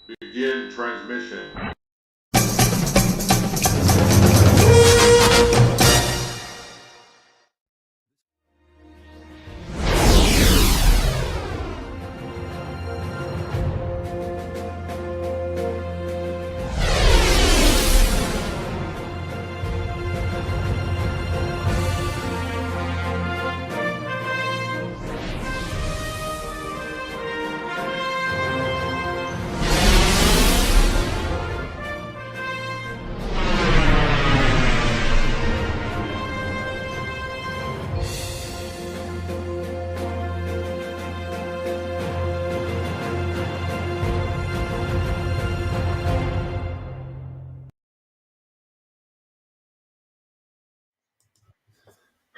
Begin transmission.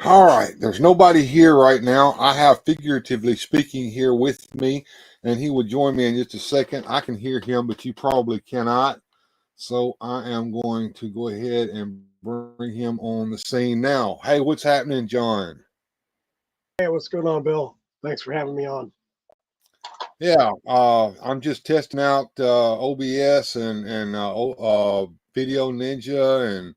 All right, there's nobody here right now. I have figuratively speaking here with me, and he will join me in just a second. I can hear him, but you probably cannot. So I am going to go ahead and bring him on the scene now. Hey, what's happening, John? Hey, what's going on, Bill? Thanks for having me on. Yeah, I'm just testing out OBS and Video Ninja and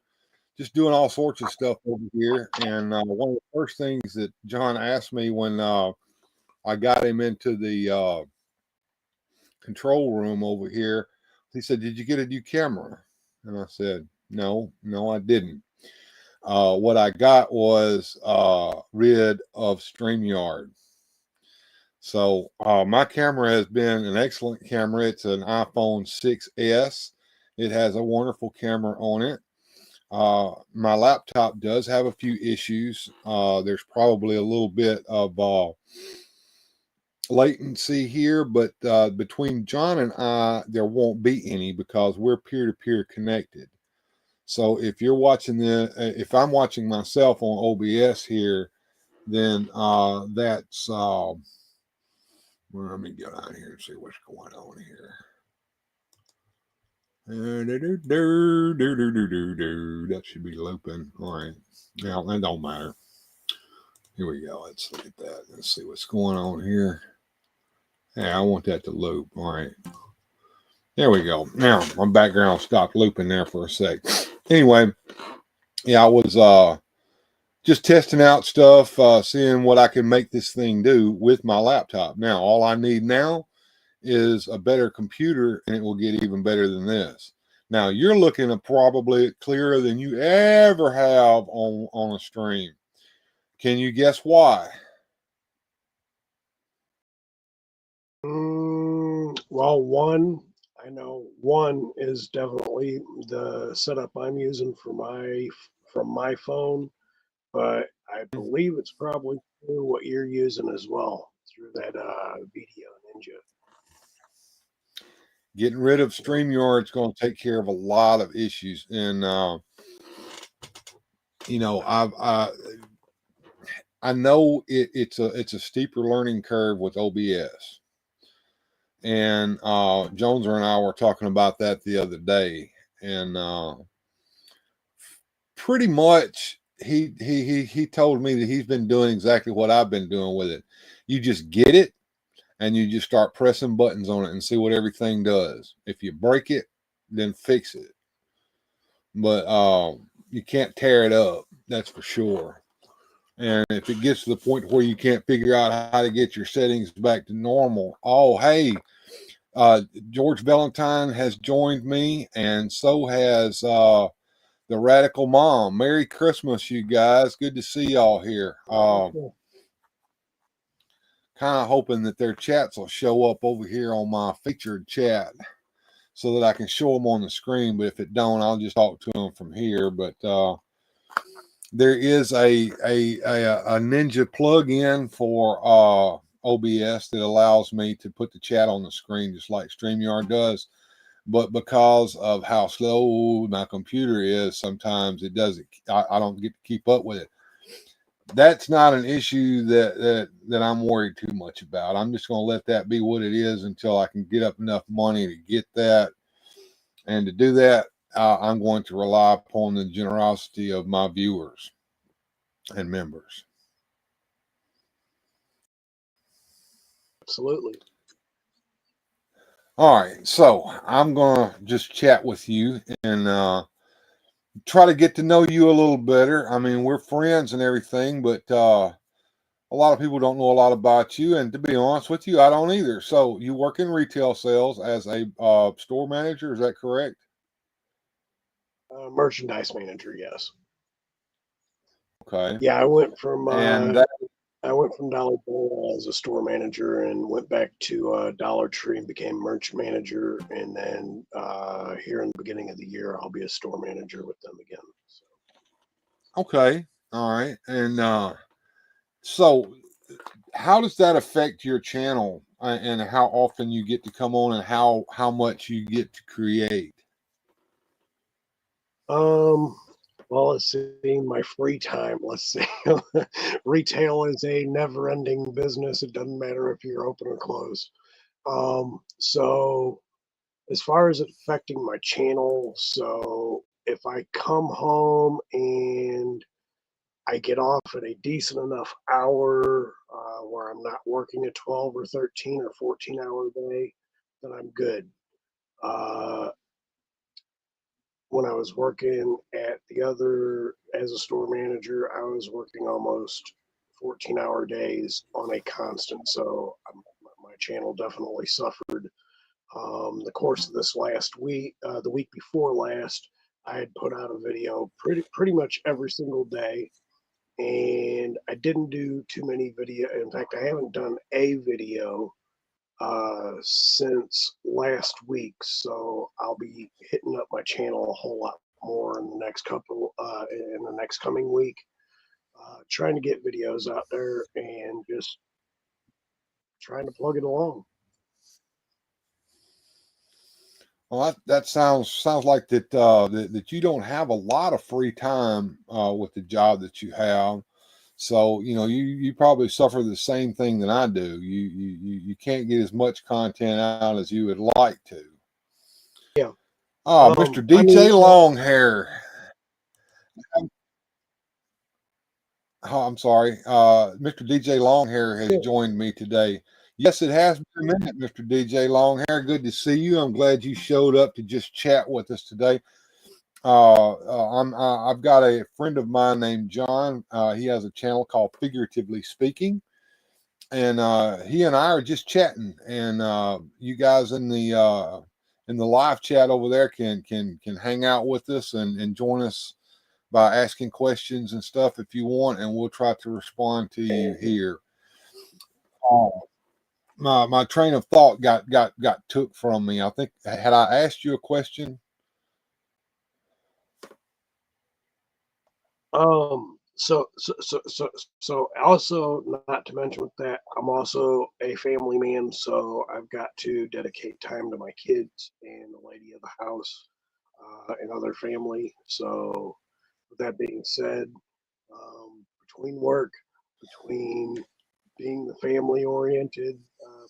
just doing all sorts of stuff over here. And one of the first things that John asked me when I got him into the control room over here, he said, "Did you get a new camera?" And I said, No, I didn't. What I got was rid of StreamYard. So my camera has been an excellent camera. It's an iPhone 6S. It has a wonderful camera on it. My laptop does have a few issues. There's probably a little bit of latency here, but between John and I, there won't be any because we're peer-to-peer connected. So if you're watching if I'm watching myself on OBS here, then that's well, let me get out here and see what's going on here. That should be looping. All right. Now that don't matter. Here we go. Let's look at that. Let's see what's going on here. Yeah, I want that to loop. All right. There we go. Now my background stopped looping there for a sec. Anyway, yeah, I was just testing out stuff, seeing what I can make this thing do with my laptop. Now, all I need now is a better computer, and it will get even better than this. Now, you're looking at probably clearer than you ever have on a stream. Can you guess why? Well, one is definitely the setup I'm using from my phone, but I believe it's probably through what you're using as well through that Video Ninja. Getting rid of StreamYard is going to take care of a lot of issues, and you know, I know it's a steeper learning curve with OBS. And Joneser and I were talking about that the other day, and pretty much he told me that he's been doing exactly what I've been doing with it. You just get it, and you just start pressing buttons on it and see what everything does. If you break it, then fix it. But you can't tear it up. That's for sure. And if it gets to the point where you can't figure out how to get your settings back to normal, oh hey. George Valentine has joined me, and so has the Radical Mom. Merry Christmas, you guys. Good to see y'all here. Kind of hoping that their chats will show up over here on my featured chat so that I can show them on the screen. But if it don't, I'll just talk to them from here. But there is a Ninja plug-in for OBS that allows me to put the chat on the screen just like StreamYard does. But because of how slow my computer is, sometimes it doesn't. I don't get to keep up with it. That's not an issue that I'm worried too much about. I'm just going to let that be what it is until I can get up enough money to get that. And to do that, I'm going to rely upon the generosity of my viewers and members. Absolutely. All right, so I'm gonna just chat with you and try to get to know you a little better. I mean, we're friends and everything, but a lot of people don't know a lot about you. And to be honest with you, I don't either. So you work in retail sales as a store manager, is that correct? Merchandise manager, yes. Okay, Yeah, and that I went from Dollar General as a store manager and went back to Dollar Tree and became merch manager. And then here in the beginning of the year, I'll be a store manager with them again. So, okay, all right, and so how does that affect your channel and how often you get to come on and how much you get to create? um, well, let's see, my free time. Let's see. Retail is a never-ending business. It doesn't matter if you're open or closed. So as far as it affecting my channel, so if I come home and I get off at a decent enough hour where I'm not working a 12 or 13 or 14-hour day, then I'm good. Uh, when I was working at the other as a store manager, I was working almost 14-hour days on a constant. So my channel definitely suffered. The course of this last week, the week before last, I had put out a video pretty much every single day, and I didn't do too many video. In fact, I haven't done a video since last week, so I'll be hitting up my channel a whole lot more in the next coming week, trying to get videos out there and just trying to plug it along. Well, that sounds like that you don't have a lot of free time with the job that you have. So you know you probably suffer the same thing that I do. You can't get as much content out as you would like to. Yeah. Mr. I DJ mean, Longhair. Oh, I'm sorry. Mr. DJ Longhair has joined me today. Yes, it has been a minute, Mr. DJ Longhair. Good to see you. I'm glad you showed up to just chat with us today. I've got a friend of mine named John. He has a channel called Figuratively Speaking, and he and I are just chatting. And you guys in the live chat over there can hang out with us and join us by asking questions and stuff if you want, and we'll try to respond to you here. Uh, my train of thought got took from me. I think had I asked you a question. So also not to mention with that, I'm also a family man, so I've got to dedicate time to my kids and the lady of the house and other family. So with that being said, between work, between being the family oriented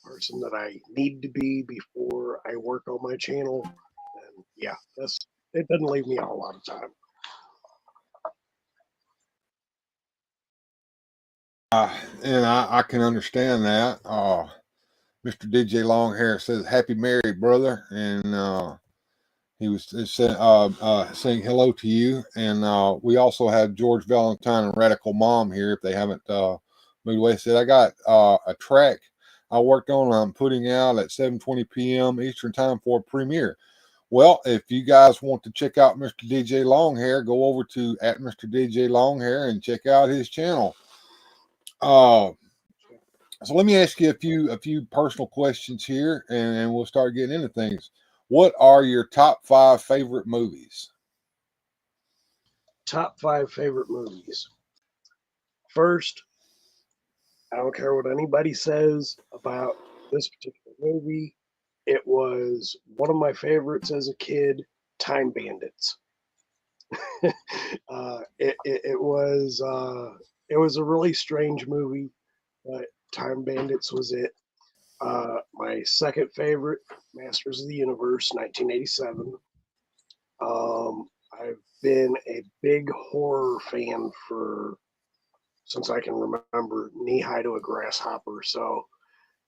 person that I need to be before I work on my channel, and yeah, that's it doesn't leave me a whole lot of time. And I can understand that. Mr. DJ Longhair says, "Happy married, brother," and he was saying hello to you. And we also have George Valentine and Radical Mom here. If they haven't moved away, said I got a track I worked on. I'm putting out at 7:20 p.m. Eastern time for a premiere. Well, if you guys want to check out Mr. DJ Longhair, go over to at Mr. DJ Longhair and check out his channel. Uh, so let me ask you a few personal questions here, and we'll start getting into things. What are your top 5 favorite movies? Top 5 favorite movies. First, I don't care what anybody says about this particular movie. It was one of my favorites as a kid, Time Bandits. It was a really strange movie, but Time Bandits was it. My second favorite, Masters of the Universe, 1987. I've been a big horror fan for since I can remember, knee high to a grasshopper. So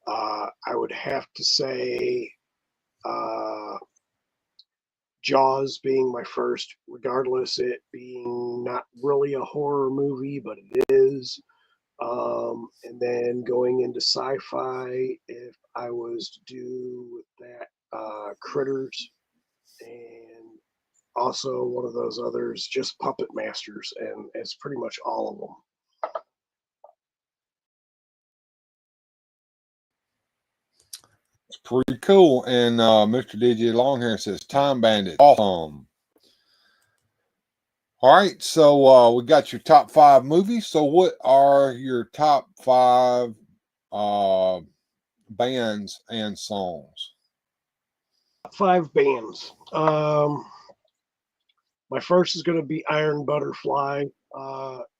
I would have to say Jaws being my first, regardless it being not really a horror movie, but it is. And then going into sci-fi, if I was to do with that, Critters, and also one of those others, just Puppet Masters, and it's pretty much all of them. It's pretty cool. And Mr. DJ Longhair says Time Bandit. Awesome. All right, so we got your top 5 movies. So what are your top 5 bands and songs? 5 bands. My first is going to be Iron Butterfly.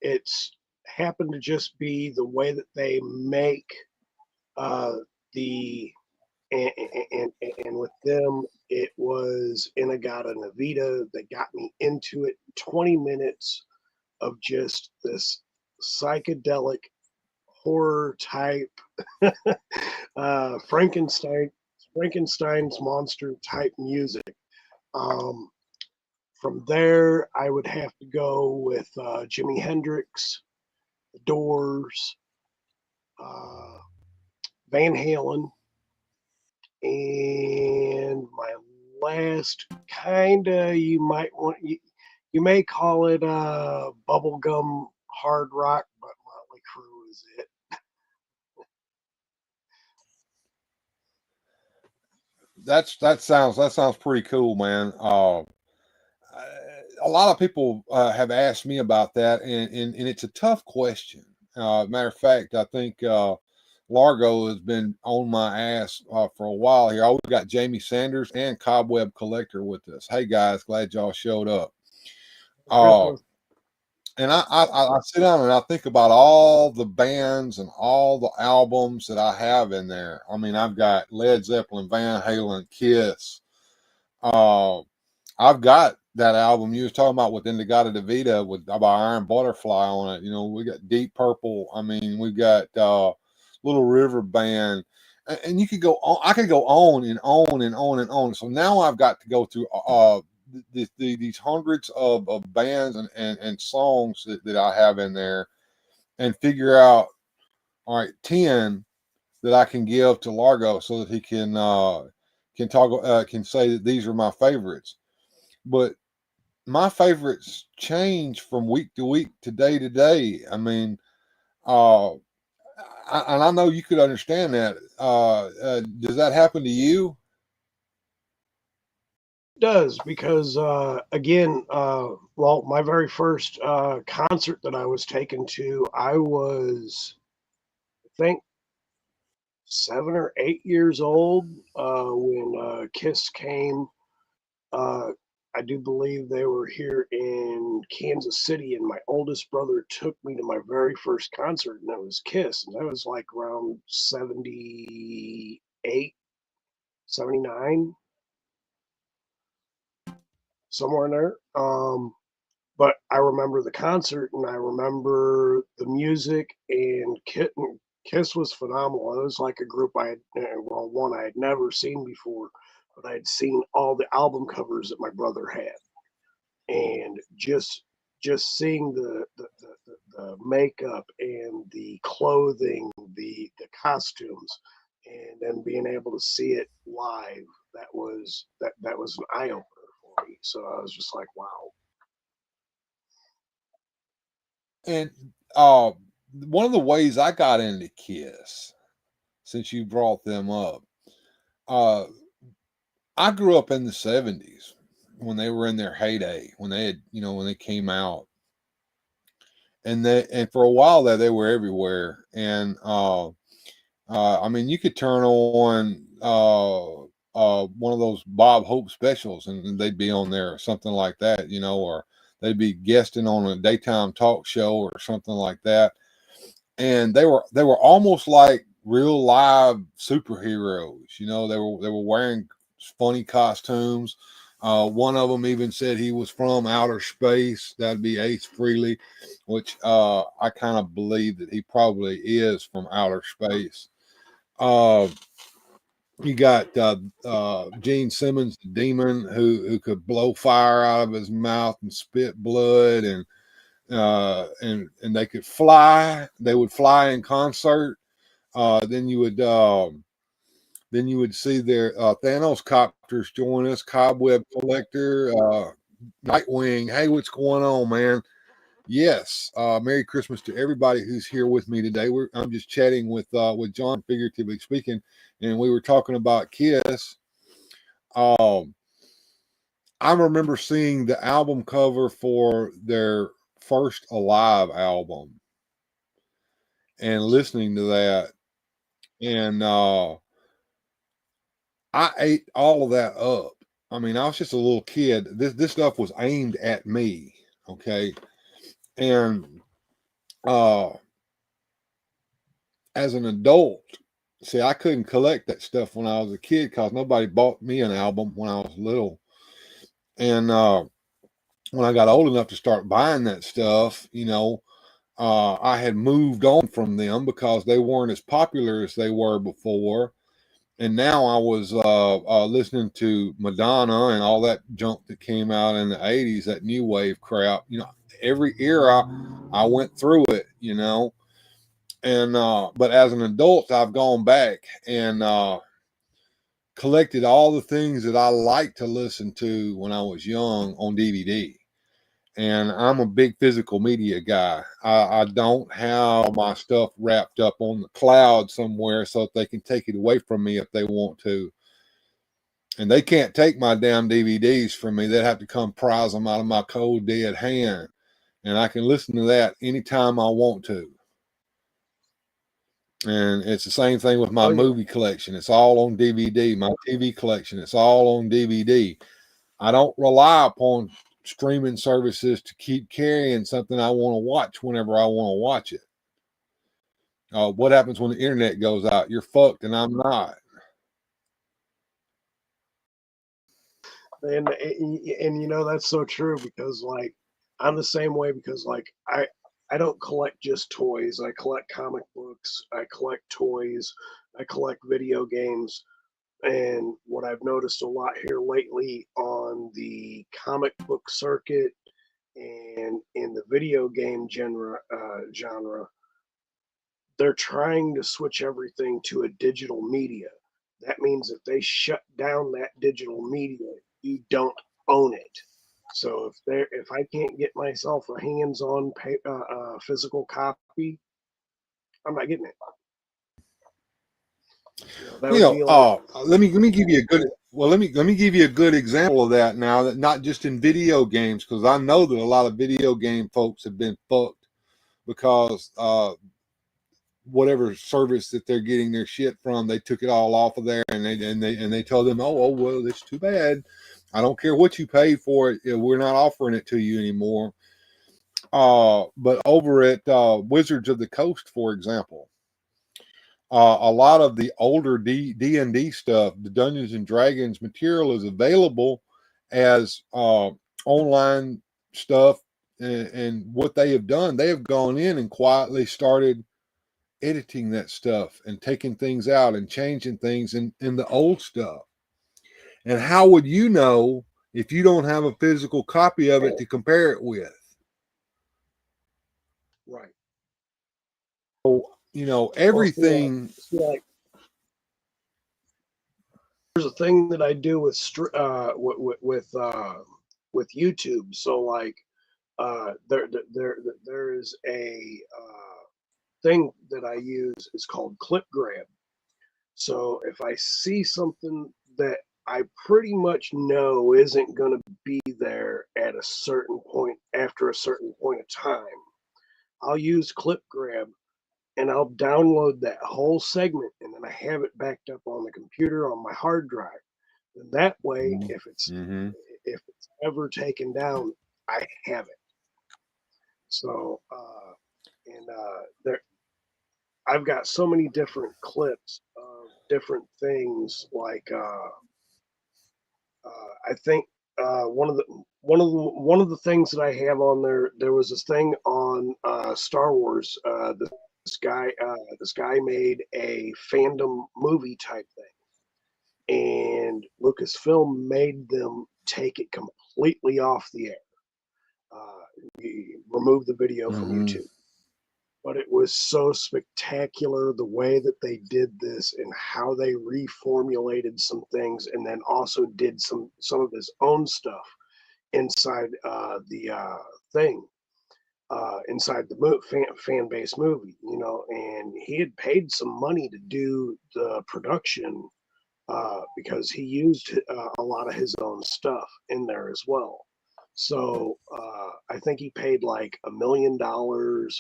It's happened to just be the way that they make the and with them it was Inagata Navita that got me into it. 20 minutes of just this psychedelic horror type Frankenstein's monster type music. From there, I would have to go with Jimi Hendrix, The Doors, Van Halen, and my last kinda you may call it bubblegum hard rock, but Motley Crue is it. That sounds pretty cool, man. A lot of people have asked me about that, and it's a tough question. Matter of fact, I think Largo has been on my ass for a while here. Oh, we got Jamie Sanders and Cobweb Collector with us. Hey guys, glad y'all showed up. And I sit down and I think about all the bands and all the albums that I have in there. I mean, I've got Led Zeppelin, Van Halen, Kiss. I've got that album you was talking about with Inagata Navita with by Iron Butterfly on it. You know, we got Deep Purple. I mean, we got Little River Band, and you could go on. I could go on and on and on and on. So now I've got to go through these hundreds of bands and songs that I have in there, and figure out, all right, 10 that I can give to Largo so that he can can say that these are my favorites. But my favorites change from week to week, to day. I mean, and I know you could understand that. Does that happen to you? It does, because again, well, my very first concert that I was taken to, I was, I think, 7 or 8 years old when Kiss came. I do believe they were here in Kansas City, and my oldest brother took me to my very first concert, and it was Kiss, and that was like around 78, 79, somewhere in there. But I remember the concert, and I remember the music, and Kiss was phenomenal. It was like a group one I had never seen before, but I had seen all the album covers that my brother had, and just seeing the makeup and the clothing, the costumes, and then being able to see it live, that was an eye opener for me. So I was just like, wow. And one of the ways I got into Kiss, since you brought them up, I grew up in the 70s when they were in their heyday, when they had, when they came out. And for a while there, they were everywhere. And I mean, you could turn on one of those Bob Hope specials, and they'd be on there or something like that, or they'd be guesting on a daytime talk show or something like that. And they were almost like real live superheroes. They were wearing funny costumes. One of them even said he was from outer space. That'd be Ace Frehley, which I kind of believe that he probably is from outer space. You got Gene Simmons, the demon, who could blow fire out of his mouth and spit blood, and they could fly. They would fly in concert. Then you would see their Thanos copters join us. Cobweb Collector, Nightwing. Hey, what's going on, man? Yes. Merry Christmas to everybody who's here with me today. I'm just chatting with John, figuratively speaking, and we were talking about Kiss. I remember seeing the album cover for their first Alive album and listening to that, and I ate all of that up. I mean, I was just a little kid. This stuff was aimed at me, okay, and as an adult, see, I couldn't collect that stuff when I was a kid because nobody bought me an album when I was little. And when I got old enough to start buying that stuff, I had moved on from them because they weren't as popular as they were before. And now I was listening to Madonna and all that junk that came out in the 80s, that new wave crap. Every era I went through it, And but as an adult, I've gone back and collected all the things that I liked to listen to when I was young on DVD. And I'm a big physical media guy. I don't have my stuff wrapped up on the cloud somewhere so that they can take it away from me if they want to. And they can't take my damn DVDs from me. They'd have to come prize them out of my cold dead hand. And I can listen to that anytime I want to. And it's the same thing with my movie collection. It's all on DVD. My TV collection, it's all on DVD. I don't rely upon streaming services to keep carrying something I want to watch whenever I want to watch it. What happens when the internet goes out? You're fucked, and I'm not. And that's so true, because like I'm the same way, because like I don't collect just toys. I collect comic books, I collect toys, I collect video games. And what I've noticed a lot here lately on the comic book circuit and in the video game genre, they're trying to switch everything to a digital media. That means if they shut down that digital media, you don't own it. So if I can't get myself a hands-on physical copy, I'm not getting it. That would be like, let me give you a good let me give you a good example of that now, that not just in video games, because I know that a lot of video game folks have been fucked because whatever service that they're getting their shit from, they took it all off of there, and they told them, oh well, it's too bad. I don't care what you pay for it, we're not offering it to you anymore. But over at Wizards of the Coast, for example, a lot of the older D&D stuff, the Dungeons and Dragons material, is available as online stuff. And what they have done, they have gone in and quietly started editing that stuff and taking things out and changing things in the old stuff. And how would you know if you don't have a physical copy of it to compare it with? right. So, everything. Like, there's a thing that I do with YouTube. So like, there is a thing that I use. It's called Clip Grab. So if I see something that I pretty much know isn't going to be there at a certain point, after a certain point of time, I'll use Clip Grab and I'll download that whole segment, and then I have it backed up on the computer on my hard drive. And that way, if it's ever taken down, I have it. So there, I've got so many different clips of different things. Like I think one of the things that I have on there. There was this thing on Star Wars. This guy made a fandom movie type thing, and Lucasfilm made them take it completely off the air. Remove the video from YouTube. But it was so spectacular the way that they did this and how they reformulated some things, and then also did some of his own stuff inside the thing, inside the fan base movie, you know. And he had paid some money to do the production because he used a lot of his own stuff in there as well. So I think he paid like $1 million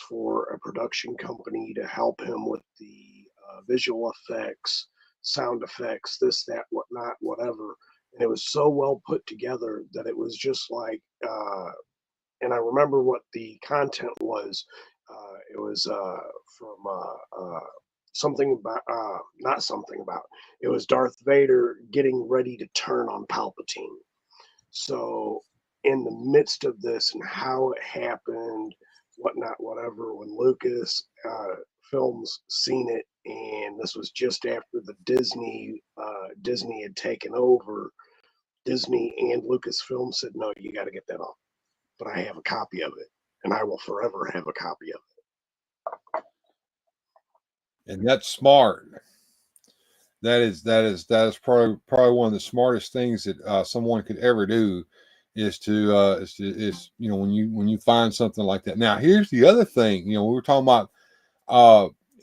for a production company to help him with the visual effects, sound effects, this, that, whatnot, whatever. And it was so well put together that it was just like, and I remember what the content was. It was from something about, not something about, it was Darth Vader getting ready to turn on Palpatine. So in the midst of this and how it happened, whatnot, whatever, when Lucas Films seen it, and this was just after the Disney had taken over, Disney and Lucasfilm said, no, you got to get that off. But I have a copy of it, and I will forever have a copy of it. And that's smart. That is probably one of the smartest things that someone could ever do, is to you know, when you find something like that. Now, here's the other thing. You know, we were talking about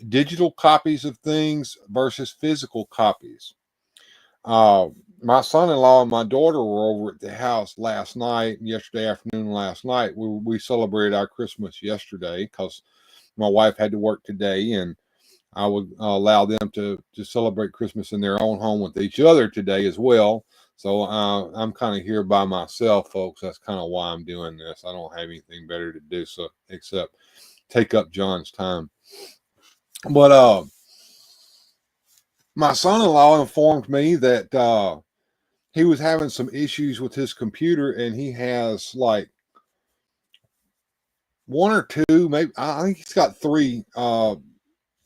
digital copies of things versus physical copies. My son-in-law and my daughter were over at the house last night, yesterday afternoon, last night. We celebrated our Christmas yesterday because my wife had to work today, and I would allow them to celebrate Christmas in their own home with each other today as well. So I'm kind of here by myself, folks. That's kind of why I'm doing this. I don't have anything better to do so except take up John's time. But my son-in-law informed me that he was having some issues with his computer, and he has like one or two, maybe I think he's got three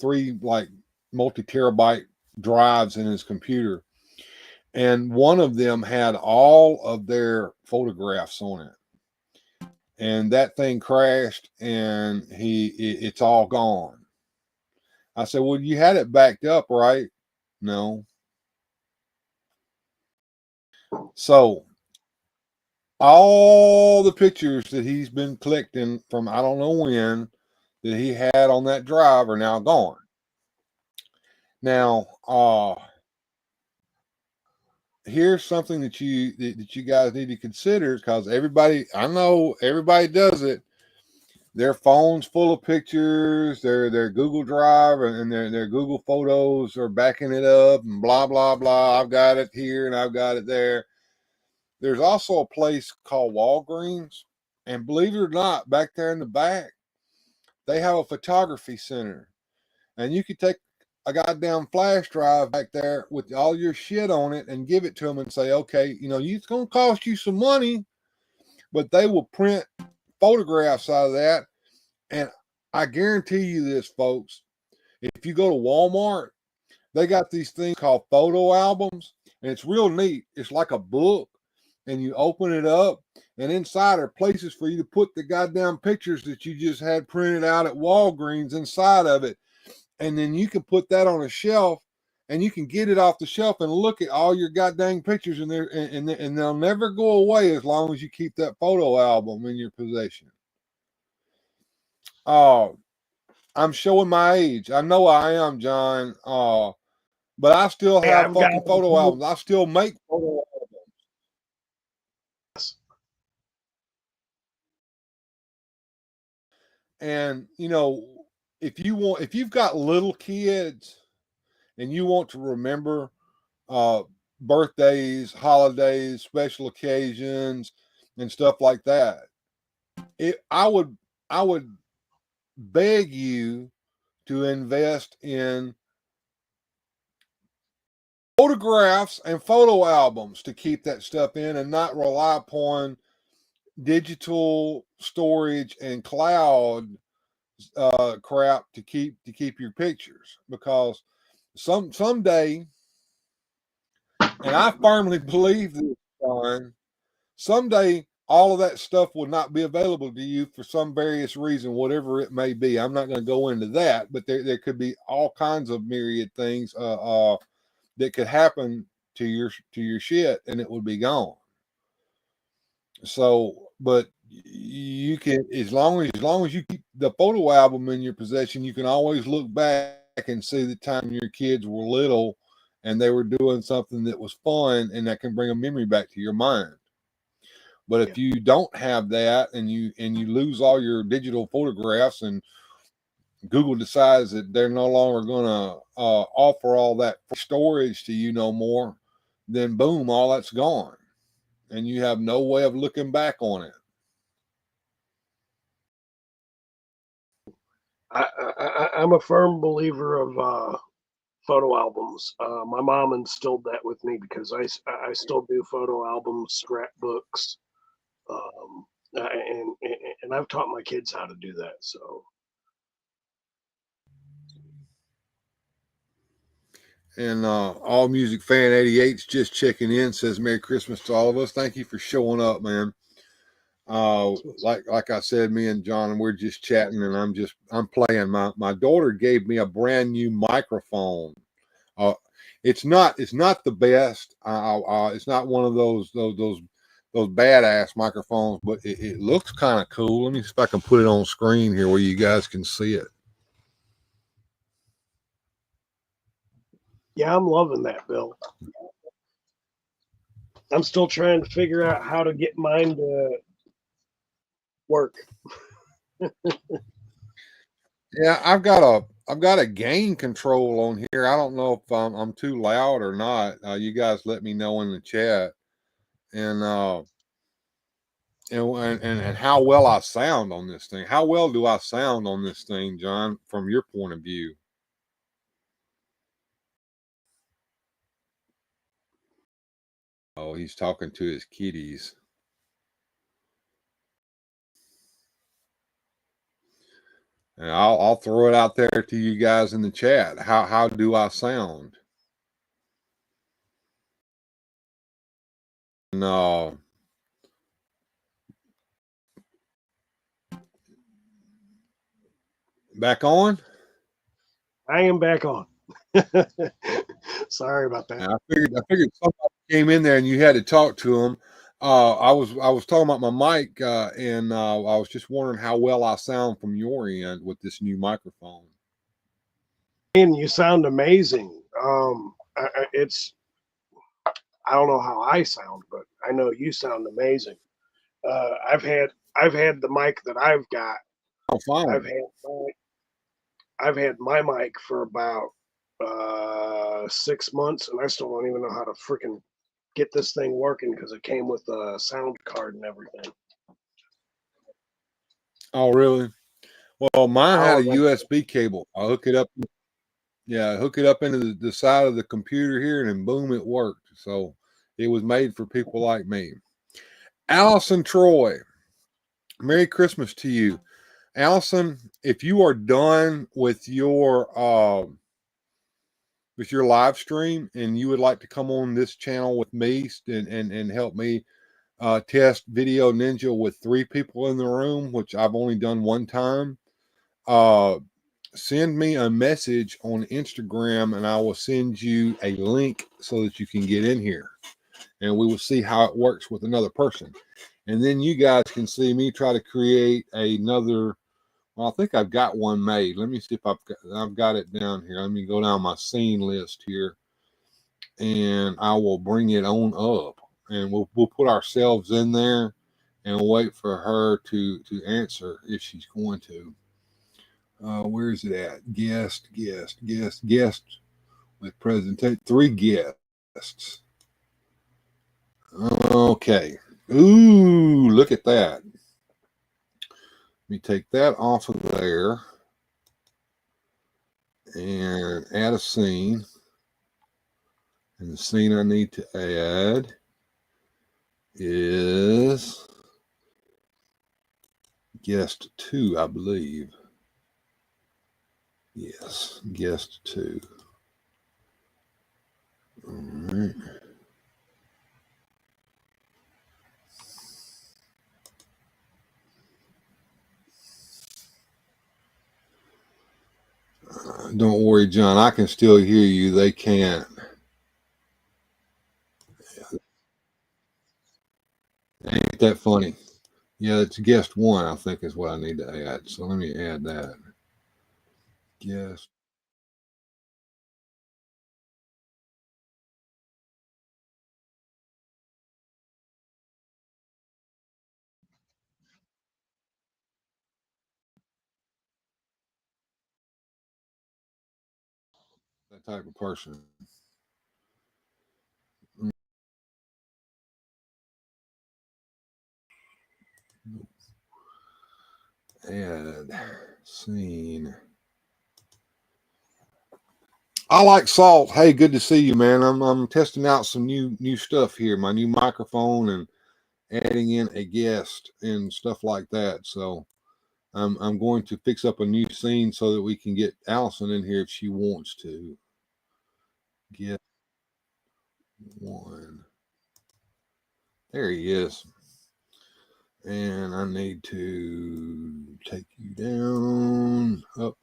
like multi-terabyte drives in his computer, and one of them had all of their photographs on it, and that thing crashed, and it's all gone. I said, well, you had it backed up, right? No. So all the pictures that he's been collecting from I don't know when that he had on that drive are now gone. Now, here's something that you guys need to consider, because I know everybody does it. Their phone's full of pictures, their Google Drive and their Google Photos are backing it up and blah blah blah. I've got it here and I've got it there. There's also a place called Walgreens, and believe it or not, back there in the back, they have a photography center, and you could take a goddamn flash drive back there with all your shit on it and give it to them and say, okay, you know, it's going to cost you some money, but they will print photographs out of that. And I guarantee you this, folks, if you go to Walmart, they got these things called photo albums, and it's real neat. It's like a book, and you open it up, and inside are places for you to put the goddamn pictures that you just had printed out at Walgreens inside of it. And then you can put that on a shelf, and you can get it off the shelf and look at all your goddamn pictures in there, and they'll never go away as long as you keep that photo album in your possession. I'm showing my age. I know I am, John. But I still have fucking photo albums. I still make photo albums. And you know, if you've got little kids and you want to remember birthdays, holidays, special occasions, and stuff like that, I would beg you to invest in photographs and photo albums to keep that stuff in, and not rely upon digital storage and cloud crap to keep your pictures, because someday And I firmly believe this, John. Someday, all of that stuff will not be available to you for some various reason, whatever it may be. I'm not going to go into that, but there could be all kinds of myriad things that could happen to your shit, and it would be gone. So, but you can, as long as you keep the photo album in your possession, you can always look back and see the time your kids were little and they were doing something that was fun, and that can bring a memory back to your mind. But if you don't have that, and you lose all your digital photographs, and Google decides that they're no longer going to offer all that storage to you no more, then boom, all that's gone, and you have no way of looking back on it. I'm a firm believer of photo albums. My mom instilled that with me because I still do photo albums, scrapbooks, and I've taught my kids how to do that. So. And All Music Fan 88's just checking in, says Merry Christmas to all of us. Thank you for showing up, man. Like I said, me and John, we're just chatting, and I'm playing. My daughter gave me a brand new microphone. It's not the best. It's not one of those badass microphones, but it looks kind of cool. Let me see if I can put it on screen here where you guys can see it. Yeah, I'm loving that, Bill. I'm still trying to figure out how to get mine to work. Yeah, I've got a gain control on here. I don't know if I'm too loud or not. You guys let me know in the chat, and and how well I sound on this thing. How well do I sound on this thing, John, from your point of view? Oh, he's talking to his kitties. And I'll throw it out there to you guys in the chat. How do I sound? No. Back on? I am back on. Sorry about that. I figured somebody came in there and you had to talk to them. I was talking about my mic, and I was just wondering how well I sound from your end with this new microphone. And you sound amazing. I don't know how I sound, but I know you sound amazing. I've had the mic that I've got. Oh, fine. I've had my mic for about 6 months, and I still don't even know how to freaking get this thing working because it came with a sound card and everything. Oh, really? Well, mine had a USB cable. I hook it up. Yeah, hook it up into the side of the computer here, and then boom, it worked. So it was made for people like me. Allison Troy, Merry Christmas to you. Allison, if you are done with your live stream and you would like to come on this channel with me and help me test Video Ninja with 3 people in the room, which I've only done one time, send me a message on Instagram and I will send you a link so that you can get in here, and we will see how it works with another person. And then you guys can see me try to create another. Well, I think I've got one made. Let me see if I've got it down here. Let me go down my scene list here, and I will bring it on up, and we'll put ourselves in there and wait for her to answer if she's going to. Where is it at? Guest with presentation. 3 guests. Okay. Ooh, look at that. Let me take that off of there and add a scene. And the scene I need to add is guest 2, I believe. Yes, guest 2. All right. Don't worry, John. I can still hear you. They can't. Ain't that funny? Yeah, it's guest one, I think, is what I need to add. So let me add that. Guest. That type of person. Add scene. I like Salt. Hey, good to see you, man. I'm testing out some new stuff here. My new microphone and adding in a guest and stuff like that. So I'm going to fix up a new scene so that we can get Allison in here if she wants to. Get one. There he is. And I need to take you down. Up.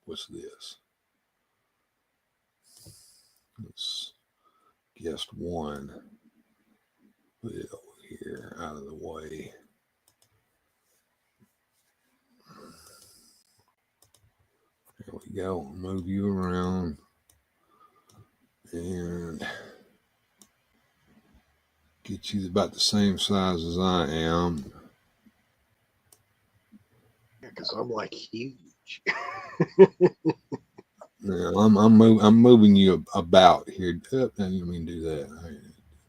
What's this? Let's guest one. Put it over here out of the way. There we go. Move you around. And get you about the same size as I am. Yeah, because I'm like huge. Now I'm moving you about here. Oh, now you mean do that.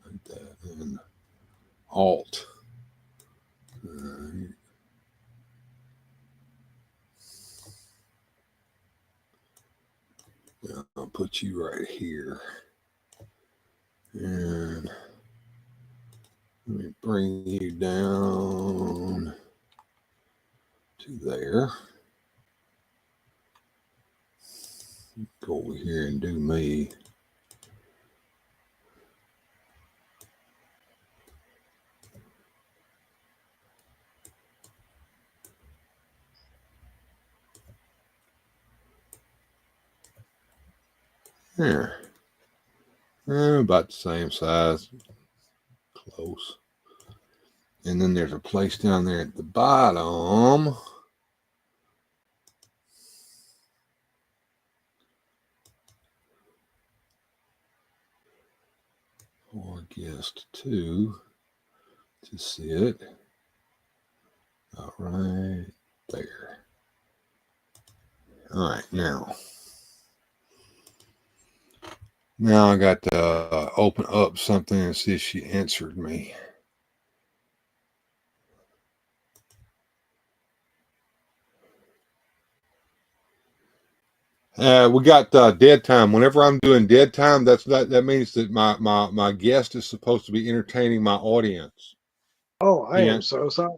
Like that. And Alt. I'll put you right here. And let me bring you down to there. Go over here and do me. There. About the same size. Close. And then there's a place down there at the bottom. For guest two to sit. All right there. All right, now I got to open up something and see if she answered me. We got dead time. Whenever I'm doing dead time, that means that my guest is supposed to be entertaining my audience. Oh, I am so sorry.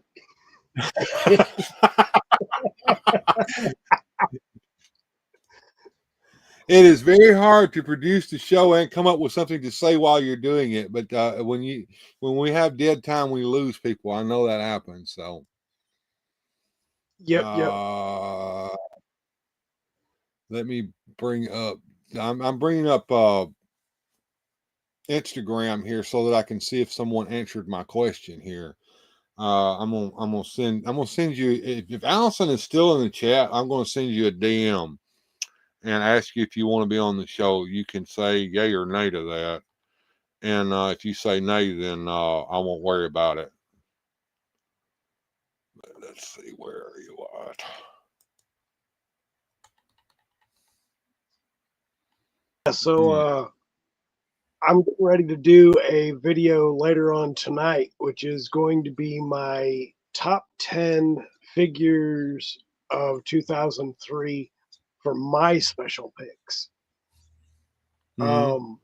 It is very hard to produce the show and come up with something to say while you're doing it. But when we have dead time, we lose people. I know that happens. So, Yep. Let me bring up. I'm bringing up Instagram here so that I can see if someone answered my question here. I'm gonna send you if Allison is still in the chat. I'm gonna send you a DM and ask you if you want to be on the show. You can say yay or nay to that. And if you say nay, then I won't worry about it. But let's see, where are you at? So I'm getting ready to do a video later on tonight, which is going to be my top 10 figures of 2003 for my special picks. Mm-hmm.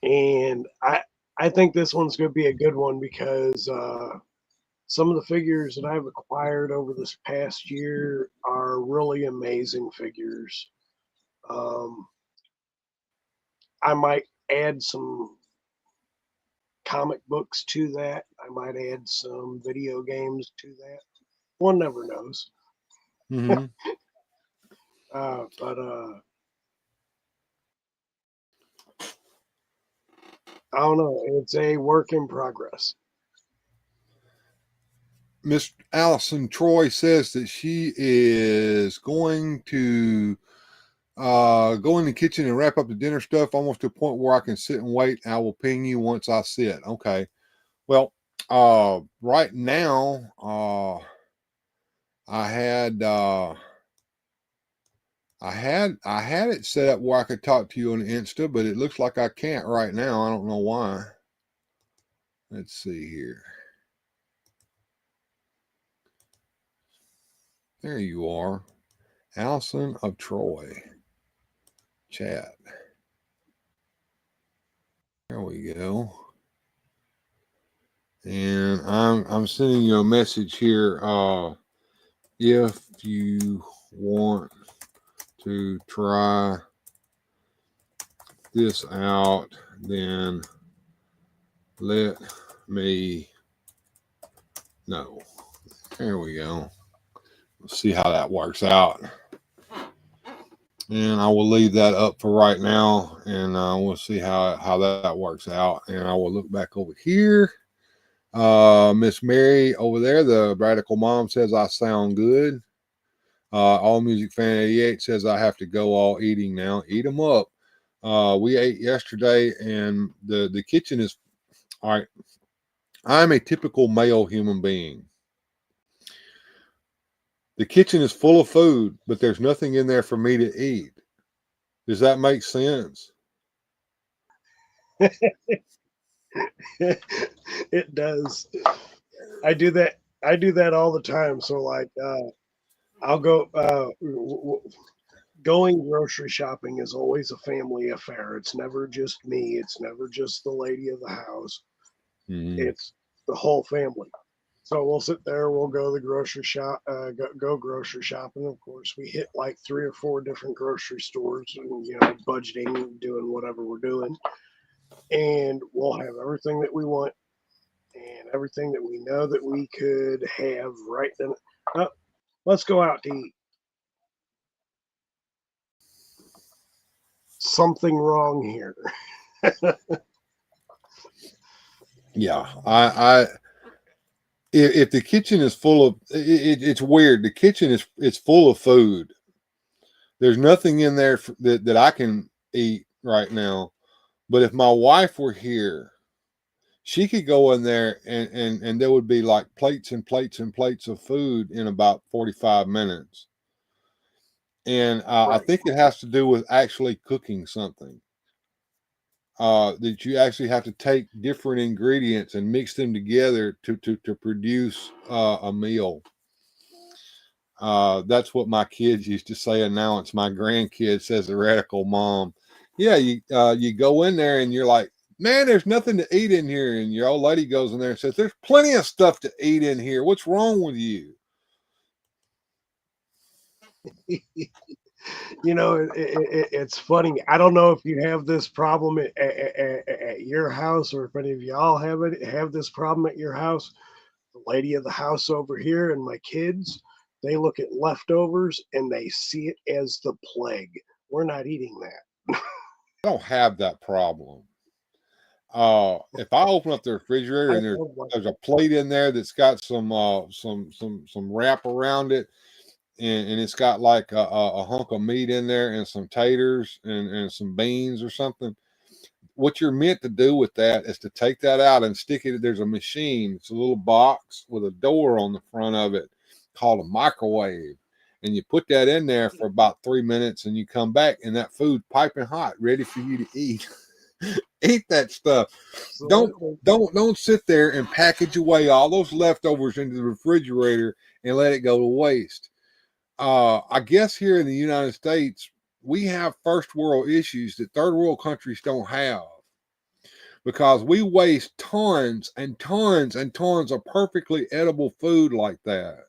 And I think this one's going to be a good one because some of the figures that I've acquired over this past year are really amazing figures. I might add some comic books to that. I might add some video games to that. One never knows. Mm-hmm. But I don't know. It's a work in progress. Miss Allison Troy says that she is going to go in the kitchen and wrap up the dinner stuff almost to a point where I can sit and wait. I will ping you once I sit. Okay. Well, right now, I had it set up where I could talk to you on Insta, but it looks like I can't right now. I don't know why. Let's see here. There you are. Allison of Troy. Chat. There we go. And I'm sending you a message here. If you want to try this out, then let me know. There we go. Let's see how that works out. And I will leave that up for right now, and we'll see how that works out. And I will look back over here. Miss Mary over there, the radical mom, says I sound good. All Music Fan 88 says I have to go all eating now. Eat them up. We ate yesterday, and the kitchen is all right. I'm a typical male human being. The kitchen is full of food, but there's nothing in there for me to eat. Does that make sense? It does. I do that all the time. So like, I'll go. Going grocery shopping is always a family affair. It's never just me. It's never just the lady of the house. Mm-hmm. It's the whole family. So we'll sit there. We'll go to the grocery shop. Go grocery shopping. Of course, we hit like 3 or 4 different grocery stores, and budgeting, doing whatever we're doing, and we'll have everything that we want and everything that we know that we could have right then. Let's go out to eat. Something wrong here. Yeah, I if the kitchen is full of it's weird. The kitchen it's full of food. There's nothing in there that I can eat right now. But if my wife were here, she could go in there and there would be like plates and plates and plates of food in about 45 minutes. And Right. I think it has to do with actually cooking something. That you actually have to take different ingredients and mix them together to produce a meal. That's what my kids used to say, and now it's my grandkid says the radical mom. Yeah, you go in there and you're like, man, there's nothing to eat in here, and your old lady goes in there and says, there's plenty of stuff to eat in here. What's wrong with you? It's funny. I don't know if you have this problem at your house, or if any of y'all have this problem at your house. The lady of the house over here and my kids, they look at leftovers and they see it as the plague. We're not eating that. I don't have that problem. If I open up the refrigerator and there's a plate in there that's got some wrap around it, and it's got like a hunk of meat in there and some taters and some beans or something. What you're meant to do with that is to take that out and stick it. There's a machine. It's a little box with a door on the front of it called a microwave. And you put that in there for about 3 minutes and you come back and that food piping hot, ready for you to eat. Eat that stuff. Don't sit there and package away all those leftovers into the refrigerator and let it go to waste. I guess here in the United States, we have first world issues that third world countries don't have, because we waste tons and tons and tons of perfectly edible food like that.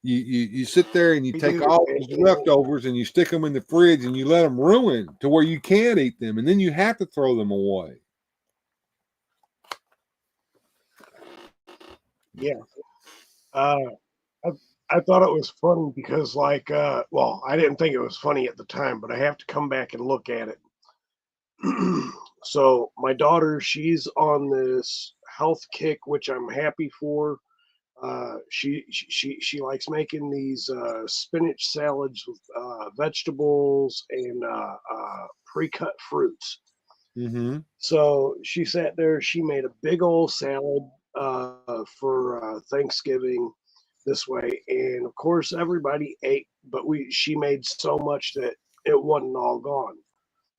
You sit there and you take all those leftovers and you stick them in the fridge and you let them ruin to where you can't eat them, and then you have to throw them away. Yeah. I thought it was funny because, like, well, I didn't think it was funny at the time, but I have to come back and look at it. So my daughter, she's on this health kick, which I'm happy for. She likes making these spinach salads with vegetables and pre-cut fruits. Mm-hmm. So she sat there. She made a big old salad for Thanksgiving this way, and of course everybody ate. But she made so much that it wasn't all gone.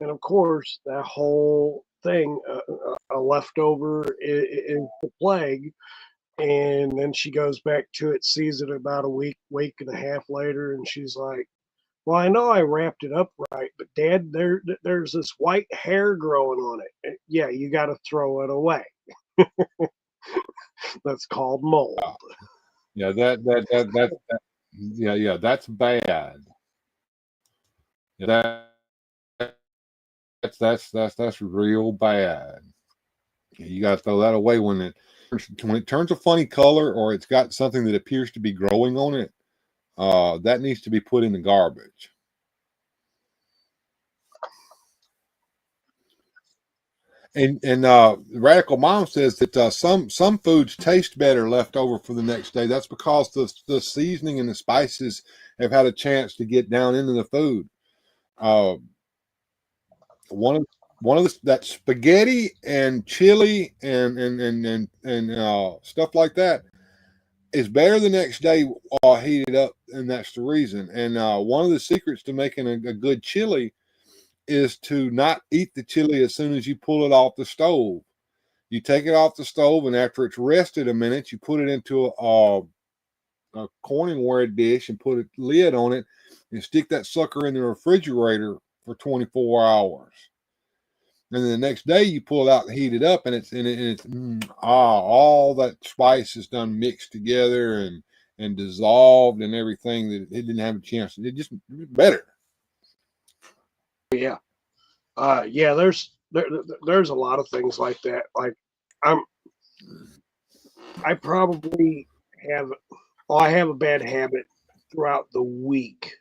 And of course that whole thing, a leftover is the plague. And then she goes back to it, sees it about a week and a half later, and she's like, "Well, I know I wrapped it up right, but Dad, there's this white hair growing on it. Yeah, you got to throw it away. That's called mold." Yeah, yeah, that's bad. Yeah, that's real bad. You got to throw that away when it turns a funny color or it's got something that appears to be growing on it. That needs to be put in the garbage. And Radical Mom says that some foods taste better left over for the next day. That's because the seasoning and the spices have had a chance to get down into the food. Uh, one of that spaghetti and chili and stuff like that is better the next day heated up, and that's the reason. And one of the secrets to making a good chili is to not eat the chili as soon as you pull it off the stove. You take it off the stove, and after it's rested a minute, you put it into a Corningware dish and put a lid on it and stick that sucker in the refrigerator for 24 hours. And then the next day you pull it out and heat it up, and all that spice is done mixed together and dissolved and everything that it didn't have a chance. It just better. Yeah, yeah. There's a lot of things like that. Like I probably have. Well, I have a bad habit throughout the week.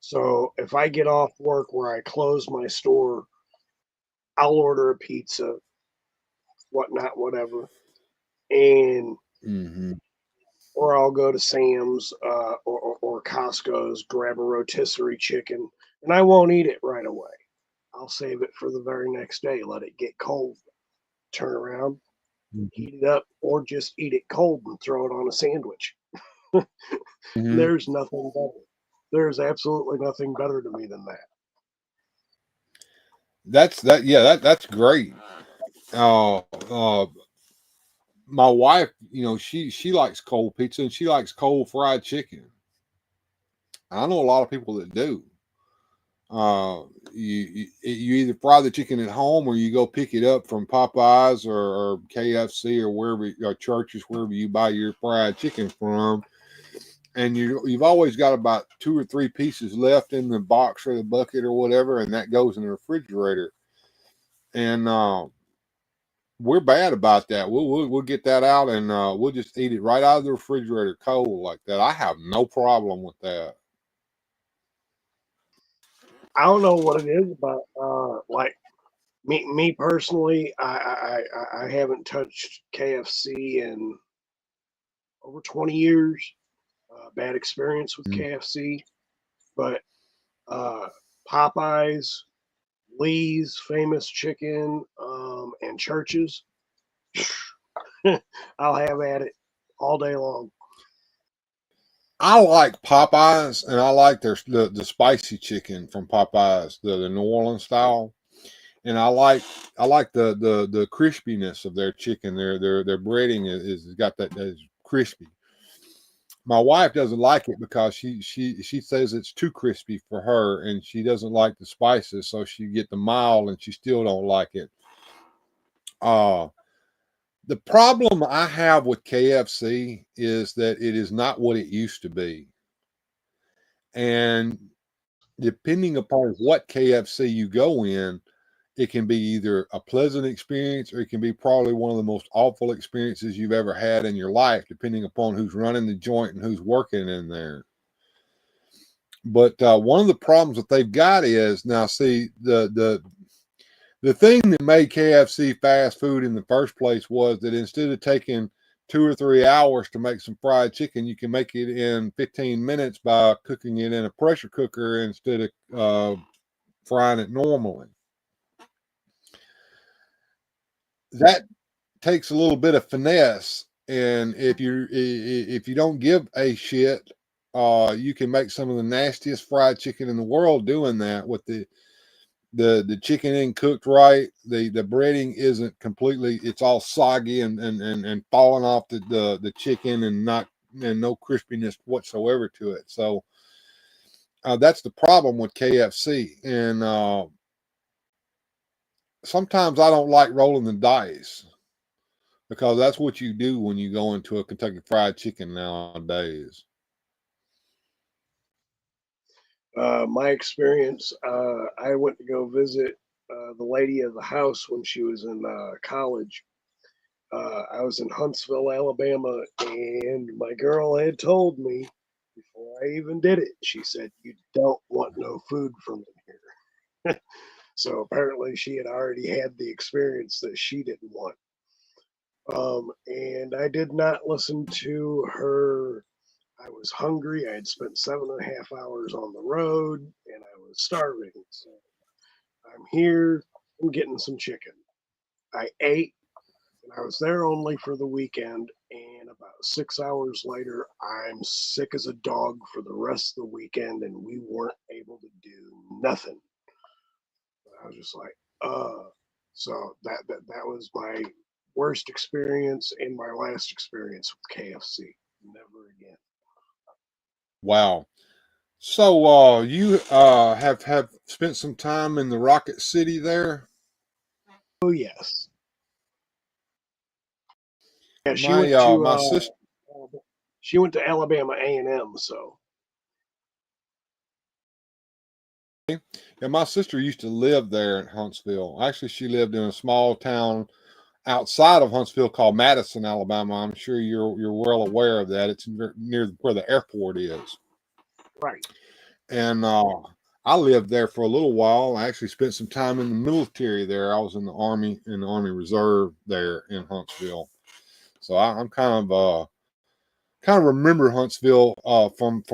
So if I get off work where I close my store, I'll order a pizza, whatnot, whatever, and Mm-hmm. or I'll go to Sam's or Costco's, grab a rotisserie chicken, and I won't eat it right away. I'll save it for the very next day, let it get cold, turn around, Mm-hmm. heat it up, or just eat it cold and throw it on a sandwich. Mm-hmm. There's nothing better. There's absolutely nothing better to me than that. That's great. Uh, uh, my wife, she likes cold pizza and she likes cold fried chicken. I know a lot of people that do. You either fry the chicken at home or you go pick it up from Popeyes or KFC or wherever, or Churches, wherever you buy your fried chicken from, and you've always got about 2 or 3 pieces left in the box or the bucket or whatever, and that goes in the refrigerator. And we're bad about that. We'll get that out and we'll just eat it right out of the refrigerator cold like that. I have no problem with that. I don't know what it is, but like me personally, I haven't touched KFC in over 20 years. Bad experience with Mm. KFC, but uh, Popeyes, Lee's famous chicken, and Churches, I'll have at it all day long. I like Popeyes, and I like the spicy chicken from Popeyes, the New Orleans style, and I like the crispiness of their chicken. Their breading is got that is crispy. My wife doesn't like it because she says it's too crispy for her, and she doesn't like the spices, so she get the mild, and she still don't like it. Uh the problem I have with KFC is that it is not what it used to be, and depending upon what KFC you go in, it can be either a pleasant experience or it can be probably one of the most awful experiences you've ever had in your life, depending upon who's running the joint and who's working in there. But one of the problems that they've got is, now see, the thing that made KFC fast food in the first place was that instead of taking 2 or 3 hours to make some fried chicken, you can make it in 15 minutes by cooking it in a pressure cooker instead of frying it normally. That takes a little bit of finesse, and if you don't give a shit, you can make some of the nastiest fried chicken in the world doing that. With the chicken ain't cooked right, the breading isn't completely, it's all soggy and falling off the chicken, and no crispiness whatsoever to it. So that's the problem with KFC. And sometimes I don't like rolling the dice, because that's what you do when you go into a Kentucky Fried Chicken nowadays. My experience, I went to go visit the lady of the house when she was in college. I was in Huntsville, Alabama, and my girl had told me before I even did it, she said, "You don't want no food from here." So apparently she had already had the experience that she didn't want. And I did not listen to her. I was hungry. I had spent 7.5 hours on the road and I was starving. So I'm here. I'm getting some chicken. I ate and I was there only for the weekend. And about 6 hours later, I'm sick as a dog for the rest of the weekend, and we weren't able to do nothing. I was just like, so that was my worst experience and my last experience with KFC. Never again. Wow. So you have spent some time in the Rocket City there? Oh yes. Yeah, My sister, she went to Alabama A&M. So yeah, my sister used to live there in Huntsville. Actually, she lived in a small town outside of Huntsville called Madison, Alabama. I'm sure you're well aware of that. It's near where the airport is. right. And I lived there for a little while. I actually spent some time in the military there. I was in the Army Reserve there in Huntsville. So I'm kind of remember Huntsville from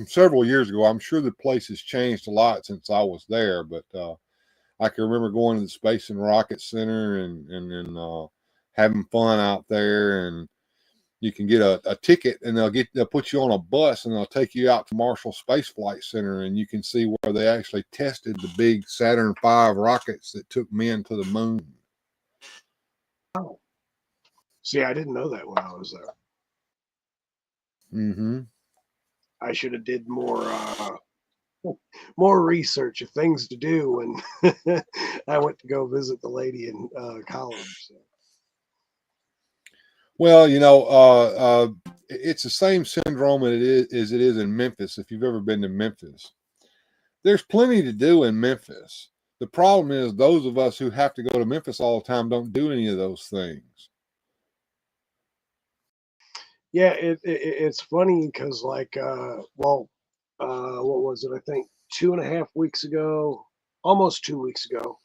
several years ago. I'm sure the place has changed a lot since I was there, but I can remember going to the Space and Rocket Center and having fun out there. And you can get a ticket, and they'll put you on a bus, and they'll take you out to Marshall Space Flight Center, and you can see where they actually tested the big Saturn V rockets that took men to the moon. Oh, see, I didn't know that when I was there. Mm-hmm. I should have did more research of things to do when I went to go visit the lady in college. So. Well, it's the same syndrome as it is in Memphis. If you've ever been to Memphis, there's plenty to do in Memphis. The problem is those of us who have to go to Memphis all the time don't do any of those things. Yeah, it's funny because what was it? I think 2.5 weeks ago, almost 2 weeks ago,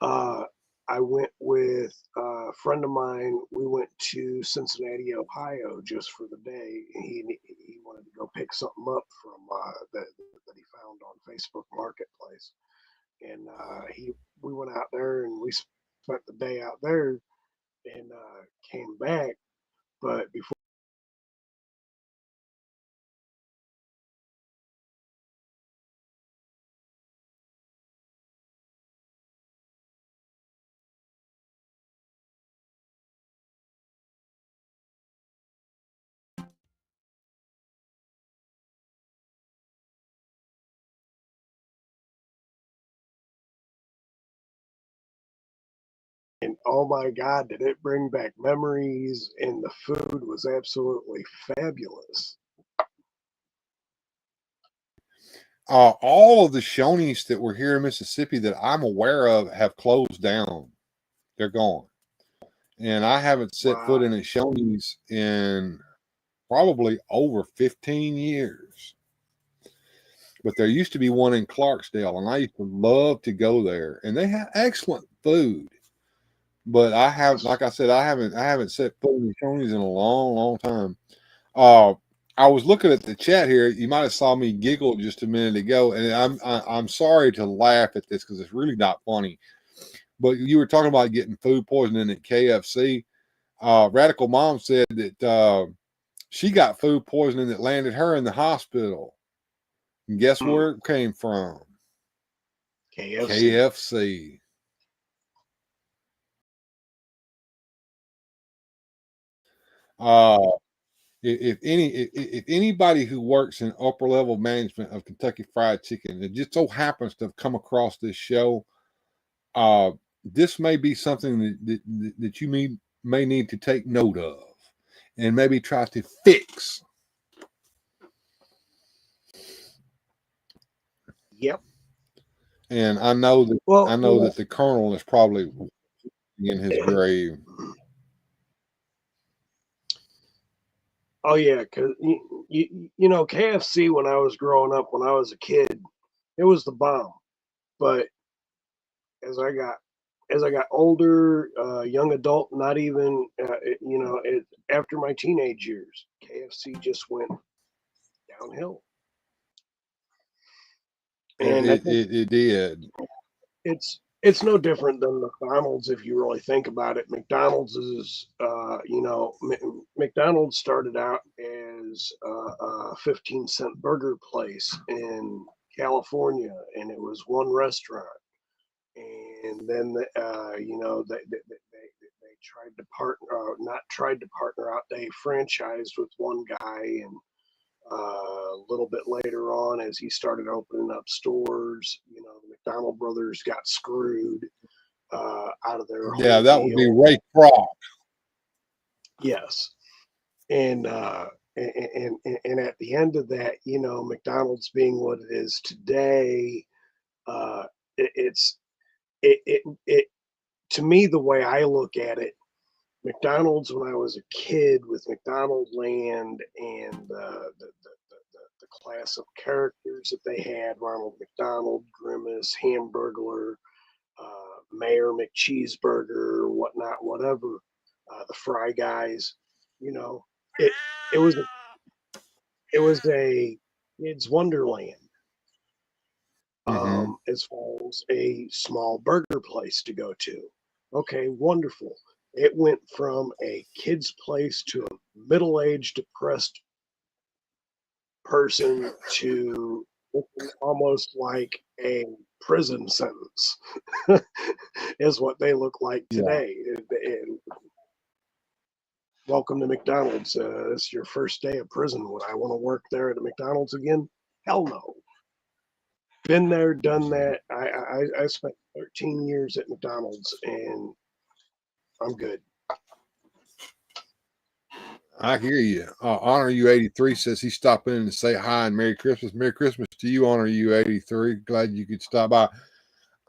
uh, I went with a friend of mine. We went to Cincinnati, Ohio, just for the day. He wanted to go pick something up from that he found on Facebook Marketplace, and he we went out there and we spent the day out there and came back. But before and oh my God, did it bring back memories? And the food was absolutely fabulous. All of the Shoney's that were here in Mississippi that I'm aware of have closed down. They're gone. And I haven't set foot in a Shoney's in probably over 15 years. But there used to be one in Clarksdale, and I used to love to go there. And they have excellent food. But I have, like I said, I haven't set foot in the Shoney's in a long, long time. I was looking at the chat here. You might have saw me giggle just a minute ago, and I'm sorry to laugh at this because it's really not funny. But you were talking about getting food poisoning at KFC. Radical Mom said that she got food poisoning that landed her in the hospital. And guess where it came from? KFC. If anybody who works in upper level management of Kentucky Fried Chicken, it just so happens to have come across this show, this may be something that you may need to take note of and maybe try to fix. Yep. And I know that that the Colonel is probably in his grave. Oh yeah, because you know KFC when I was growing up, when I was a kid, it was the bomb. But as I got older, young adult, not even after my teenage years, KFC just went downhill. And it did. It's no different than McDonald's if you really think about it. McDonald's is, McDonald's started out as a 15-cent burger place in California, and it was one restaurant. And then, they tried to partner out. They franchised with one guy, and a little bit later on, as he started opening up stores, the McDonald brothers got screwed out of their whole that deal. would be Ray Kroc. Yes, and at the end of that, McDonald's being what it is today, it to me, the way I look at it, McDonald's when I was a kid with McDonald Land and the class of characters that they had, Ronald McDonald, Grimace, Hamburglar, Mayor McCheeseburger, whatnot, whatever, the Fry Guys, it was a kid's wonderland. As far as a small burger place to go to. Okay, wonderful. It went from a kid's place to a middle-aged, depressed person to almost like a prison sentence is what they look like today. Yeah. Welcome to McDonald's. It's your first day of prison. Would I want to work there at a McDonald's again? Hell no. Been there, done that. I spent 13 years at McDonald's, and I'm good. I hear you. Honor You 83 says he's stopping in to say hi and Merry Christmas. Merry Christmas to you, Honor You 83. Glad you could stop by.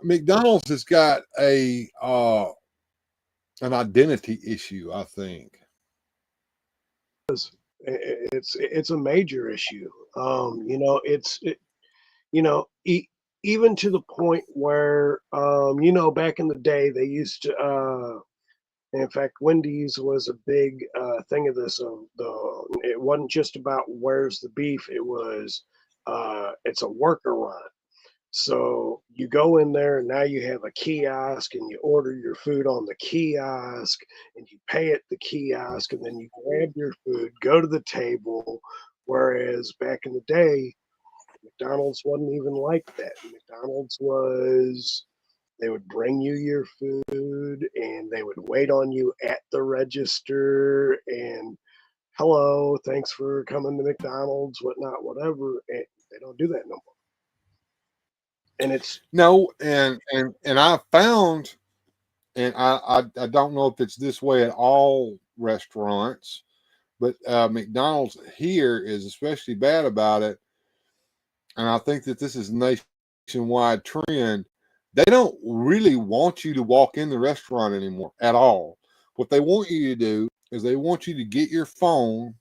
McDonald's has got an identity issue, I think. It's a major issue. Even to the point where back in the day they used to in fact, Wendy's was a big thing of this. It wasn't just about where's the beef. It was it's a worker run. So you go in there and now you have a kiosk and you order your food on the kiosk and you pay at the kiosk and then you grab your food, go to the table. Whereas back in the day, McDonald's wasn't even like that. McDonald's was they would bring you your food and they would wait on you at the register and hello, thanks for coming to McDonald's, whatnot, whatever. And they don't do that no more. And it's no, and I found, and I don't know if it's this way at all restaurants, but McDonald's here is especially bad about it. and I think that this is a nationwide trend. They don't really want you to walk in the restaurant anymore at all. What they want you to do is they want you to get your phone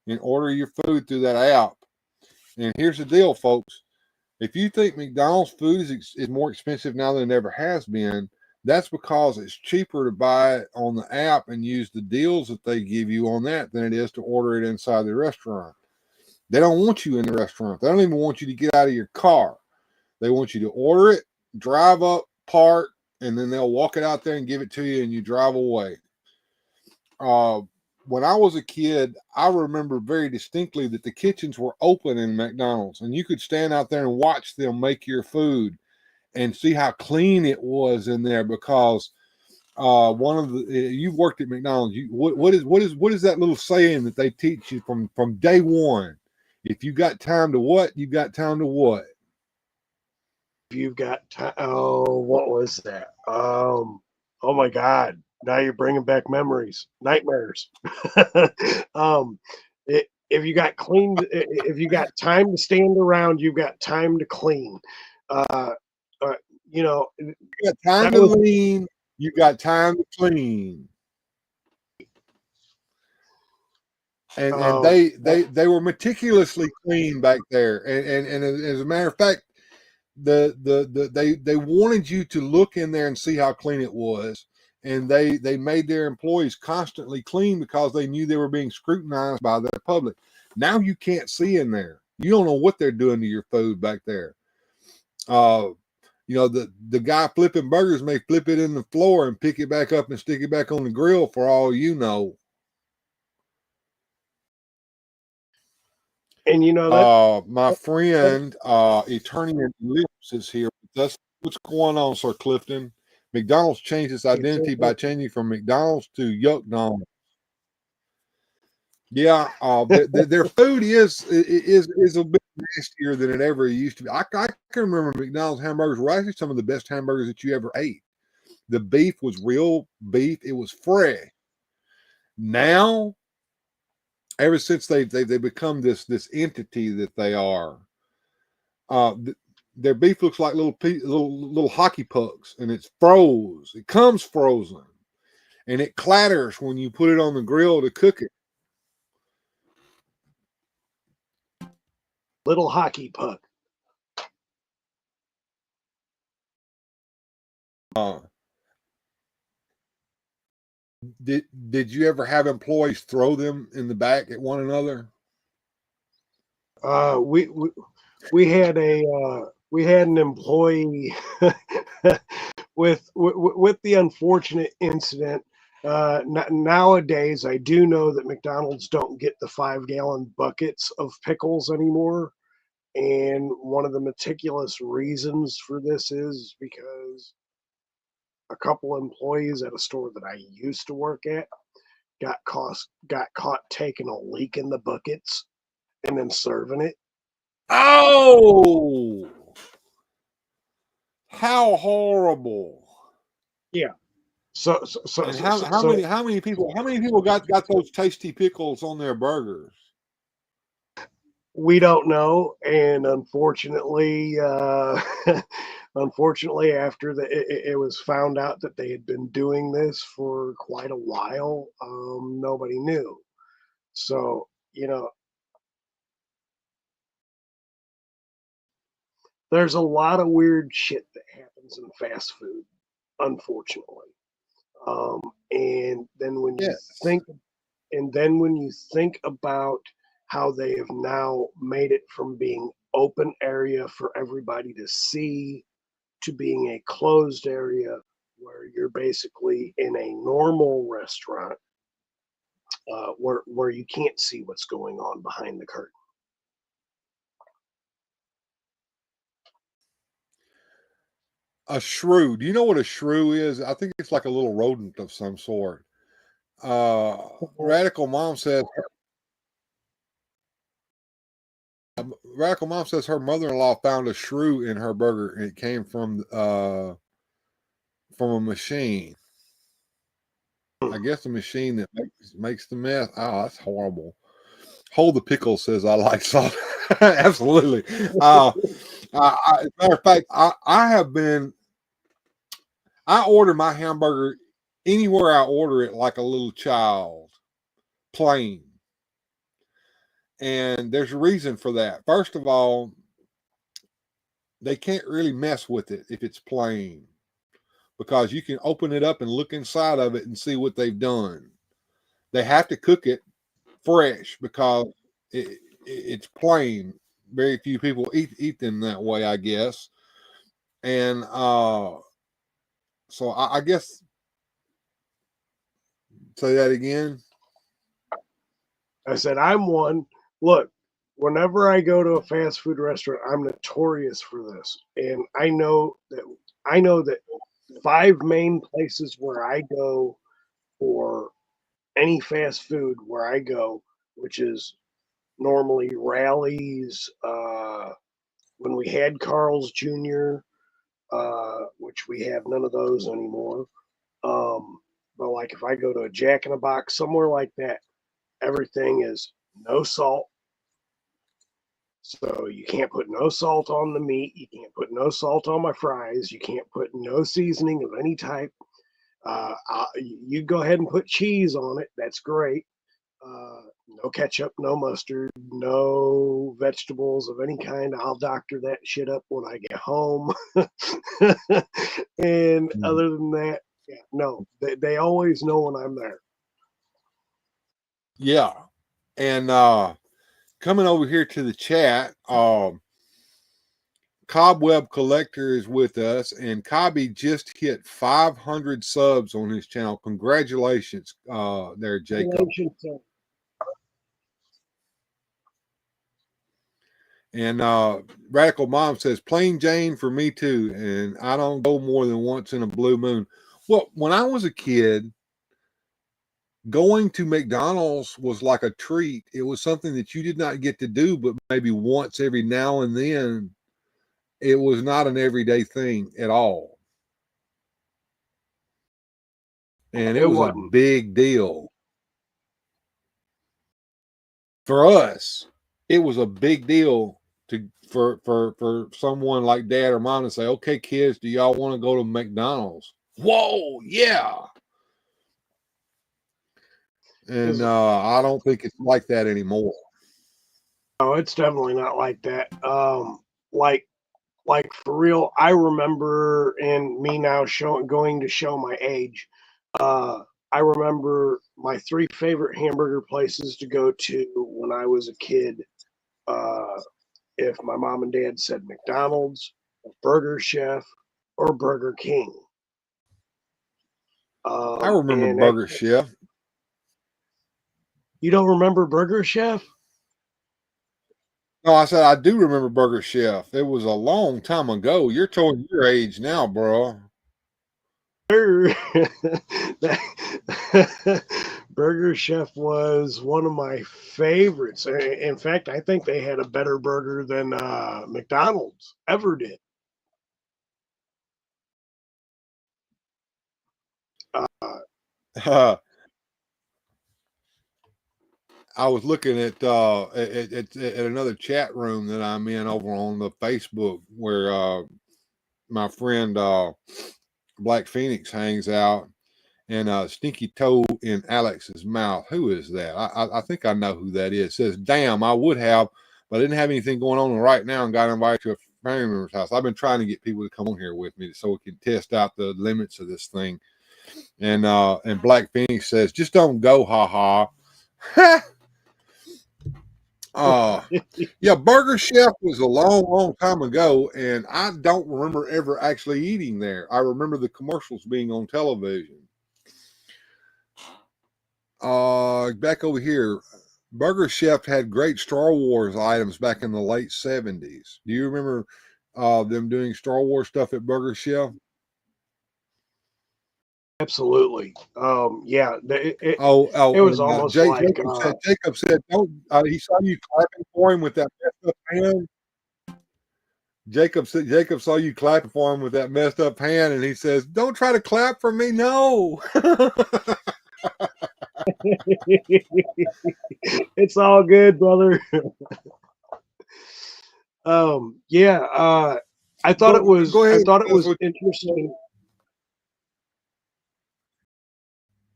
and order your food through that app. And here's the deal, folks. If you think McDonald's food is more expensive now than it ever has been, that's because it's cheaper to buy it on the app and use the deals that they give you on that than it is to order it inside the restaurant. They don't want you in the restaurant. They don't even want you to get out of your car. They want you to order it, drive up, park, and then they'll walk it out there and give it to you and you drive away. When I was a kid, I remember very distinctly that the kitchens were open in McDonald's and you could stand out there and watch them make your food and see how clean it was in there because one of the you've worked at McDonald's. What is that little saying that they teach you from day one? If you got time to what, you got time to what? You've got time. Oh, what was that? Oh my God! Now you're bringing back memories, nightmares. If you got clean, if you got time to stand around, you've got time to clean. You know, you got time to lean. You got time to clean. And they were meticulously clean back there. And as a matter of fact, they wanted you to look in there and see how clean it was. And they made their employees constantly clean because they knew they were being scrutinized by the public. Now you can't see in there. You don't know what they're doing to your food back there. The guy flipping burgers may flip it in the floor and pick it back up and stick it back on the grill for all you know. And you know that my friend Eternian Lips is here with us. What's going on, Sir Clifton? McDonald's changed its identity by changing from McDonald's to Yuckdonald's. Yeah, their food is a bit nastier than it ever used to be. I can remember McDonald's hamburgers were actually some of the best hamburgers that you ever ate. The beef was real beef; it was fresh. Now, ever since they become this entity that they are, their beef looks like little hockey pucks, and it's froze. It comes frozen, and it clatters when you put it on the grill to cook it. little hockey puck. Did you ever have employees throw them in the back at one another? We had an employee with the unfortunate incident. Nowadays, I do know that McDonald's don't get the 5-gallon buckets of pickles anymore. And one of the meticulous reasons for this is because a couple employees at a store that I used to work at got caught taking a leak in the buckets and then serving it. Oh, how horrible! Yeah. So how many people got those tasty pickles on their burgers? We don't know, and unfortunately, after it was found out that they had been doing this for quite a while, nobody knew. So there's a lot of weird shit that happens in fast food, unfortunately. And then when you think about how they have now made it from being open area for everybody to see to being a closed area where you're basically in a normal restaurant where you can't see what's going on behind the curtain. A shrew. Do you know what a shrew is? I think it's like a little rodent of some sort. Radical Mom says her mother-in-law found a shrew in her burger and it came from a machine. I guess the machine that makes the mess. Oh, that's horrible. Hold the pickle says I like salt. Absolutely. As a matter of fact, I order my hamburger anywhere I order it like a little child, plain. And there's a reason for that. First of all, they can't really mess with it if it's plain, because you can open it up and look inside of it and see what they've done. They have to cook it fresh because it's plain. Very few people eat them that way, I guess. And so I guess, say that again. I said, I'm one. Look, whenever I go to a fast food restaurant, I'm notorious for this. And I know that 5 main places where I go for any fast food where I go, which is normally Rallies, when we had Carl's Jr., which we have none of those anymore. But like if I go to a Jack in the Box, somewhere like that, everything is no salt. So you can't put no salt on the meat. You can't put no salt on my fries. You can't put no seasoning of any type. You go ahead and put cheese on it. That's great. No ketchup, no mustard, no vegetables of any kind. I'll doctor that shit up when I get home. And other than that, yeah, no, they always know when I'm there. Yeah. And coming over here to the chat, Cobweb Collector is with us, and Cobby just hit 500 subs on his channel. Congratulations there, Jacob. And Radical Mom says, plain Jane for me too, and I don't go more than once in a blue moon. Well, when I was a kid, going to McDonald's was like a treat. It was something that you did not get to do, but maybe once every now and then. It was not an everyday thing at all. And it was a big deal. For us, it was a big deal for someone like Dad or Mom to say, okay, kids, do y'all want to go to McDonald's? Whoa, yeah. And I don't think it's like that anymore. No, it's definitely not like that. Like for real, I remember, and me now going to show my age. I remember my 3 favorite hamburger places to go to when I was a kid. If my mom and dad said McDonald's, Burger Chef, or Burger King. I remember Burger Chef. You don't remember Burger Chef? No, I said I do remember Burger Chef. It was a long time ago. You're toward your age now, bro. Burger Chef was one of my favorites. In fact, I think they had a better burger than McDonald's ever did. I was looking at another chat room that I'm in over on the Facebook where my friend Black Phoenix hangs out, and Stinky Toe in Alex's mouth. Who is that? I think I know who that is. It says, damn, I would have, but I didn't have anything going on right now and got invited to a family member's house. I've been trying to get people to come on here with me so we can test out the limits of this thing. And Black Phoenix says, just don't go, ha ha. Yeah, Burger Chef was a long time ago, and I don't remember ever actually eating there. I remember the commercials being on television. Back over here, Burger Chef had great Star Wars items back in the late 70s. Do you remember them doing Star Wars stuff at Burger Chef? Absolutely. Yeah. It was almost like Jacob said, "Don't." He saw you clapping for him with that messed up hand. Jacob saw you clapping for him with that messed up hand, and he says, "Don't try to clap for me." No. It's all good, brother. Yeah. I thought Go, it was. go I ahead. thought it was interesting.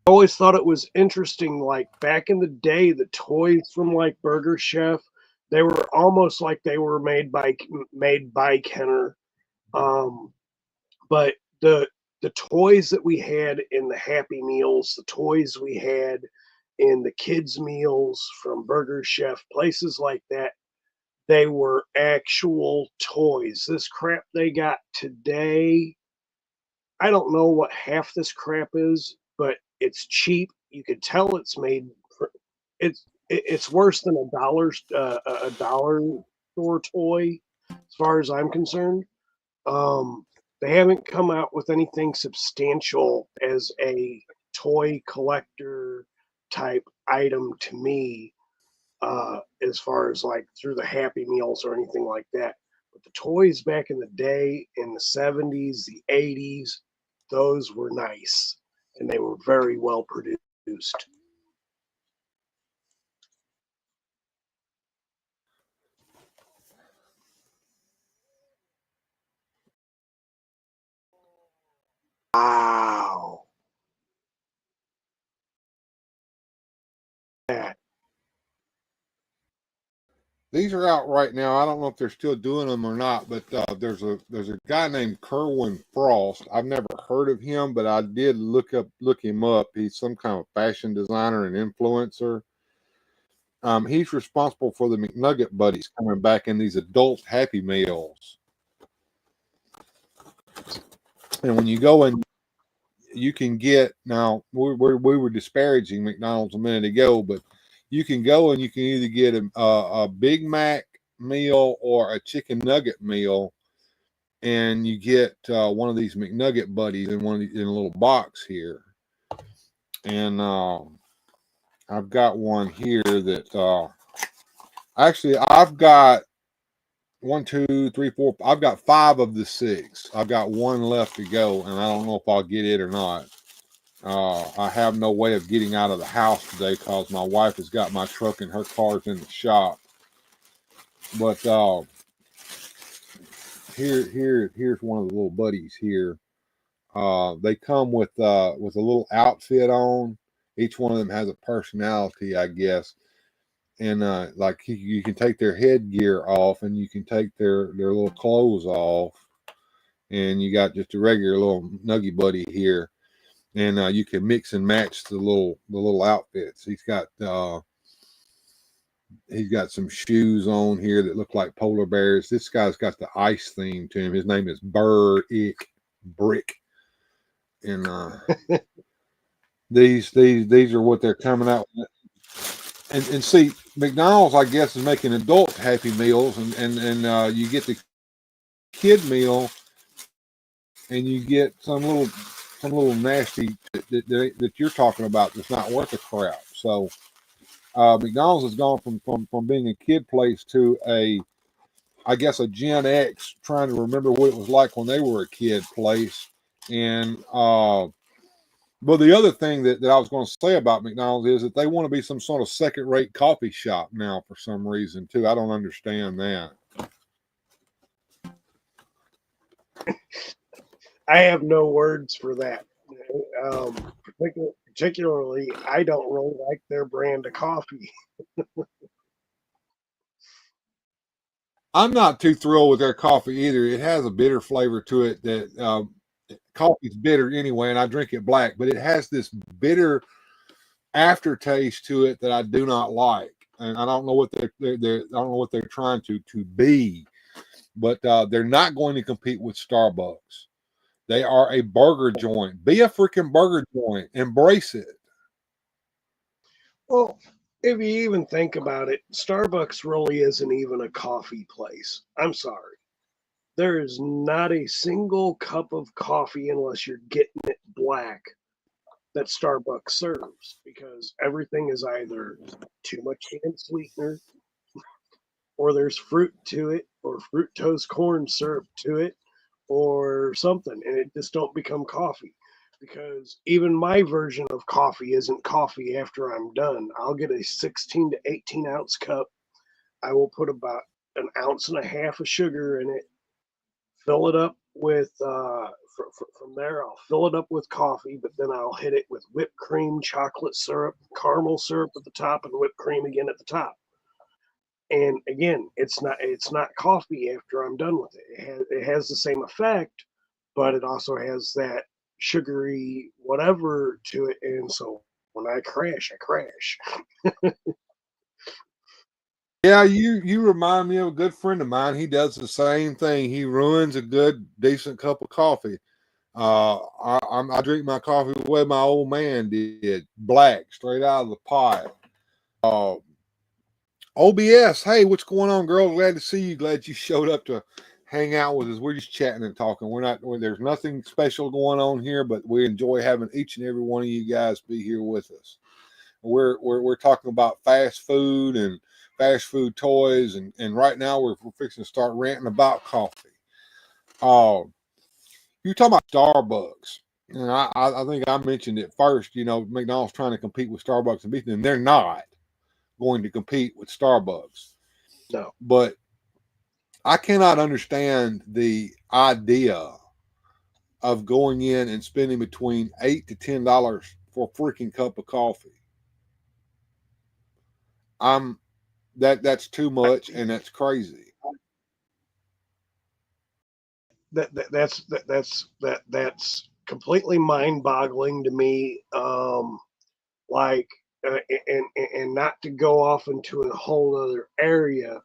I always thought it was interesting. Like back in the day, the toys from like Burger Chef, they were almost like they were made by Kenner. Um, but the toys that we had in the Happy Meals, the toys we had in the kids' meals from Burger Chef, places like that, they were actual toys. This crap they got today, I don't know what half this crap is, but it's cheap. You could tell it's made for it's worse than a dollar store toy as far as I'm concerned. Um, they haven't come out with anything substantial as a toy collector type item to me, as far as like through the Happy Meals or anything like that. But the toys back in the day, in the 70s, the 80s, those were nice and they were very well produced. Wow. That. These are out right now. I don't know if they're still doing them or not, but there's a guy named Kerwin Frost. I've never heard of him, but I did look him up. He's some kind of fashion designer and influencer. He's responsible for the McNugget Buddies coming back in these adult Happy Meals. And when you go in, you can get, now we were disparaging McDonald's a minute ago, but you can go and you can either get a Big Mac meal or a chicken nugget meal, and you get one of these McNugget Buddies in in a little box here. And I've got one here that actually I've got 1, 2, 3, 4. I've got 5 of the 6. I've got one left to go, and I don't know if I'll get it or not. I have no way of getting out of the house today because my wife has got my truck and her car's in the shop. But here's one of the little buddies here. They come with a little outfit on. Each one of them has a personality, I guess. And like you can take their headgear off, and you can take their little clothes off, and you got just a regular little nuggy buddy here, and you can mix and match the little outfits. He's got some shoes on here that look like polar bears. This guy's got the ice theme to him. His name is Brick, and these are what they're coming out with. And see, McDonald's, I guess, is making adult Happy Meals, and you get the kid meal, and you get some little nasty that you're talking about that's not worth a crap. So McDonald's has gone from being a kid place to I guess a Gen X trying to remember what it was like when they were a kid place. And but the other thing that I was going to say about McDonald's is that they want to be some sort of second-rate coffee shop now for some reason too. I don't understand that. I have no words for that. Particularly, I don't really like their brand of coffee. I'm not too thrilled with their coffee either. It has a bitter flavor to it that coffee's bitter anyway, and I drink it black, but it has this bitter aftertaste to it that I do not like. And I don't know what I don't know what they're trying to be, but they're not going to compete with Starbucks. They are a burger joint. Be a freaking burger joint. Embrace it. Well, if you even think about it, Starbucks really isn't even a coffee place. I'm sorry. There is not a single cup of coffee unless you're getting it black that Starbucks serves because everything is either too much hand sweetener or there's fruit to it or fructose corn syrup to it or something and it just don't become coffee because even my version of coffee isn't coffee after I'm done. I'll get a 16 to 18 ounce cup. I will put about an ounce and a half of sugar in it, fill it up with from there I'll fill it up with coffee, but then I'll hit it with whipped cream, chocolate syrup, caramel syrup at the top, and whipped cream again at the top. And again, it's not coffee after I'm done with it. It has the same effect, but it also has that sugary whatever to it. And so when I crash, I crash. Yeah, you remind me of a good friend of mine. He does the same thing. He ruins a good, decent cup of coffee. I drink my coffee the way my old man did, black, straight out of the pot. Uh, OBS, hey, what's going on, girl? Glad to see you. Glad you showed up to hang out with us. We're just chatting and talking. There's nothing special going on here, but we enjoy having each and every one of you guys be here with us. We're talking about fast food and fast food toys, and right now we're fixing to start ranting about coffee. You're talking about Starbucks, and I think I mentioned it first. You know, McDonald's trying to compete with Starbucks and beat them. They're not going to compete with Starbucks. No. But I cannot understand the idea of going in and spending between $8 to $10 for a freaking cup of coffee. That's too much, and that's crazy. That's completely mind-boggling to me. Like, and not to go off into a whole other area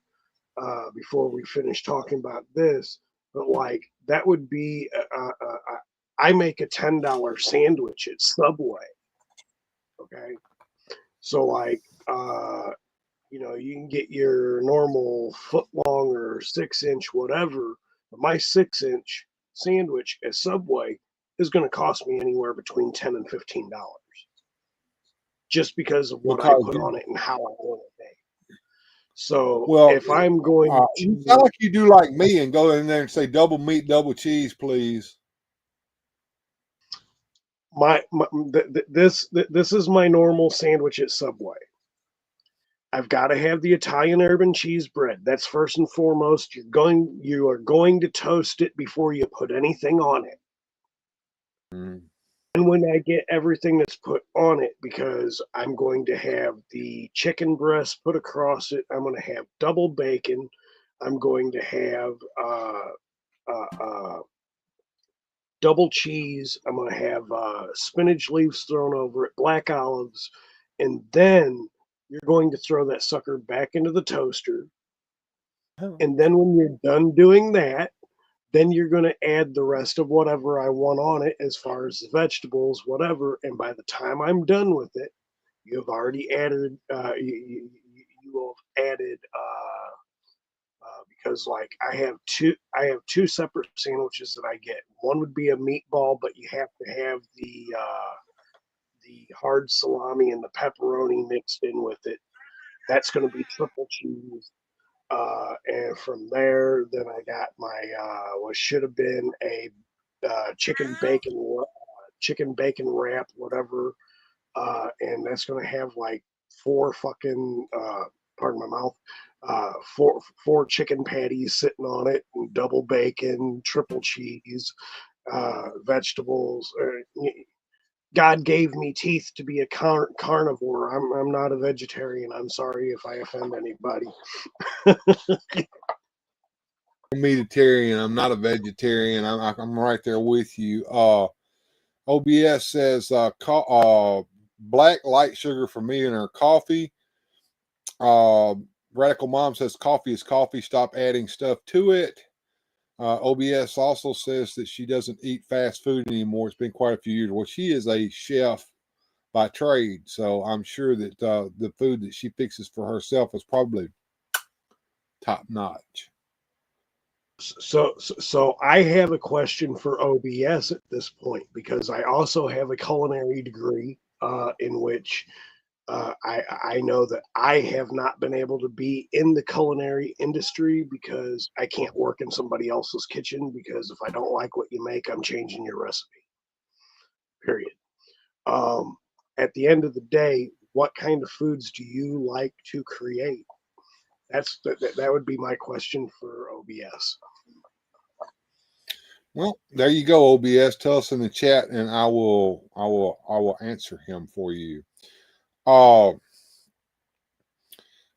before we finish talking about this, but like that would be I make a $10 sandwich at Subway. Okay, so like you can get your normal foot long or 6-inch whatever, but my 6-inch sandwich at Subway is going to cost me anywhere between $10 and $15 just because of what I put on it and how I want it made. So if I'm going to, you sound like you do like me and go in there and say double meat, double cheese, please. This is my normal sandwich at Subway. I've got to have the Italian herb and cheese bread. That's first and foremost. You are going to toast it before you put anything on it. Mm. And when I get everything that's put on it, because I'm going to have the chicken breast put across it, I'm going to have double bacon. I'm going to have double cheese. I'm going to have spinach leaves thrown over it, black olives, and then you're going to throw that sucker back into the toaster. And then when you're done doing that, then you're going to add the rest of whatever I want on it as far as the vegetables, whatever. And by the time I'm done with it, you have already added, you have added, because like I have two separate sandwiches that I get. One would be a meatball, but you have to have the hard salami and the pepperoni mixed in with it. That's going to be triple cheese. And from there, then I got my what should have been a chicken bacon wrap, whatever. And that's going to have like four fucking pardon my mouth, four chicken patties sitting on it, and double bacon, triple cheese, vegetables. God gave me teeth to be a carnivore. I'm not a vegetarian. I'm sorry if I offend anybody. I'm vegetarian. I'm not a vegetarian. I'm right there with you. OBS says black light sugar for me in her coffee. Radical Mom says coffee is coffee. Stop adding stuff to it. OBS also says that she doesn't eat fast food anymore. It's been quite a few years. Well, she is a chef by trade, so I'm sure that the food that she fixes for herself is probably top notch. So I have a question for OBS at this point, because I also have a culinary degree in which I know that I have not been able to be in the culinary industry because I can't work in somebody else's kitchen, because if I don't like what you make, I'm changing your recipe. Period. At the end of the day, what kind of foods do you like to create? That would be my question for OBS. Well, there you go, OBS. Tell us in the chat, and I will answer him for you. Uh,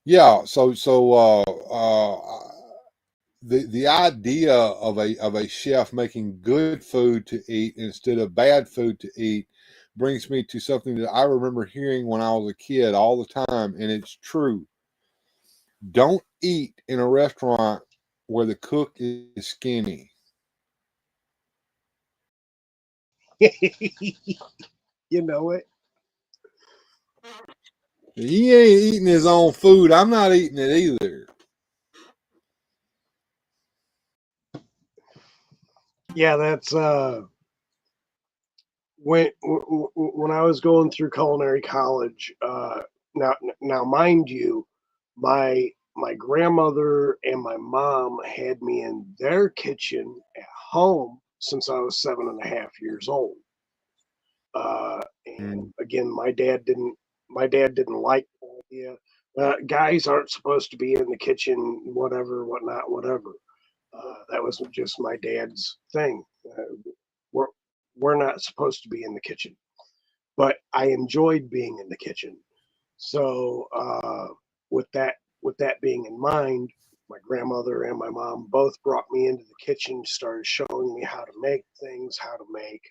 yeah. The idea of a chef making good food to eat instead of bad food to eat brings me to something that I remember hearing when I was a kid all the time, and it's true. Don't eat in a restaurant where the cook is skinny. You know it. He ain't eating his own food. I'm not eating it either. Yeah, that's when I was going through culinary college. Now, mind you, my grandmother and my mom had me in their kitchen at home since I was 7.5 years old. And Mm. again, my dad didn't like the idea. Guys aren't supposed to be in the kitchen, whatever, whatnot, whatever. That was just my dad's thing. We're we're not supposed to be in the kitchen, but I enjoyed being in the kitchen. So with that being in mind, my grandmother and my mom both brought me into the kitchen, started showing me how to make things, how to make.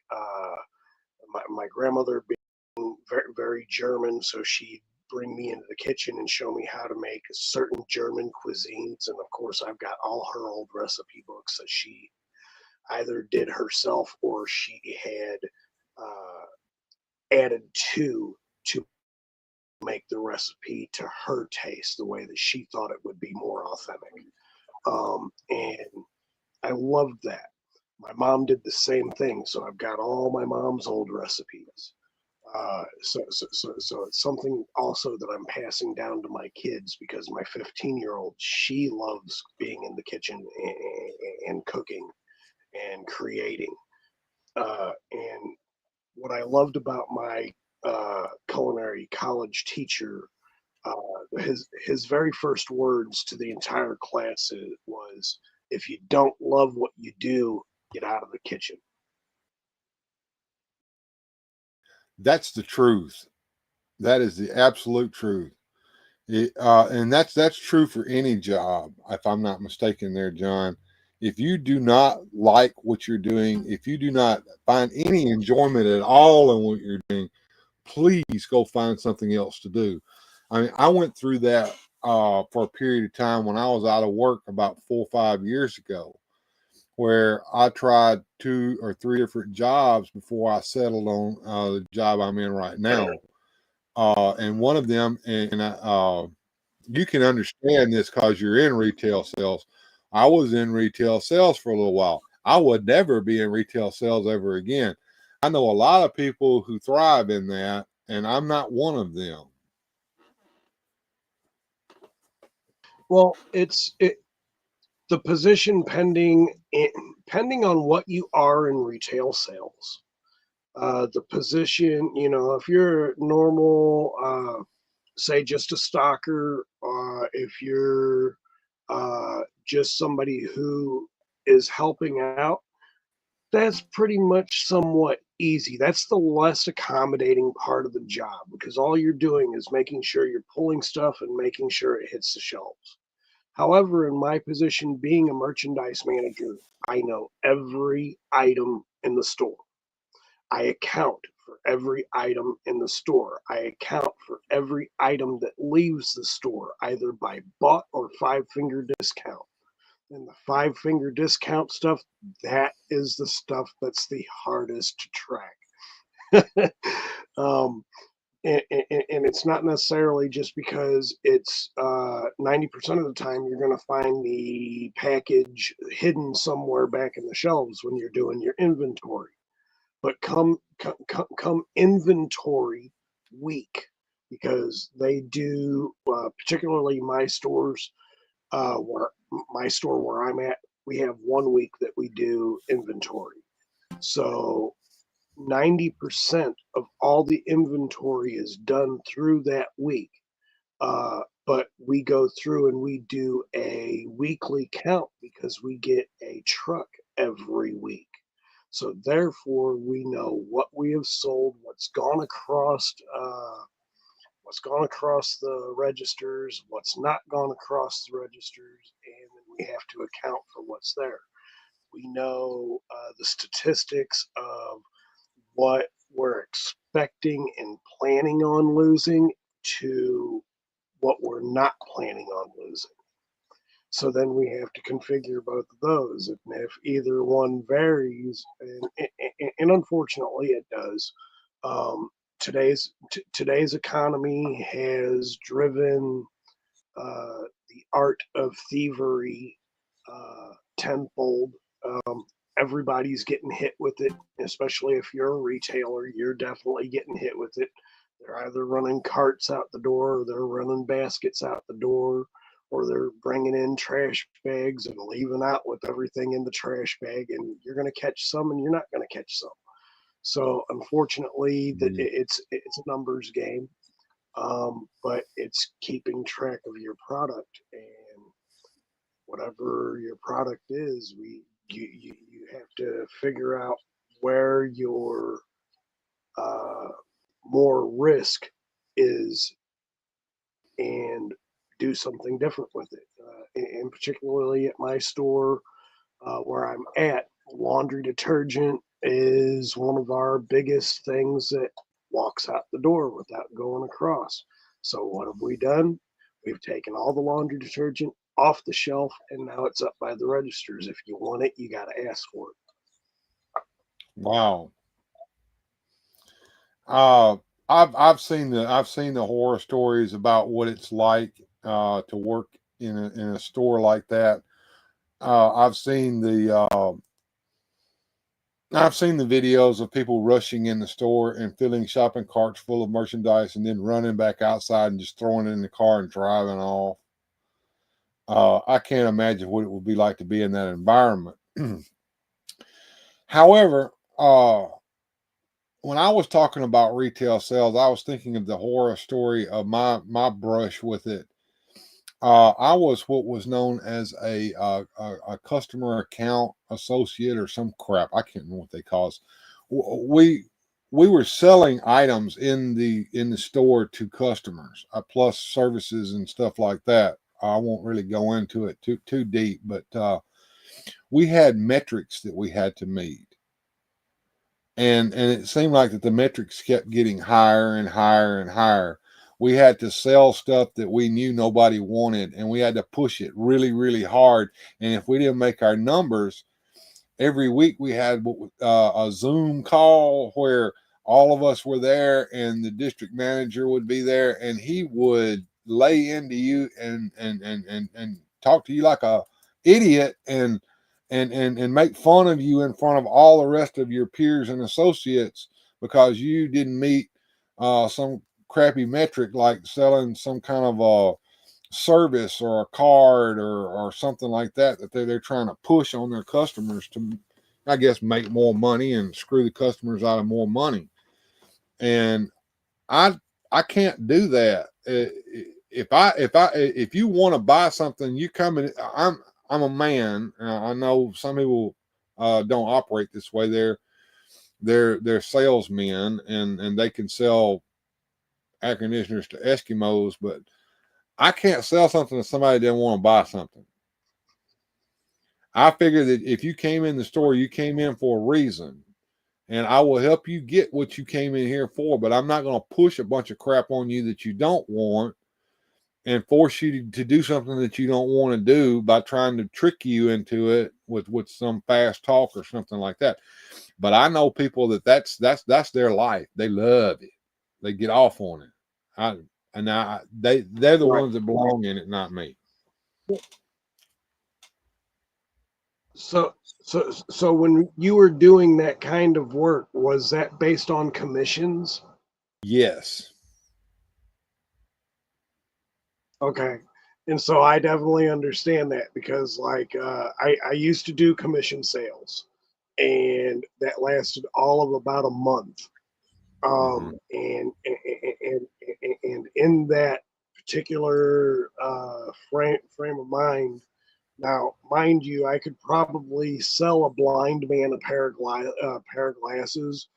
My grandmother being very, very German, so she'd bring me into the kitchen and show me how to make certain German cuisines. And of course, I've got all her old recipe books that she either did herself or she had uh, added to make the recipe to her taste the way that she thought it would be more authentic. And I loved that. My mom did the same thing, so I've got all my mom's old recipes. So it's something also that I'm passing down to my kids because my 15-year-old, she loves being in the kitchen and cooking and creating. And what I loved about my culinary college teacher, his very first words to the entire class was, "If you don't love what you do, get out of the kitchen." That's the truth. That is the absolute truth. And that's true for any job, if I'm not mistaken, there, John. If you do not like what you're doing, if you do not find any enjoyment at all in what you're doing, please go find something else to do. I mean, I went through that for a period of time when I was out of work about 4 or 5 years ago, where I tried 2 or 3 different jobs before I settled on the job I'm in right now. And one of them, and you can understand this because you're in retail sales. I was in retail sales for a little while. I would never be in retail sales ever again. I know a lot of people who thrive in that, and I'm not one of them. Well, the position pending on what you are in retail sales. The position, if you're normal, say just a stalker, if you're just somebody who is helping out, that's pretty much somewhat easy. That's the less accommodating part of the job because all you're doing is making sure you're pulling stuff and making sure it hits the shelves. However, in my position being a merchandise manager, I know every item in the store. I account for every item in the store. I account for every item that leaves the store, either by bought or 5-finger discount. And the 5-finger discount stuff, that is the stuff that's the hardest to track. um, and it's not necessarily just because it's 90% of the time you're going to find the package hidden somewhere back in the shelves when you're doing your inventory. But come inventory week, because they do, particularly my stores, where my store where I'm at, we have 1 week that we do inventory. So 90% of all the inventory is done through that week. But but we go through and we do a weekly count because we get a truck every week. So therefore, we know what we have sold, what's gone across the registers, what's not gone across the registers, and then we have to account for what's there. We know the statistics of what we're expecting and planning on losing to what we're not planning on losing. So then we have to configure both of those. And if either one varies, and unfortunately it does, today's economy has driven the art of thievery tenfold. Everybody's getting hit with it, especially if you're a retailer. You're definitely getting hit with it. They're either running carts out the door, or they're running baskets out the door, or they're bringing in trash bags and leaving out with everything in the trash bag. And you're going to catch some, and you're not going to catch some. So unfortunately, that it's a numbers game, but it's keeping track of your product, and whatever your product is, you have to figure out where your more risk is and do something different with it. And particularly at my store where I'm at, laundry detergent is one of our biggest things that walks out the door without going across. So what have we done? We've taken all the laundry detergent off the shelf, and now it's up by the registers. If you want it, you got to ask for it. Wow. Uh, I've seen the horror stories about what it's like to work in a store like that. I've seen the videos of people rushing in the store and filling shopping carts full of merchandise and then running back outside and just throwing it in the car and driving off. I can't imagine what it would be like to be in that environment. However, when I was talking about retail sales, I was thinking of the horror story of my brush with it. I was what was known as a customer account associate or some crap. I can't remember what they call us. We were selling items in the store to customers, plus services and stuff like that. I won't really go into it too deep, but we had metrics that we had to meet. And it seemed like that the metrics kept getting higher and higher and higher. We had to sell stuff that we knew nobody wanted, and we had to push it really, really hard. And if we didn't make our numbers, every week we had a Zoom call where all of us were there, and the district manager would be there, and he would lay into you and talk to you like a idiot and make fun of you in front of all the rest of your peers and associates because you didn't meet some crappy metric like selling some kind of a service or a card or something like that they're trying to push on their customers to, I guess, make more money and screw the customers out of more money. And I can't do that. If you want to buy something, you come in. I'm a man. I know some people don't operate this way. They're salesmen and they can sell air conditioners to Eskimos, but I can't sell something to somebody that doesn't want to buy something. I figure that if you came in the store, you came in for a reason, and I will help you get what you came in here for. But I'm not going to push a bunch of crap on you that you don't want and force you to do something that you don't want to do by trying to trick you into it with some fast talk or something like that. But I know people that's their life. They love it. They get off on it. They're the ones that belong in it, not me. So when you were doing that kind of work, was that based on commissions? Yes. Okay. And so I definitely understand that because like I used to do commission sales, and that lasted all of about a month. And in that particular frame of mind. Now, mind you, I could probably sell a blind man a pair of glasses,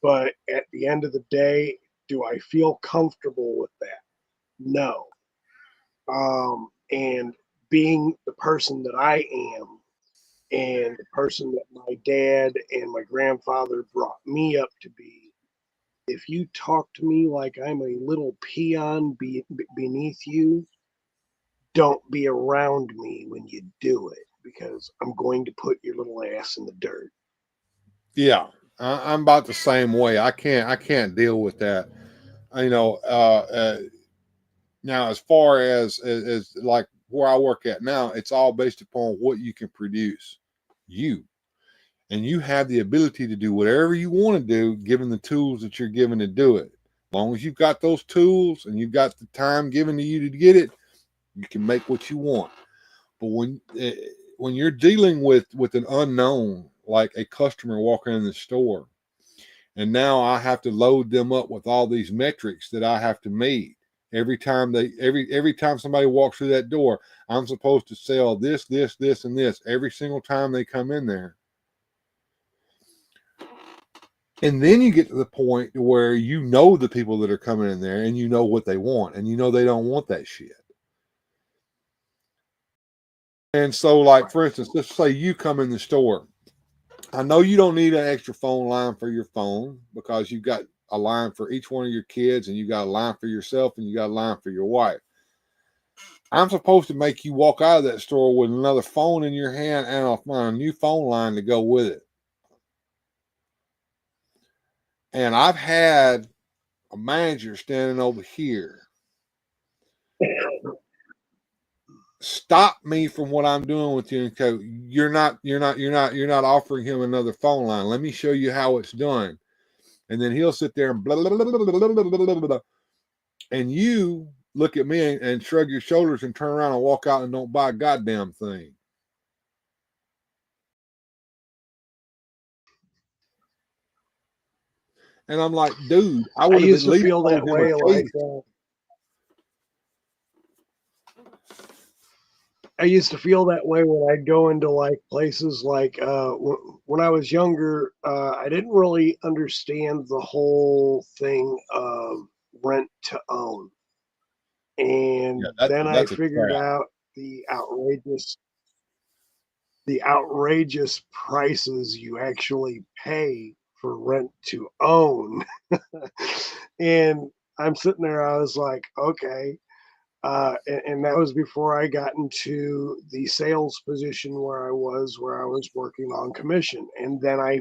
but at the end of the day, do I feel comfortable with that? No. And being the person that I am, and the person that my dad and my grandfather brought me up to be, if you talk to me like I'm a little peon beneath you, don't be around me when you do it, because I'm going to put your little ass in the dirt. Yeah, I'm about the same way. I can't deal with that. You know, now as far as like where I work at now, it's all based upon what you can produce. You and you have the ability to do whatever you want to do, given the tools that you're given to do it. As long as you've got those tools and you've got the time given to you to get it, you can make what you want. But when you're dealing with an unknown, like a customer walking in the store, and now I have to load them up with all these metrics that I have to meet every time every time somebody walks through that door, I'm supposed to sell this, this, this, and this every single time they come in there. And then you get to the point where you know the people that are coming in there and you know what they want, and you know they don't want that shit. And so, like, for instance, let's say you come in the store. I know you don't need an extra phone line for your phone because you've got a line for each one of your kids, and you got a line for yourself, and you got a line for your wife. I'm supposed to make you walk out of that store with another phone in your hand and a new phone line to go with it. And I've had a manager standing over here stop me from what I'm doing with you and go, you're not offering him another phone line. Let me show you how it's done. And then he'll sit there and blah, blah, blah, blah, blah, blah, blah, blah, blah. And you look at me and shrug your shoulders and turn around and walk out and don't buy a goddamn thing. And I'm like, dude, I would have at used to least feel told that him way, a like case. I used to feel that way when I'd go into like places like when I was younger. I didn't really understand the whole thing of rent to own, and Yeah, then I that's a figured trap. out the outrageous prices you actually pay for rent to own. And I'm sitting there, I was like, okay. And that was before I got into the sales position where I was working on commission. And then I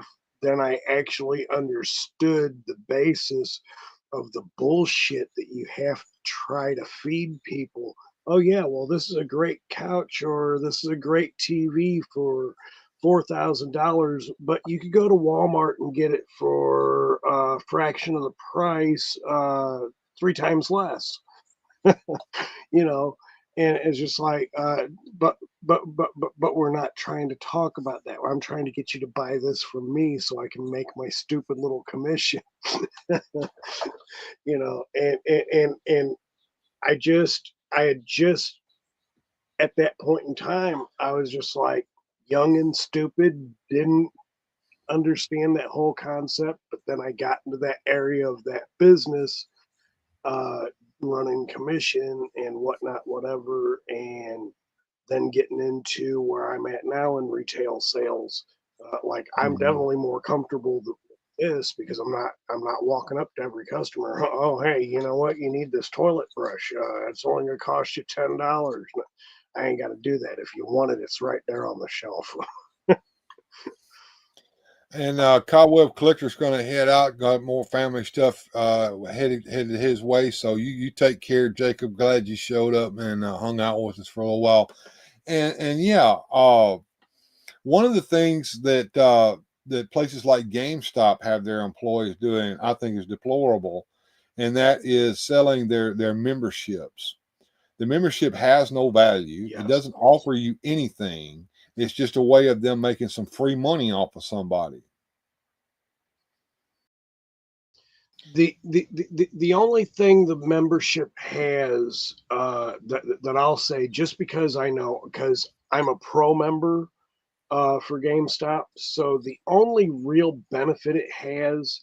actually understood the basis of the bullshit that you have to try to feed people. Oh yeah, well this is a great couch or this is a great TV for $4,000, but you could go to Walmart and get it for a fraction of the price, 3 times less. You know, and it's just like, but we're not trying to talk about that. I'm trying to get you to buy this from me so I can make my stupid little commission. You know, and I had just at that point in time, I was just like young and stupid, didn't understand that whole concept. But then I got into that area of that business, uh, running commission and whatnot, whatever, and then getting into where I'm at now in retail sales. Like I'm Mhm. definitely more comfortable with this because I'm not walking up to every customer. Oh, hey, you know what? You need this toilet brush. It's only going to cost you $10. I ain't got to do that. If you want it, it's right there on the shelf. And Cobweb Collector's going to head out. Got more family stuff headed his way. So you take care, Jacob. Glad you showed up and hung out with us for a little while. And yeah, one of the things that places like GameStop have their employees doing, I think, is deplorable, and that is selling their memberships. The membership has no value. It Yes. doesn't offer you anything. It's just a way of them making some free money off of somebody. The only thing the membership has that I'll say, just because I know, because I'm a pro member for GameStop, so the only real benefit it has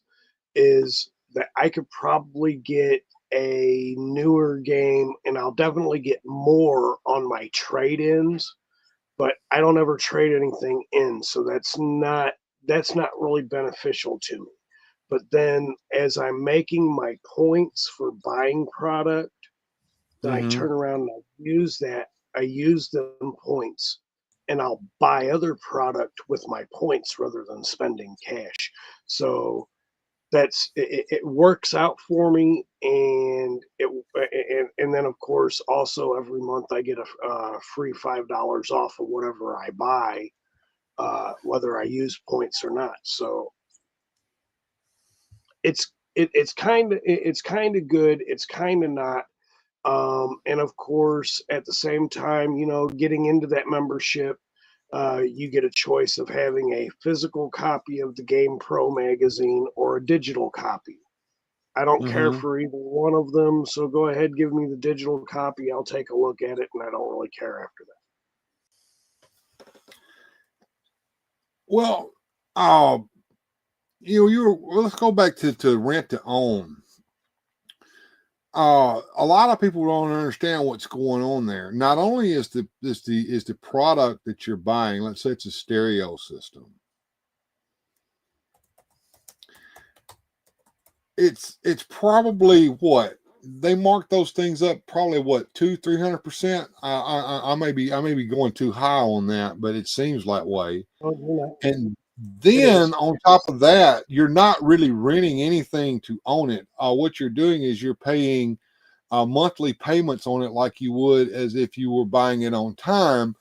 is that I could probably get a newer game, and I'll definitely get more on my trade-ins, but I don't ever trade anything in, so that's not really beneficial to me. But then as I'm making my points for buying product, then I Mm-hmm. turn around and I use them points and I'll buy other product with my points rather than spending cash. So it works out for me, and then of course also every month I get a free $5 off of whatever I buy, whether I use points or not. So it's kind of good. It's kind of not. And of course, at the same time, getting into that membership, you get a choice of having a physical copy of the Game Pro magazine or a digital copy. I don't care Mm-hmm. for either one of them, so go ahead, give me the digital copy. I'll take a look at it, and I don't really care after that. Well, let's go back to rent to own. A lot of people don't understand what's going on there. Not only is the product that you're buying, let's say it's a stereo system, it's probably what they mark those things up, probably what 200-300%. I may be going too high on that, but it seems that way. Oh, And it then is. on top of that, you're not really renting anything to own it. What you're doing is you're paying monthly payments on it like you would as if you were buying it on time,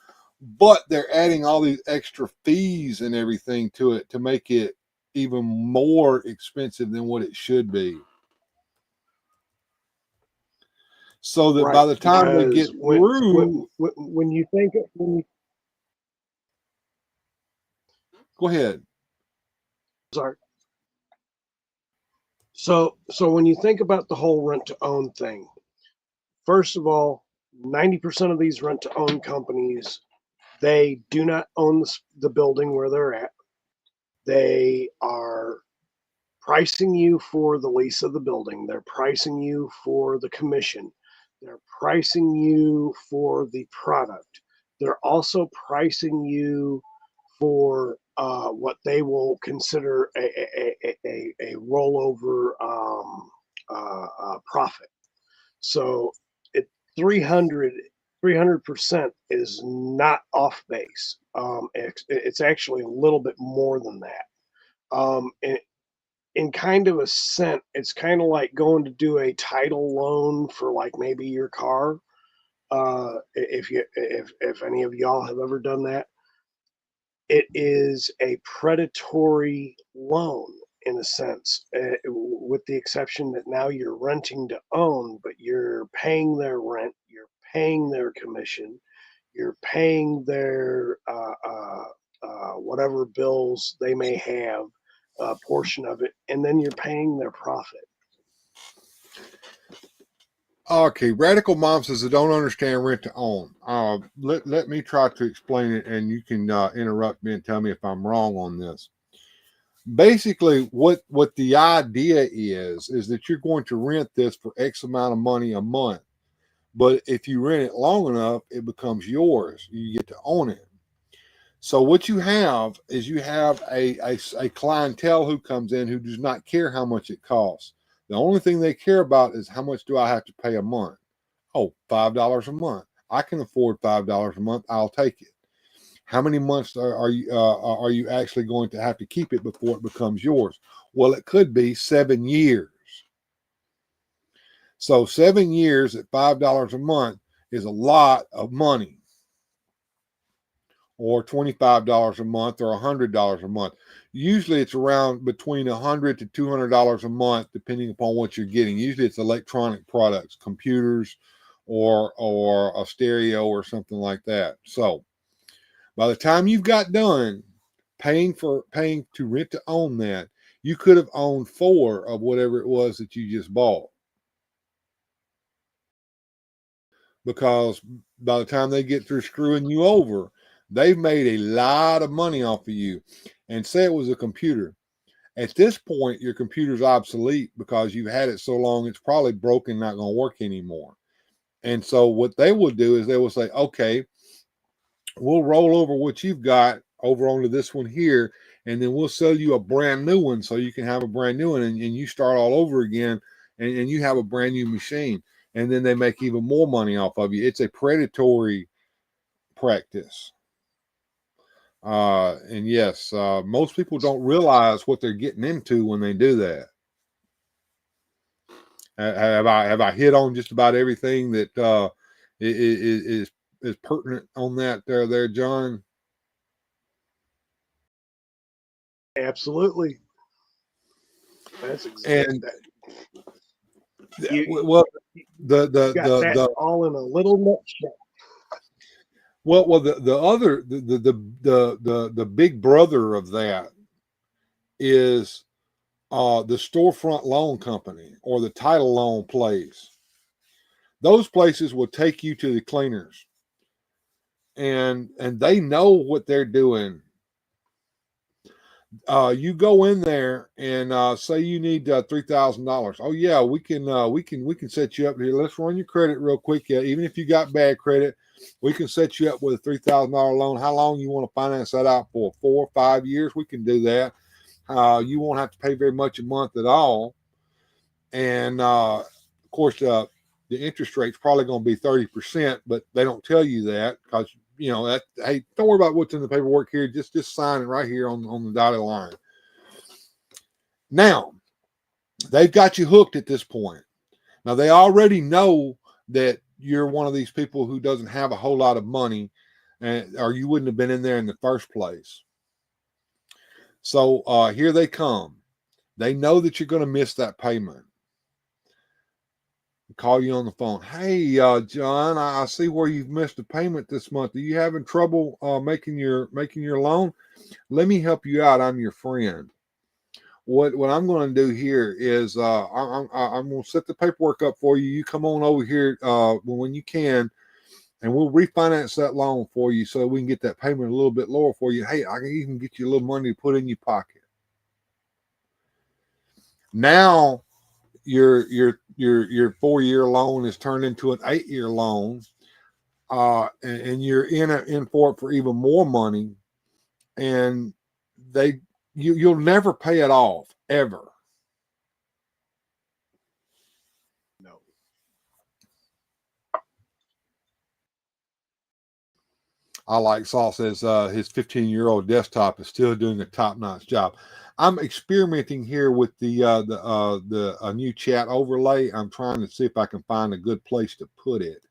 but they're adding all these extra fees and everything to it to make it even more expensive than what it should be. So that by Right, the time they get because through, when you think when you, go ahead. sorry. So when you think about the whole rent to own thing, first of all, 90% of these rent to own companies, they do not own the building where they're at. They are pricing you for the lease of the building. They're pricing you for the commission. They're pricing you for the product. They're also pricing you for what they will consider a rollover profit. So it 300% is not off base. It's actually a little bit more than that. And in kind of a sense, it's kind of like going to do a title loan for like maybe your car. If any of y'all have ever done that, it is a predatory loan in a sense, with the exception that now you're renting to own, but you're paying their rent, you're paying their commission, you're paying their whatever bills they may have, a portion of it, and then you're paying their profit. Okay, radical mom says I don't understand rent to own. Let me try to explain it, and you can interrupt me and tell me if I'm wrong on this. Basically, what the idea is that you're going to rent this for X amount of money a month, but if you rent it long enough, it becomes yours. You get to own it. So what you have is you have a clientele who comes in who does not care how much it costs. The only thing they care about is how much do I have to pay a month. Oh, $5 a month. I can afford $5 a month. I'll take it. How many months are you actually going to have to keep it before it becomes yours? Well, it could be 7 years. So 7 years at $5 a month is a lot of money, or $25 a month, or $100 a month. Usually it's around between $100 to $200 a month, depending upon what you're getting. Usually it's electronic products, computers, or a stereo or something like that. So by the time you've got done paying to rent to own that, you could have owned 4 of whatever it was that you just bought. Because by the time they get through screwing you over, they've made a lot of money off of you. And say it was a computer. At this point, your computer's obsolete because you've had it so long, it's probably broken, not going to work anymore. And so what they will do is they will say, okay, we'll roll over what you've got over onto this one here, and then we'll sell you a brand new one so you can have a brand new one, and you start all over again, and you have a brand new machine. And then they make even more money off of you. It's a predatory practice. And yes, most people don't realize what they're getting into when they do that. Have I hit on just about everything that is pertinent on that there, John? Absolutely. That's exactly that. Well, the all in a little nutshell. Well, the big brother of that is the storefront loan company or the title loan place. Those places will take you to the cleaners, and they know what they're doing. You go in there and say you need $3,000. Oh yeah, we can set you up here. Let's run your credit real quick. Yeah, even if you got bad credit, we can set you up with a $3,000 loan. How long you want to finance that out for? 4 or 5 years? We can do that. You won't have to pay very much a month at all. And of course, the interest rate's probably going to be 30%, but they don't tell you that because that, hey, don't worry about what's in the paperwork here. Just sign it right here on the dotted line. Now, they've got you hooked at this point. Now, they already know that you're one of these people who doesn't have a whole lot of money, or you wouldn't have been in there in the first place. So here they come. They know that you're going to miss that payment. Call you on the phone. Hey, John, I see where you've missed a payment this month. Are you having trouble making your loan? Let me help you out. I'm your friend. What I'm going to do here is I'm going to set the paperwork up for you. You come on over here when you can, and we'll refinance that loan for you so we can get that payment a little bit lower for you. Hey, I can even get you a little money to put in your pocket. Now your 4-year loan is turned into an 8-year loan, and you're in for it for even more money, and you'll never pay it off ever. No. I like Saul says his 15-year-old desktop is still doing a top-notch job. I'm experimenting here with the new chat overlay. I'm trying to see if I can find a good place to put it.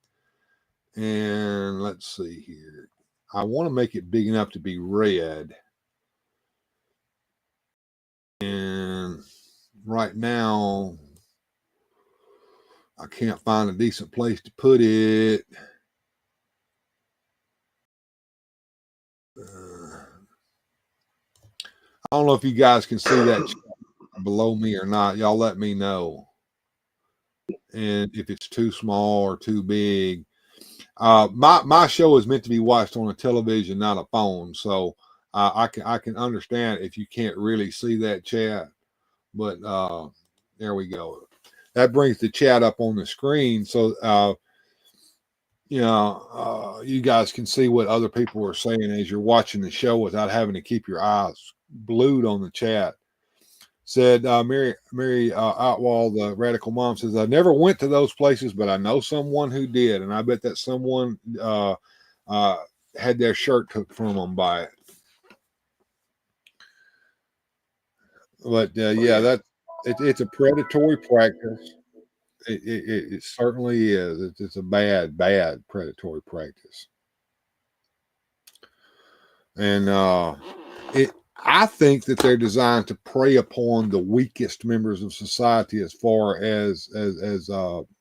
And let's see here. I want to make it big enough to be read. And right now, I can't find a decent place to put it. I don't know if you guys can see that below me or not. Y'all let me know. And if it's too small or too big. My show is meant to be watched on a television, not a phone. So I can understand if you can't really see that chat. But there we go. That brings the chat up on the screen. So you guys can see what other people are saying as you're watching the show without having to keep your eyes glued on the chat. Said Mary Outwall, the radical mom, says, I never went to those places, but I know someone who did. And I bet that someone had their shirt took from them by it. But yeah, it's a predatory practice. It certainly is. It's a bad predatory practice. And I think that they're designed to prey upon the weakest members of society as far as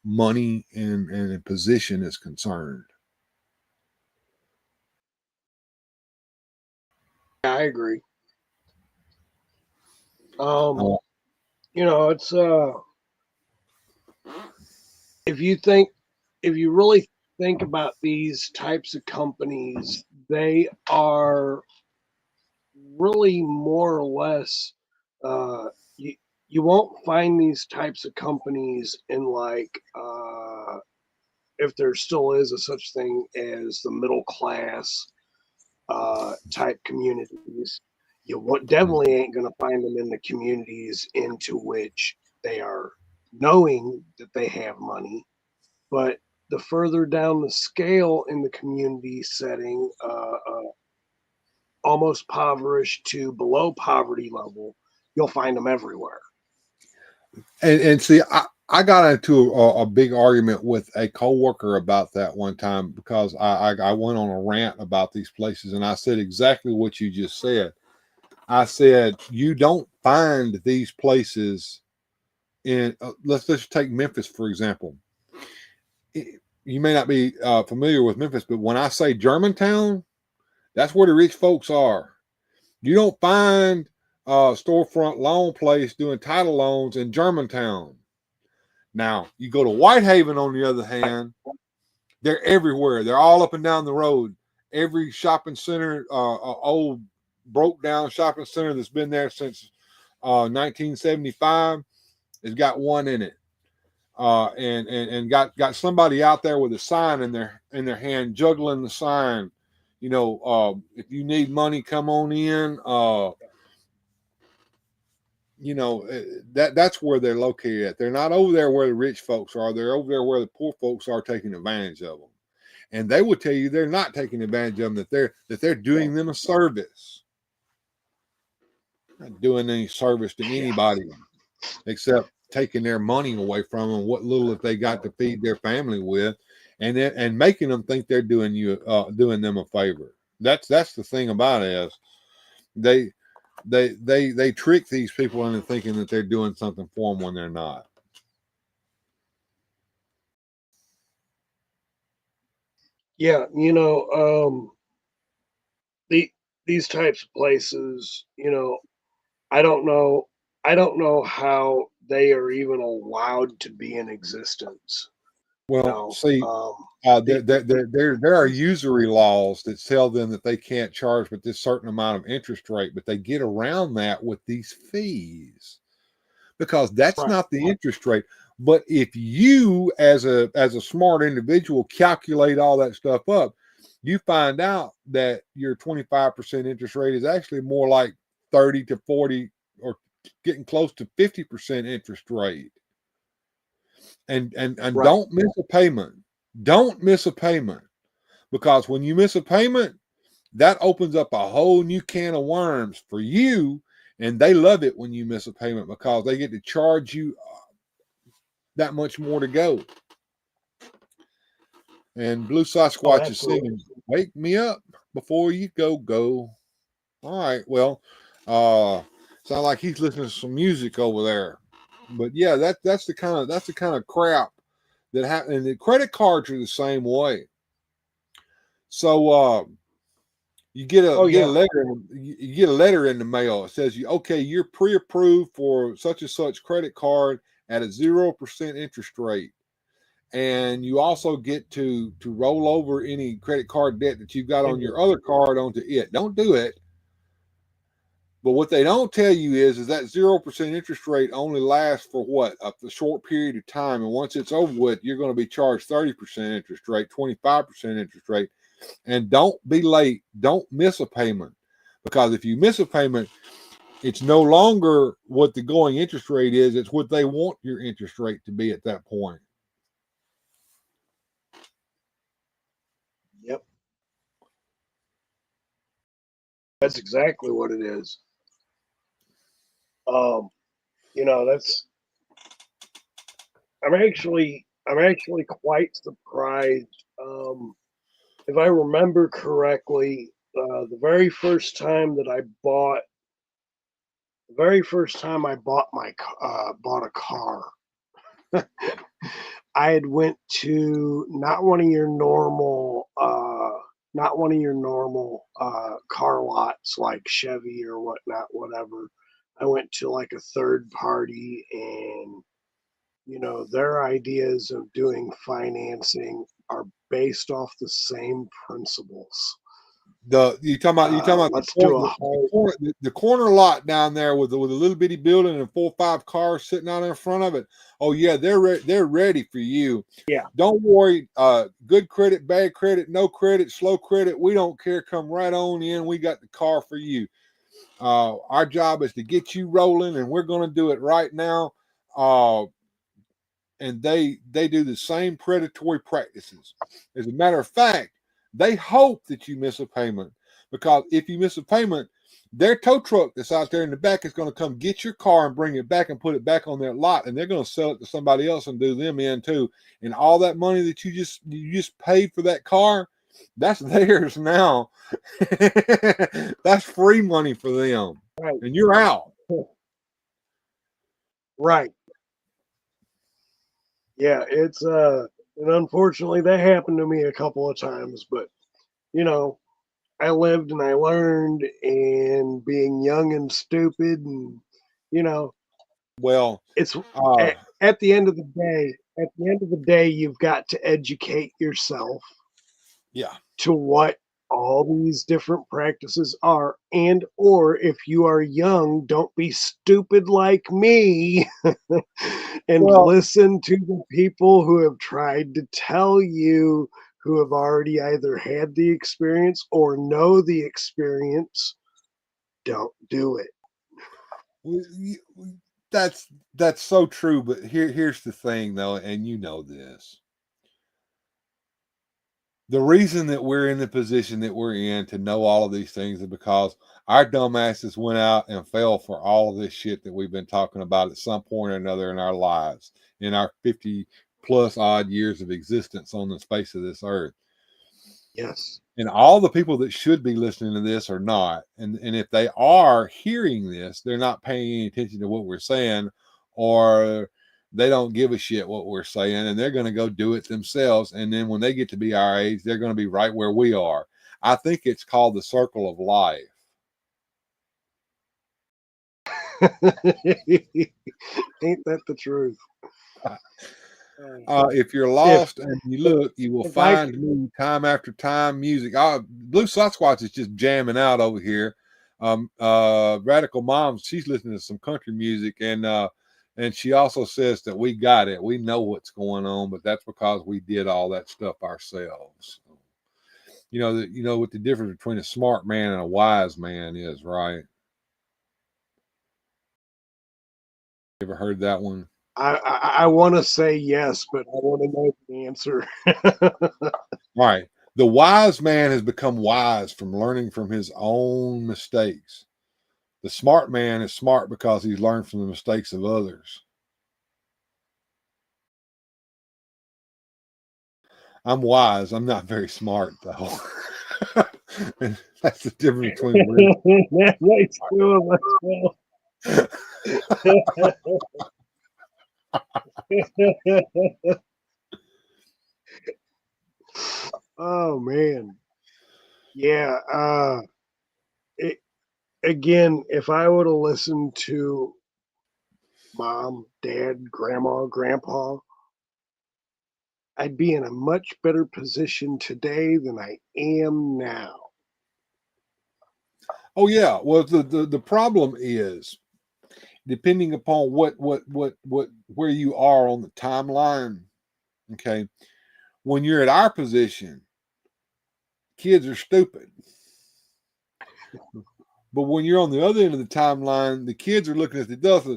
money and position is concerned. I agree. Um, you know, it's if you really think about these types of companies, they are really more or less you you won't find these types of companies in like if there still is a such thing as the middle class type communities. Definitely ain't going to find them in the communities into which they are knowing that they have money. But the further down the scale in the community setting, almost impoverished to below poverty level, you'll find them everywhere. And see, I got into a big argument with a coworker about that one time because I went on a rant about these places, and I said exactly what you just said. I said you don't find these places in let's just take Memphis for example. You may not be familiar with Memphis, but when I say Germantown, that's where the rich folks are. You don't find a storefront loan place doing title loans in Germantown. Now, you go to Whitehaven, on the other hand, they're everywhere. They're all up and down the road. Every shopping center, old broke down shopping center that's been there since 1975, has got one in it. And got somebody out there with a sign in their hand, juggling the sign. You know, if you need money, come on in. You know, that's where they're located at. They're not over there where the rich folks are. They're over there where the poor folks are, taking advantage of them. And they will tell you they're not taking advantage of them, that they're doing them a service. Not doing any service to anybody except taking their money away from them, what little that they got to feed their family with, and making them think they're doing them a favor. That's the thing about it is they trick these people into thinking that they're doing something for them when they're not. Yeah, these types of places, I don't know. I don't know how they are even allowed to be in existence. Well, see, They, there are usury laws that tell them that they can't charge with this certain amount of interest rate, but they get around that with these fees because that's right. not the interest rate. But if you, as a smart individual, calculate all that stuff up, you find out that your 25% interest rate is actually more like 30 to 40 or getting close to 50% interest rate. And Right. don't miss a payment. Don't miss a payment, because when you miss a payment, that opens up a whole new can of worms for you, and they love it when you miss a payment because they get to charge you that much more to go. And Blue Sasquatch is singing, "Wake me up before you go." All right, well, sound like he's listening to some music over there. But yeah, that's the kind of crap that happen. And the credit cards are the same way. So you get a letter. You get a letter in the mail. It says you're pre-approved for such and such credit card at a 0% interest rate, and you also get to roll over any credit card debt that you've got on your other card onto it. Don't do it. But what they don't tell you is that 0% interest rate only lasts for a short period of time, and once it's over with, you're going to be charged 30% interest rate, 25% interest rate. And don't be late. Don't miss a payment, because if you miss a payment, it's no longer what the going interest rate is. It's what they want your interest rate to be at that point. Yep. That's exactly what it is. That's. I'm actually quite surprised. If I remember correctly, the very first time I bought a car, I had went to not one of your normal car lots like Chevy or whatnot, whatever. I went to like a third party, and their ideas of doing financing are based off the same principles. You talking about Let's do a whole. The corner lot down there with a little bitty building and 4 or 5 cars sitting out in front of it. Oh yeah, they're ready for you. Yeah. Don't worry. Good credit, bad credit, no credit, slow credit. We don't care. Come right on in. We got the car for you. Our job is to get you rolling, and we're going to do it right now. And they do the same predatory practices. As a matter of fact, they hope that you miss a payment, because if you miss a payment, their tow truck that's out there in the back is going to come get your car and bring it back and put it back on their lot, and they're going to sell it to somebody else and do them in too. And all that money that you just paid for that car, that's theirs now. That's free money for them, Right. and you're out. Right. Yeah, it's and unfortunately that happened to me a couple of times, but I lived and I learned, and being young and stupid, and Well, it's at the end of the day, you've got to educate yourself. Yeah. To what all these different practices are, and or if you are young, don't be stupid like me and listen to the people who have tried to tell you, who have already either had the experience or know the experience. Don't do it. That's so true, but here's the thing though, and you know this. The reason that we're in the position that we're in to know all of these things is because our dumbasses went out and fell for all of this shit that we've been talking about at some point or another in our lives, in our 50 plus odd years of existence on the space of this earth. Yes. And all the people that should be listening to this are not. And if they are hearing this, they're not paying any attention to what we're saying, or they don't give a shit what we're saying, and they're going to go do it themselves. And then when they get to be our age, they're going to be right where we are. I think it's called the circle of life. Ain't that the truth? If you're lost and you look, you will find me time after time. Music. Blue Sasquatch is just jamming out over here. Radical Mom, she's listening to some country music, and she also says that we got it. We know what's going on, but that's because we did all that stuff ourselves. You know what the difference between a smart man and a wise man is, right? You ever heard that one? I want to say yes, but I want to know the answer. Right. The wise man has become wise from learning from his own mistakes. The smart man is smart because he's learned from the mistakes of others. I'm wise. I'm not very smart, though. And that's the difference between Makes two of us. Oh man, yeah. Again, if I would have listened to mom, dad, grandma, grandpa, I'd be in a much better position today than I am now. Oh yeah. Well, the problem is, depending upon what where you are on the timeline. Okay, when you're at our position, kids are stupid. But when you're on the other end of the timeline, the kids are looking at the dust.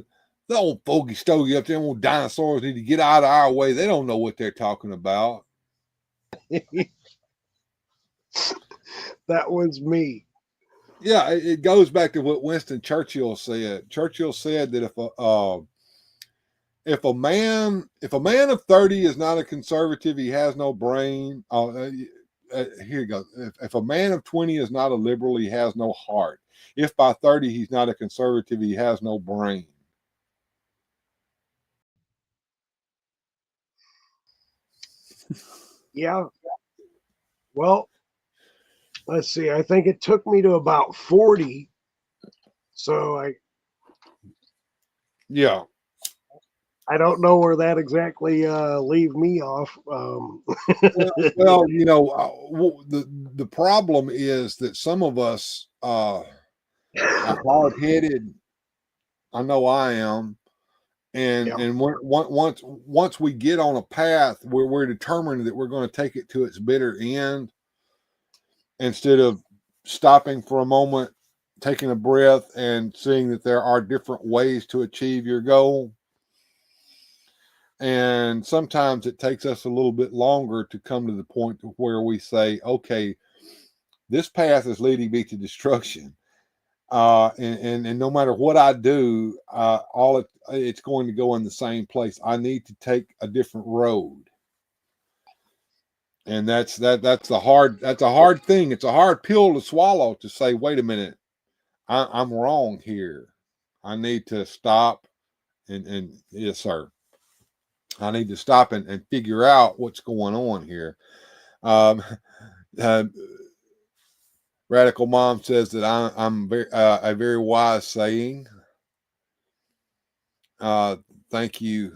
The old fogey stogie up there, old dinosaurs need to get out of our way. They don't know what they're talking about. That was me. Yeah, it goes back to what Winston Churchill said. Churchill said that if a man of 30 is not a conservative, he has no brain. Here you go. If a man of 20 is not a liberal, he has no heart. If by 30 he's not a conservative, he has no brain. Yeah. Well, let's see. I think it took me to about 40. So Yeah. I don't know where that exactly leave me off. Well, the problem is that some of us are hard headed. I know I am, Yeah. and once we get on a path where we're determined that we're going to take it to its bitter end, instead of stopping for a moment, taking a breath, and seeing that there are different ways to achieve your goal. And sometimes it takes us a little bit longer to come to the point to where we say, okay, this path is leading me to destruction. And no matter what I do, it's going to go in the same place. I need to take a different road. And that's a hard thing. It's a hard pill to swallow, to say, wait a minute, I'm wrong here. I need to stop and yes, sir. I need to stop and figure out what's going on here. Um, uh, Radical Mom says that I'm a very wise saying. Thank you,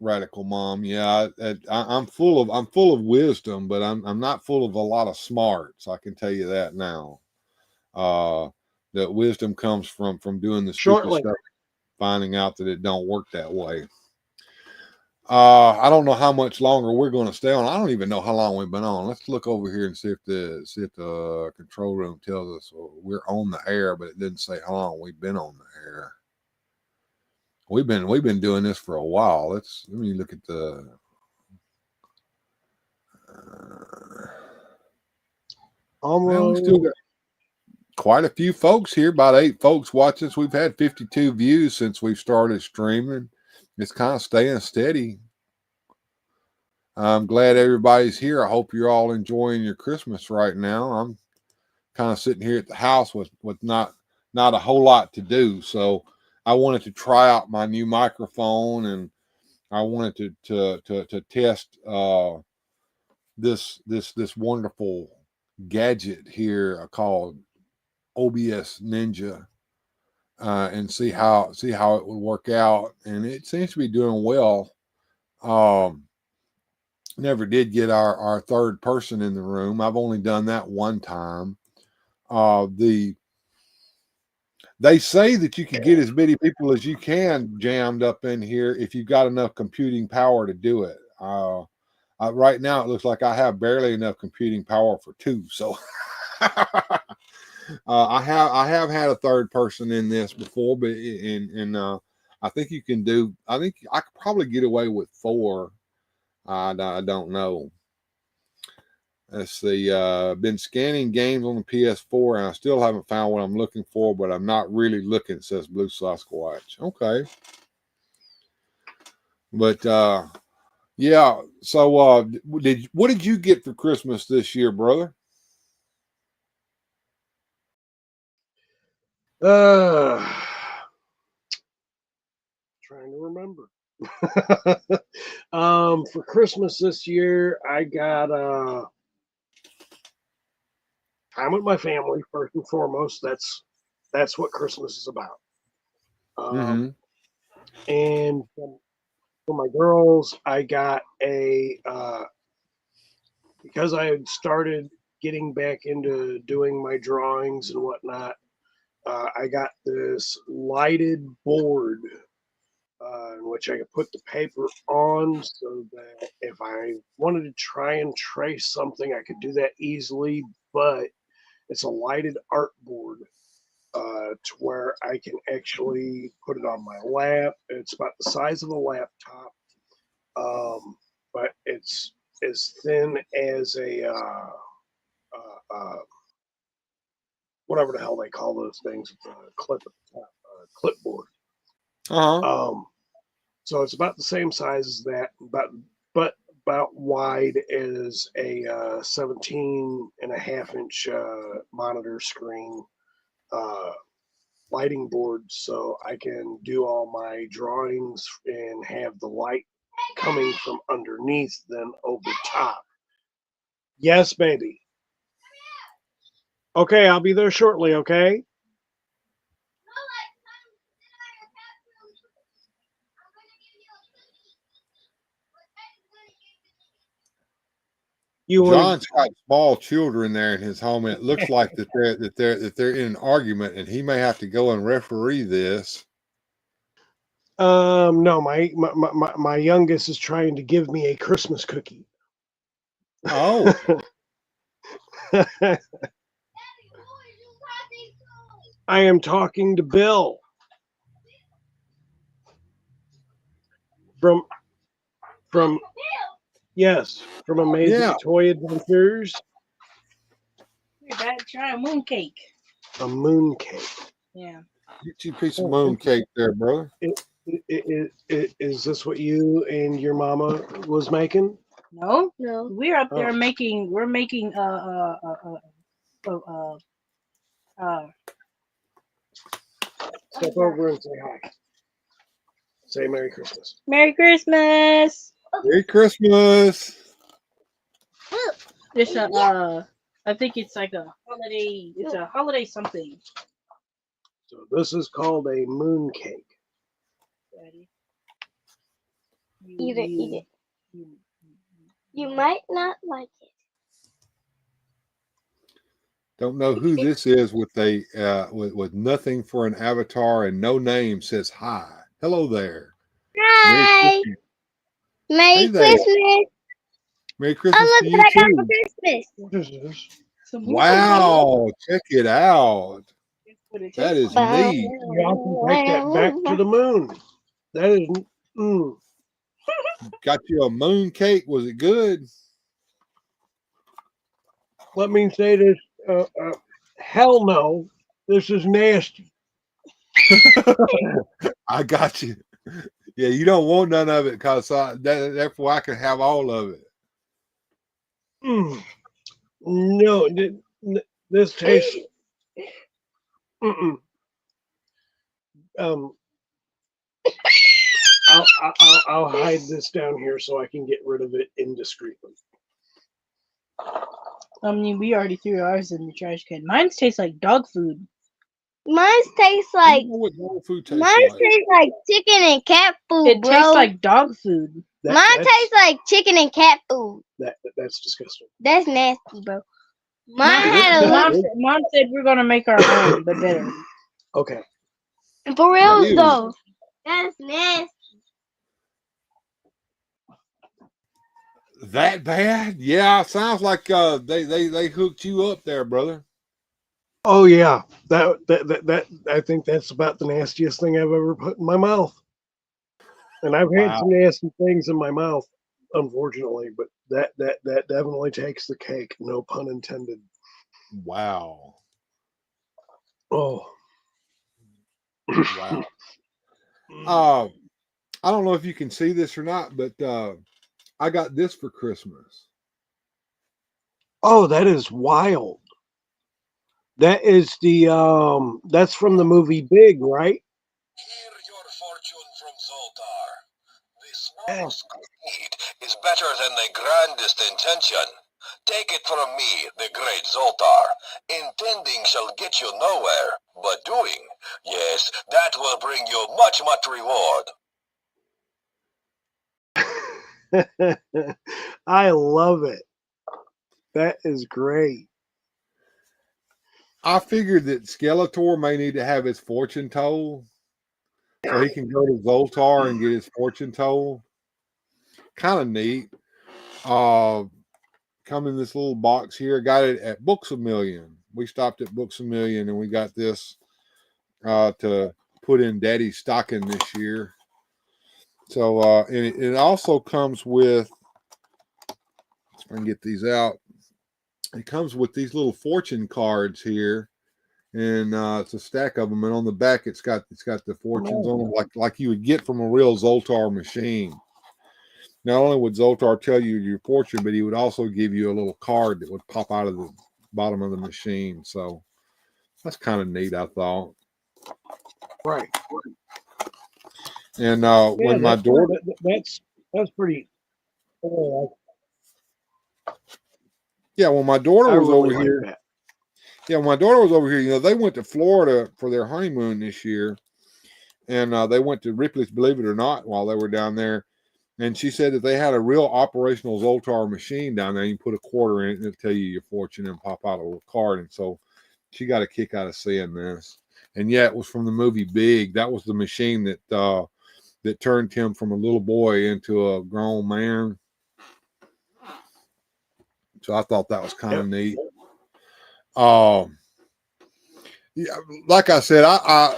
Radical Mom. Yeah, I'm full of wisdom, but I'm not full of a lot of smarts. I can tell you that now. That wisdom comes from doing the stupid Shortly. stuff, finding out that it don't work that way. I don't know how much longer we're going to stay on. I don't even know how long we've been on. Let's look over here and see if the control room tells us we're on the air, but it didn't say how long we've been on the air. We've been doing this for a while. Let me look at the. Well, we still got quite a few folks here. About 8 folks watching us. We've had 52 views since we've started streaming. It's kind of staying steady. I'm glad everybody's here. I hope you're all enjoying your Christmas right now. I'm kind of sitting here at the house with not a whole lot to do, so I wanted to try out my new microphone, and I wanted to test this wonderful gadget here called OBS Ninja, and see how it would work out, and it seems to be doing well. Never did get our third person in the room. I've only done that one time. They say that you can get as many people as you can jammed up in here if you've got enough computing power to do it. Right now, it looks like I have barely enough computing power for 2. So I have had a third person in this before, but I think you can do. I think I could probably get away with 4. I don't know. Let's see. Been scanning games on the PS4, and I still haven't found what I'm looking for, but I'm not really looking, says Blue Sasquatch. Okay. But yeah. So what did you get for Christmas this year, brother? Trying to remember. For Christmas this year, I got time with my family first and foremost. That's what Christmas is about. And for my girls, I got a because I had started getting back into doing my drawings and whatnot. I got this lighted board in which I could put the paper on, so that if I wanted to try and trace something, I could do that easily. But it's a lighted art board to where I can actually put it on my lap. It's about the size of a laptop, but it's as thin as a whatever the hell they call those things, clipboard. So it's about the same size as that, but about wide as a 17.5-inch monitor screen lighting board, so I can do all my drawings and have the light coming from underneath then over top. Yes, baby. Okay, I'll be there shortly, okay? You want John's got small children there in his home, and it looks like that they're in an argument, and he may have to go and referee this. no, my youngest is trying to give me a Christmas cookie. Oh, I am talking to Bill from yes, from Amazing Yeah. Toy Adventures. You better try a mooncake. A moon cake. Yeah. Get you a piece of moon cake there, brother. Is this what you and your mama was making? No, No. we're up there Oh. making. We're making Step over and say hi. Say Merry Christmas. Merry Christmas. Merry Christmas. It's a I think it's like a holiday. It's a holiday something. So this is called a moon cake. Daddy. Either eat it. You might not like it. Don't know who this is with with nothing for an avatar and no name. Says hi. Hello there. Hi. Merry Hey there. Christmas. Merry Oh, Christmas look to what I you got too. for Christmas. What is this? Some Wow, check it out. That's what it That tastes is like. neat. Y'all can take that back to the moon. That is. Got you a moon cake. Was it good? Let me say this. Hell no. This is nasty. I got you. Yeah, you don't want none of it because therefore I can have all of it. No, this tastes. I'll hide this down here so I can get rid of it indiscreetly. I mean, we already threw ours in the trash can. Mine tastes like dog food. Mine tastes I like don't know what dog food tastes mine like. tastes like chicken and cat food, It bro. tastes like dog food. Mine tastes like chicken and cat food. That's disgusting. That's nasty, bro. Mine Mom, had a Mom, little Mom said we're gonna make our own, but better. Okay. for real Ew. though. That's nasty. That bad? Yeah, sounds like they hooked you up there, brother. Oh yeah, that I think that's about the nastiest thing I've ever put in my mouth. And I've had Wow. some nasty things in my mouth, unfortunately, but that definitely takes the cake. No pun intended. Wow. Oh. Wow. I don't know if you can see this or not, but I got this for Christmas. Oh, that is wild. That is the that's from the movie Big, right? Hear your fortune from Zoltar. The smallest need is better than the grandest intention. Take it from me, the great Zoltar. Intending shall get you nowhere, but doing, yes, that will bring you much, much reward. I love it. That is great. I figured that Skeletor may need to have his fortune told so he can go to Zoltar and get his fortune told. Kind of neat. Come in this little box here. Got it at Books A Million. We stopped at Books A Million and we got this to put in Daddy's stocking this year. So and it also comes with, if I can get these out, it comes with these little fortune cards here, and it's a stack of them. And on the back, it's got the fortunes on them, like you would get from a real Zoltar machine. Not only would Zoltar tell you your fortune, but he would also give you a little card that would pop out of the bottom of the machine. So that's kind of neat, I thought. Right. And when my daughter, that's pretty. yeah, when my daughter I was really over like here, that. yeah, when my daughter was over here, you know, they went to Florida for their honeymoon this year, and they went to Ripley's Believe It or Not while they were down there. And she said that they had a real operational Zoltar machine down there. You can put a quarter in it and it'll tell you your fortune and pop out a little card. And so she got a kick out of seeing this. And yeah, it was from the movie Big. That was the machine that that turned him from a little boy into a grown man. So I thought that was kind of neat. Yeah, like I said, I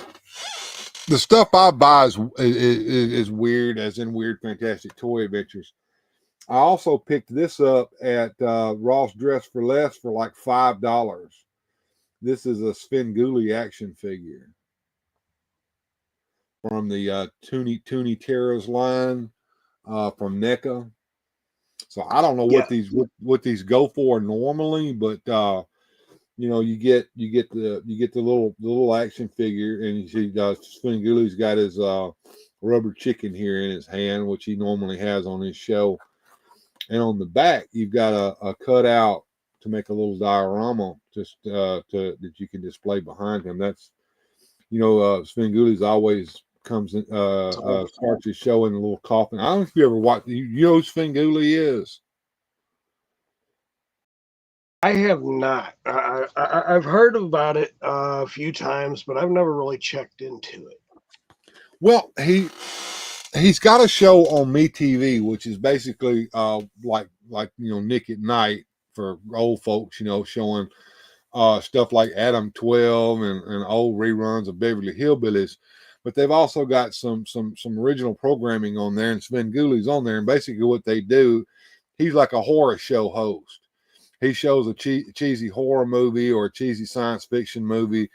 the stuff I buy is weird, as in Weird Fantastic Toy Adventures. I also picked this up at Ross Dress for Less for like $5. This is a Svengoolie action figure from the Toonie Terra's line from NECA. So I don't know what these go for normally, but you know, you get the little action figure, and you see Svengoolie's got his rubber chicken here in his hand, which he normally has on his show. And on the back, you've got a cutout to make a little diorama just that you can display behind him. That's, you know, Svengoolie's always comes in, starts his show in a little coffin. I don't know if you ever watch. You know who Svengoolie is? I have not. I've heard about it a few times, but I've never really checked into it. Well, he's got a show on MeTV, which is basically like you know, Nick at Night for old folks, you know, showing stuff like Adam 12 and old reruns of Beverly Hillbillies. But they've also got some original programming on there, and Svengoolie's on there. And basically what they do, he's like a horror show host. He shows a cheesy horror movie or a cheesy science fiction movie,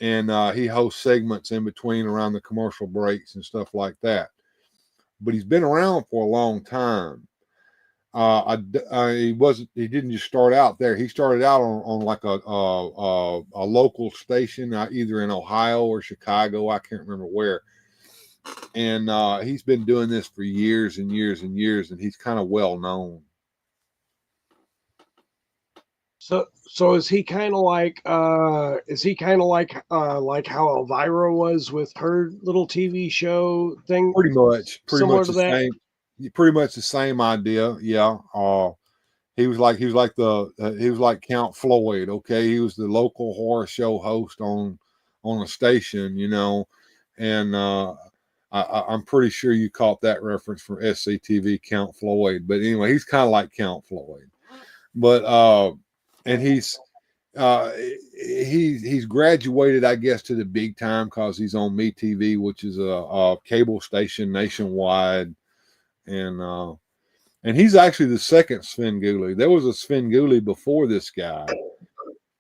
and he hosts segments in between around the commercial breaks and stuff like that. But he's been around for a long time. He didn't just start out there. He started out on like a local station, either in Ohio or Chicago. I can't remember where. And he's been doing this for years and years and years, and he's kind of well known. So is he kind of like how Elvira was with her little TV show thing? Pretty much similar to the that? same. Pretty much the same idea. Yeah. He was like Count Floyd. Okay, he was the local horror show host on a station, you know, and I'm pretty sure you caught that reference from SCTV, Count Floyd. But anyway, he's kind of like Count Floyd, but and he's graduated, I guess, to the big time because he's on MeTV, which is a cable station nationwide, and he's actually the second Svengoolie. There was a Svengoolie before this guy,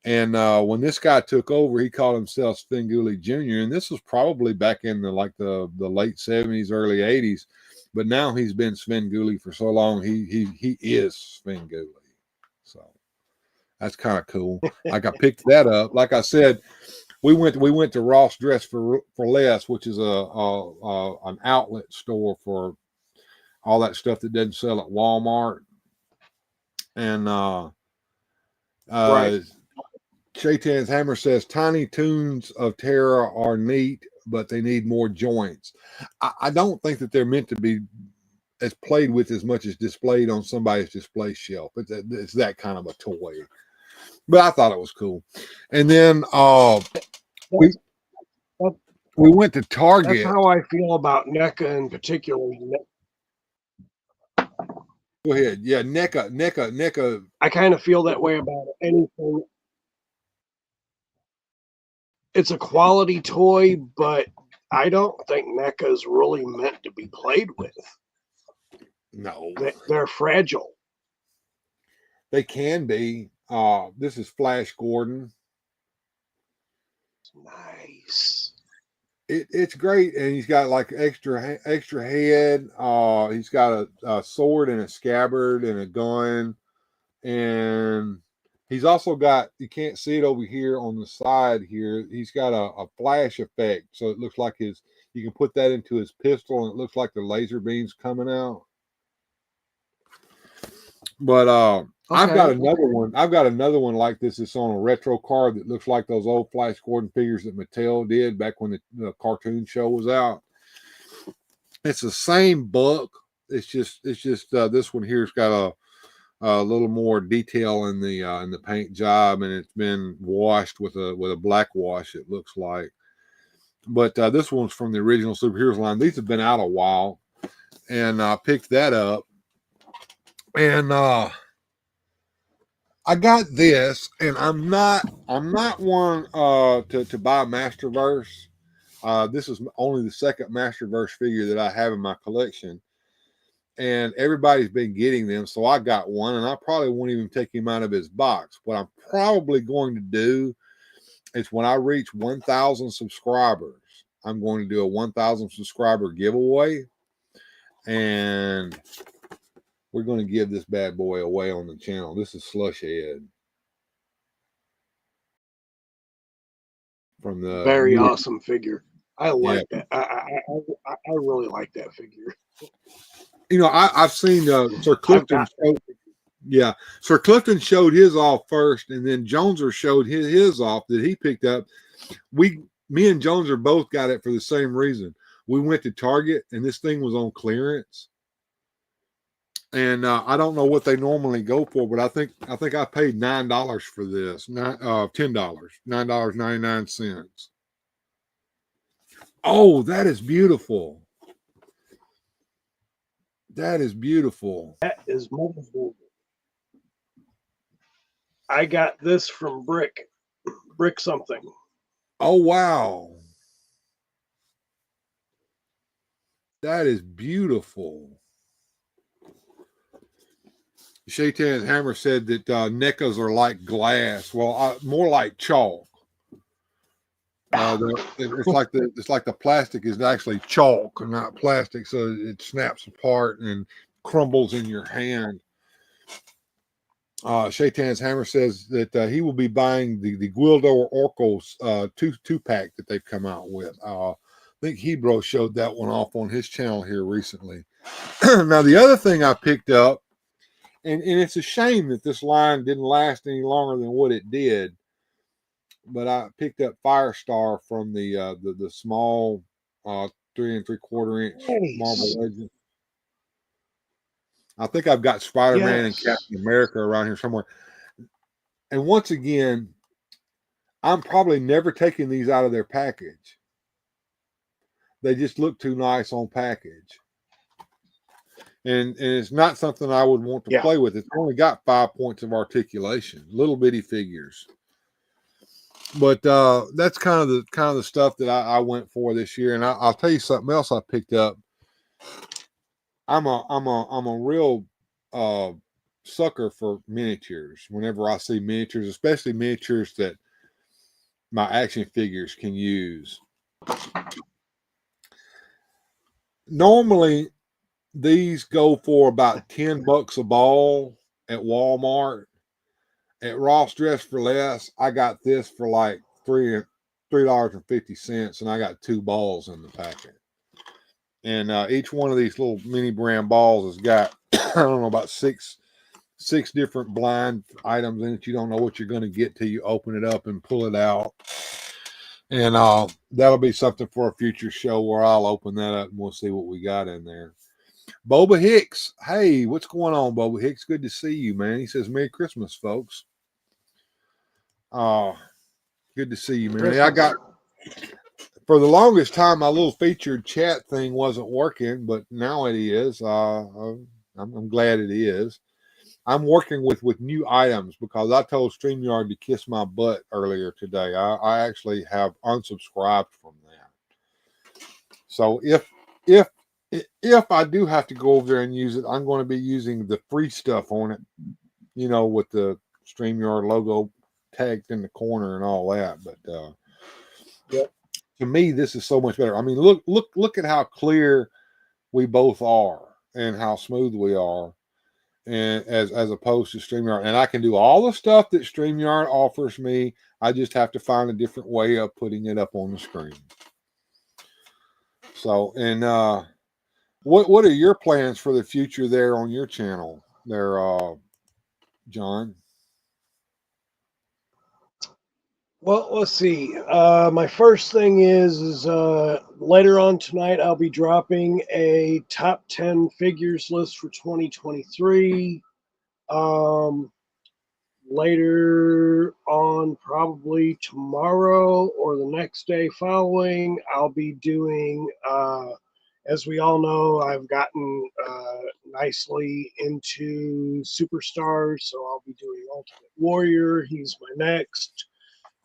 and when this guy took over, he called himself Svengoolie Jr., and this was probably back in the late 70s, early 80s. But now he's been Svengoolie for so long, he is Svengoolie. So that's kind of cool. Like, I picked that up. Like I said, we went to Ross Dress for Less, which is an outlet store for all that stuff that doesn't sell at Walmart. And Right. Shaitan's Hammer says Tiny Toons of Terror are neat, but they need more joints. I don't think that they're meant to be as played with as much as displayed on somebody's display shelf. It's that kind of a toy. But I thought it was cool. And then we went to Target. That's how I feel about NECA in particular. Go ahead. Yeah, NECA. I kind of feel that way about anything. It's a quality toy, but I don't think NECA is really meant to be played with. No. They're fragile. They can be. This is Flash Gordon. Nice. It's great, and he's got like extra head. He's got a sword and a scabbard and a gun, and he's also got, you can't see it over here on the side here, he's got a flash effect, so it looks like you can put that into his pistol, and it looks like the laser beams coming out. But okay. I've got another one like this. It's on a retro card that looks like those old Flash Gordon figures that Mattel did back when the cartoon show was out. It's the same book. it's just this one here's got a little more detail in the paint job, and it's been washed with a black wash, it looks like. But this one's from the original Superheroes line. These have been out a while, and I picked that up, and I got this, and I'm not one to buy Masterverse. This is only the second Masterverse figure that I have in my collection, and everybody's been getting them, so I got one, and I probably won't even take him out of his box. What I'm probably going to do is when I reach 1,000 subscribers, I'm going to do a 1,000 subscriber giveaway, and we're going to give this bad boy away on the channel. This is Slush Head from the Very awesome figure. I like that. I really like that figure. You know, I've seen Sir Clifton. Sir Clifton showed his off first, and then Joneser showed his off that he picked up. Me and Joneser both got it for the same reason. We went to Target, and this thing was on clearance. And I don't know what they normally go for, but I think I paid $9 for this. $10, $9.99. Oh, that is beautiful. That is beautiful. That is beautiful. I got this from Brick something. Oh, wow. That is beautiful. Shaitan's Hammer said that NECAs are like glass. Well, more like chalk. It's like the plastic is actually chalk and not plastic, so it snaps apart and crumbles in your hand. Shaitan's Hammer says that he will be buying the Guildo Orcos two pack that they've come out with. I think Hebrew showed that one off on his channel here recently. Now, the other thing I picked up, and it's a shame that this line didn't last any longer than what it did, but I picked up Firestar from the small 3 3/4 inch Marvel Legend. I think I've got Spider-Man and Captain America around here somewhere. And once again, I'm probably never taking these out of their package. They just look too nice on package. And it's not something I would want to play with. It's only got 5 points of articulation, little bitty figures. But that's kind of the stuff that I went for this year. And I'll tell you something else I picked up. I'm a real sucker for miniatures. Whenever I see miniatures, especially miniatures that my action figures can use. Normally, these go for about $10 a ball at Walmart. At Ross Dress for Less, I got this for like $3.50, and I got 2 balls in the packet. And each one of these little mini brand balls has got, I don't know, about six different blind items in it. You don't know what you're going to get till you open it up and pull it out. And that'll be something for a future show where I'll open that up and we'll see what we got in there. Boba Hicks. Hey, what's going on, Boba Hicks? Good to see you, man. He says, Merry Christmas, folks. Good to see you, man. I got, for the longest time, my little featured chat thing wasn't working, but now it is. I'm glad it is. I'm working with new items because I told StreamYard to kiss my butt earlier today. I actually have unsubscribed from that. So if I do have to go over there and use it, I'm going to be using the free stuff on it, you know, with the StreamYard logo tagged in the corner and all that. But to me, this is so much better. I mean, look at how clear we both are and how smooth we are, and as opposed to StreamYard. And I can do all the stuff that StreamYard offers me. I just have to find a different way of putting it up on the screen. So, and what are your plans for the future there on your channel there, John? Well, let's see. My first thing is later on tonight I'll be dropping a top 10 figures list for 2023. Later on, probably tomorrow or the next day following, I'll be doing, as we all know, I've gotten nicely into Superstars, so I'll be doing Ultimate Warrior. He's my next.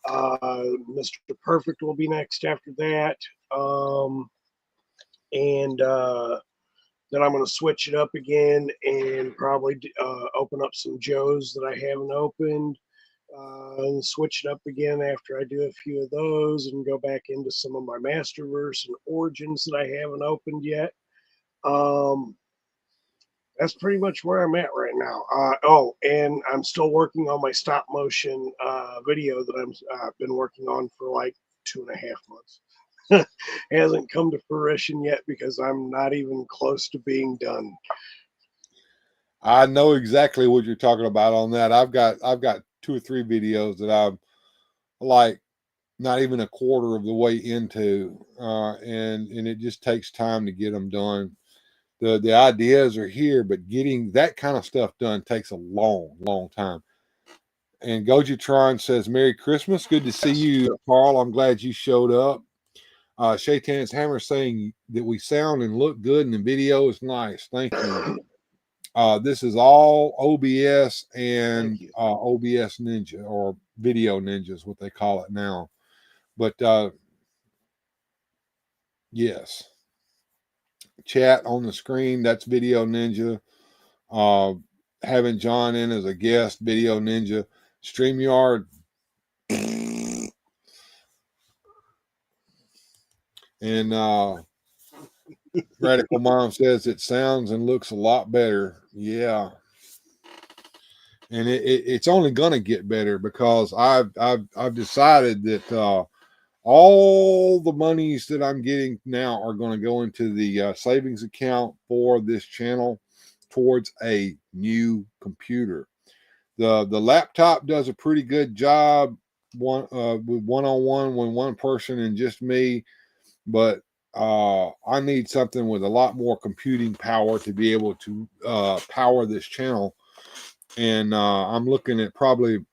Mr. Perfect will be next after that. And then I'm going to switch it up again and probably open up some Joes that I haven't opened and switch it up again after I do a few of those and go back into some of my Masterverse and Origins that I haven't opened yet. That's pretty much where I'm at right now. Oh, and I'm still working on my stop motion video that I've been working on for like 2.5 months. Hasn't come to fruition yet because I'm not even close to being done. I know exactly what you're talking about on that. I've got 2 or 3 videos that I'm like not even a quarter of the way into, and it just takes time to get them done. The ideas are here, but getting that kind of stuff done takes a long time. And Gojitron says, Merry Christmas. Good to see you, Carl. I'm glad you showed up. Shaitan's Hammer saying that we sound and look good and the video is nice. Thank you. This is all OBS and OBS Ninja, or Video Ninja is what they call it now. But yes. Chat on the screen, that's Video Ninja. Having John in as a guest, Video Ninja. StreamYard. And Radical Mom says it sounds and looks a lot better. Yeah. And it's only going to get better because I've decided that all the monies that I'm getting now are going to go into the savings account for this channel towards a new computer. The laptop does a pretty good job with one-on-one with one person and just me, but I need something with a lot more computing power to be able to power this channel. And I'm looking at probably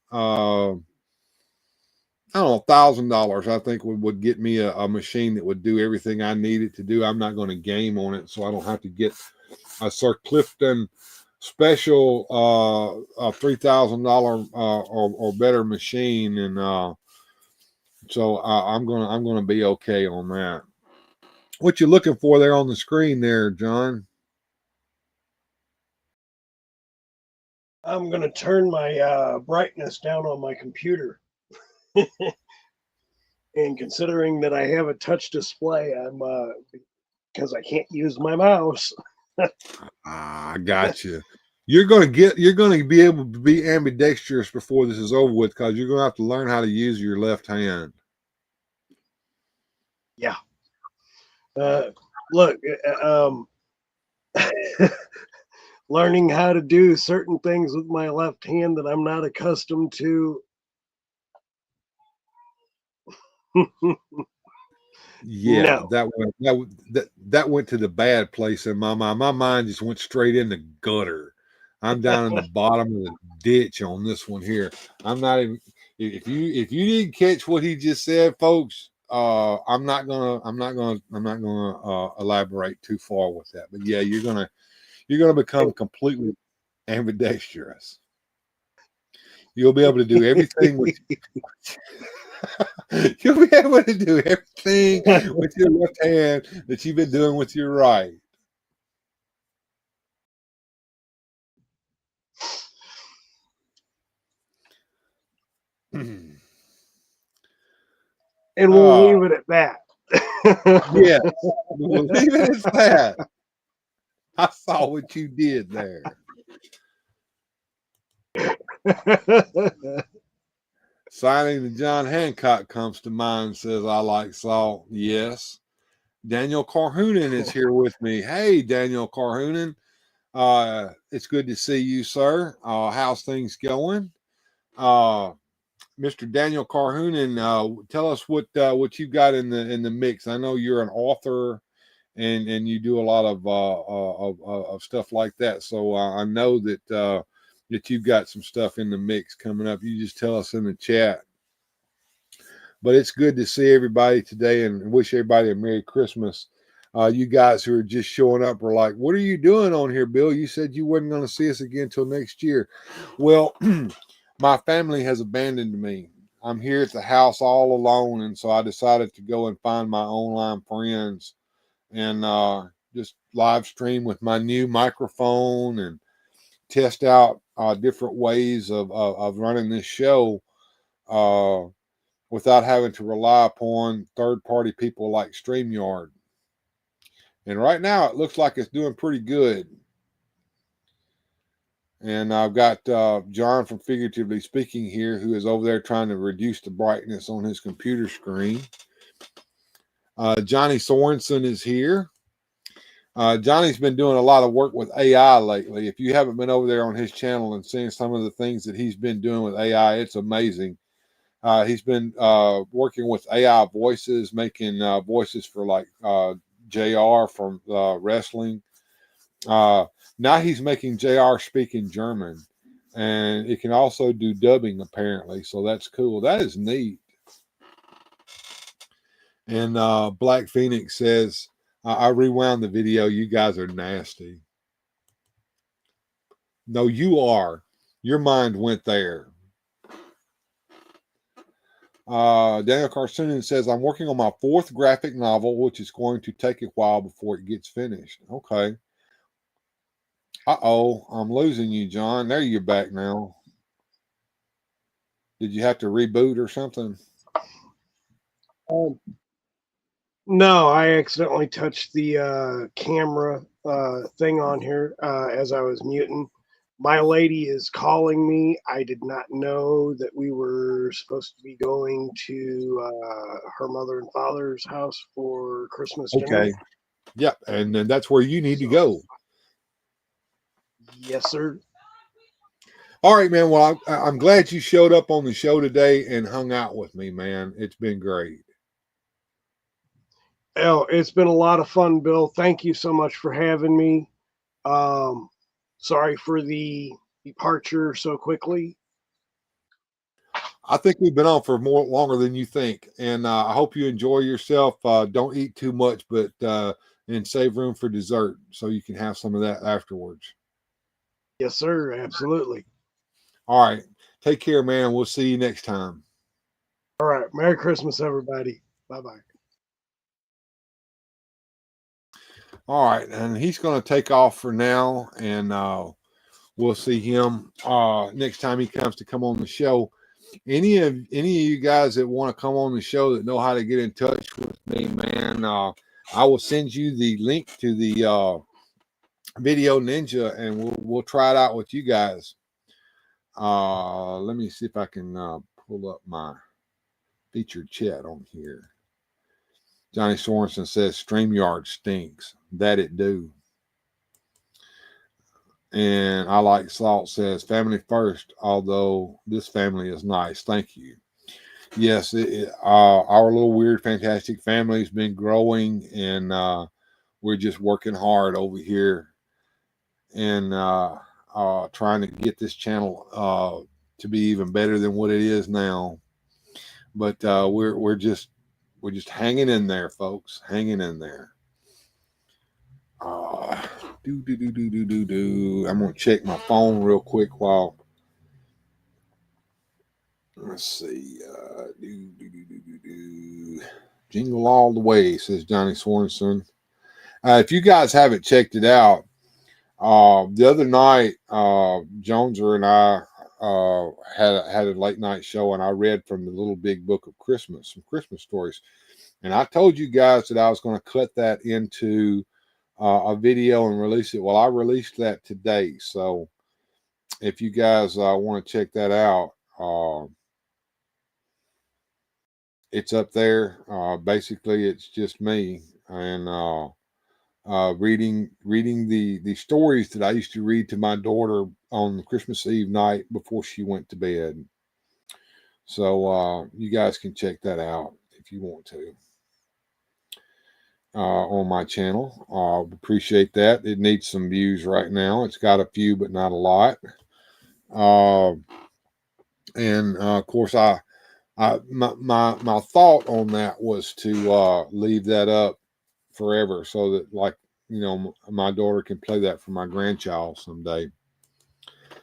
I don't know, $1,000. I think would get me a machine that would do everything I need it to do. I'm not going to game on it, so I don't have to get a Sir Clifton special $3,000 or better machine, and so I'm gonna be okay on that. What you looking for there on the screen there, John? I'm going to turn my brightness down on my computer. And considering that I have a touch display, I'm because I can't use my mouse. I got you. You're going to be able to be ambidextrous before this is over with, because you're going to have to learn how to use your left hand. Yeah. Look, learning how to do certain things with my left hand that I'm not accustomed to. Yeah, no. that went to the bad place in my mind. My mind just went straight in the gutter. I'm down in the bottom of the ditch on this one here. I'm not even. If you didn't catch what he just said, folks, I'm not gonna elaborate too far with that. But yeah, you're gonna become completely ambidextrous. You'll be able to do everything with. You'll be able to do everything with your left hand that you've been doing with your right. And we'll leave it at that. Yeah, we'll leave it at that. I saw what you did there. Signing to John Hancock comes to mind, says, I like salt. Yes. Daniel Carhoonan is here with me. Hey, Daniel Carhoonan. It's good to see you, sir. How's things going? Mr. Daniel Carhoonan, tell us what you've got in the mix. I know you're an author, and you do a lot of stuff like that. So I know that you've got some stuff in the mix coming up. You just tell us in the chat. But it's good to see everybody today, and wish everybody a Merry Christmas. You guys who are just showing up are like, what are you doing on here, Bill? You said you weren't going to see us again until next year. Well, my family has abandoned me. I'm here at the house all alone, and so I decided to go and find my online friends and just live stream with my new microphone and test out different ways of running this show without having to rely upon third-party people like StreamYard. And right now, it looks like it's doing pretty good. And I've got John from Figuratively Speaking here, who is over there trying to reduce the brightness on his computer screen. Johnny Sorensen is here. Johnny's been doing a lot of work with AI lately. If you haven't been over there on his channel and seen some of the things that he's been doing with AI, it's amazing. He's been working with AI voices, making voices for like JR from wrestling. Now he's making JR speak in German, and it can also do dubbing apparently. So that's cool. That is neat. And Black Phoenix says, I rewound the video. You guys are nasty. No, you are. Your mind went there. Daniel Carsunin says, I'm working on my 4th graphic novel, which is going to take a while before it gets finished. Okay. Uh-oh, I'm losing you, John. There you're back now. Did you have to reboot or something? No, I accidentally touched the camera thing on here as I was muting. My lady is calling me. I did not know that we were supposed to be going to her mother and father's house for Christmas dinner. Okay. Yep, and then that's where you need to go. Yes, sir. All right, man. Well, I'm glad you showed up on the show today and hung out with me, man. It's been great. Oh, it's been a lot of fun, Bill. Thank you so much for having me. Sorry for the departure so quickly. I think we've been on for longer than you think, and I hope you enjoy yourself. Don't eat too much, but and save room for dessert so you can have some of that afterwards. Yes, sir. Absolutely. All right. Take care, man. We'll see you next time. All right. Merry Christmas, everybody. Bye-bye. All right. And he's going to take off for now, and we'll see him next time he comes to come on the show. Any of you guys that want to come on the show that know how to get in touch with me, man, I will send you the link to the Video Ninja, and we'll try it out with you guys. Let me see if I can pull up my featured chat on here. Johnny Sorensen says StreamYard stinks. That it do. And I Like Salt says family first, although this family is nice. Thank you. Yes, our little weird, fantastic family has been growing, and we're just working hard over here and trying to get this channel to be even better than what it is now. But we're just hanging in there, folks. Hanging in there. I'm gonna check my phone real quick while. Let's see. Jingle all the way, says Johnny Sorensen. If you guys haven't checked it out, the other night, Joneser and I had a late night show, and I read from the Little Big Book of Christmas, some Christmas stories. And I told you guys that I was going to cut that into a video and release it. Well, I released that today. So if you guys want to check that out, it's up there. Basically, it's just me and reading the stories that I used to read to my daughter on Christmas Eve night before she went to bed. So you guys can check that out if you want to on my channel. Appreciate that. It needs some views right now. It's got a few, but not a lot. And of course, my thought on that was to leave that up forever, so that, like, you know, my daughter can play that for my grandchild someday.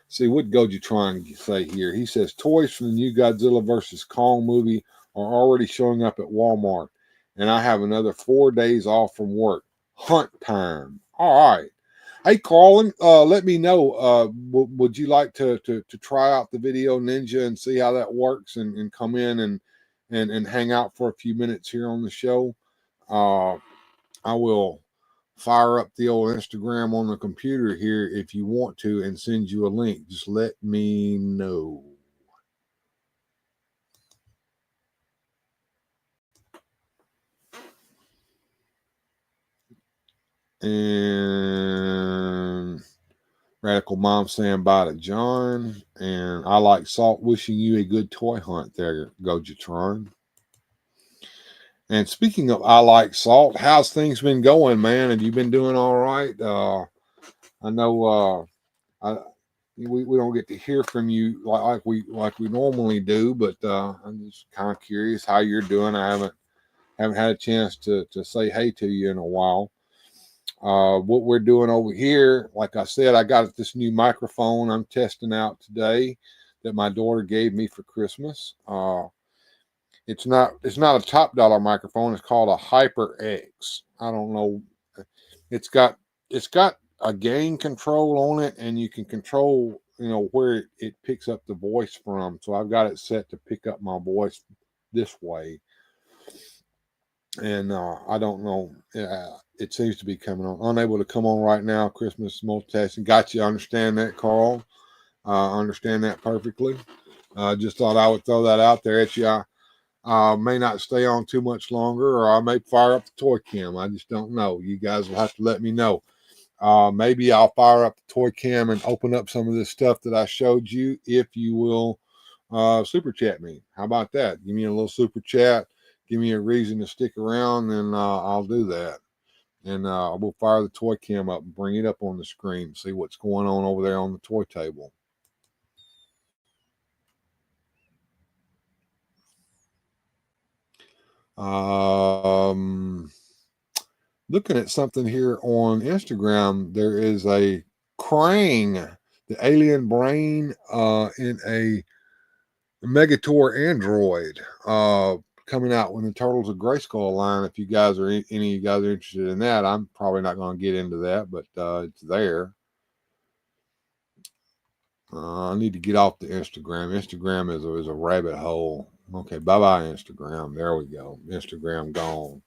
See, what Goji trying to say here? He says toys from the new Godzilla vs. Kong movie are already showing up at Walmart, and I have another 4 days off from work. Hunt time. All right. Hey, Carlin, let me know. Would you like to try out the Video Ninja and see how that works, and come in and hang out for a few minutes here on the show? I will fire up the old Instagram on the computer here if you want to, and send you a link. Just let me know. And Radical Mom saying bye to John. And I Like Salt wishing you a good toy hunt there, Gojatron. And speaking of I Like Salt, how's things been going, man? Have you been doing all right? I know we don't get to hear from you like we normally do, but I'm just kind of curious how you're doing. I haven't had a chance to say hey to you in a while. What we're doing over here, like I said, I got this new microphone I'm testing out today that my daughter gave me for Christmas. It's not a top dollar microphone. It's called a HyperX. I don't know. It's got a gain control on it, and you can control, you know, where it picks up the voice from. So I've got it set to pick up my voice this way. And I don't know. It seems to be coming on. Unable to come on right now. Christmas multitasking. Got you. Understand that, Carl. Understand that perfectly. Just thought I would throw that out there at you. I may not stay on too much longer, or I may fire up the toy cam. I just don't know. You guys will have to let me know. Maybe I'll fire up the toy cam and open up some of this stuff that I showed you, if you will super chat me. How about that? Give me a little super chat. Give me a reason to stick around, and I'll do that. And we'll fire the toy cam up and bring it up on the screen. See what's going on over there on the toy table. Looking at something here on Instagram, there is a Krang, the alien brain, in a Megator android, coming out when the Turtles of Grayskull line. If you guys are any of you guys are interested in that, I'm probably not going to get into that, but it's there. I need to get off the Instagram. Instagram is a rabbit hole. Okay, bye-bye, Instagram. There we go. Instagram gone.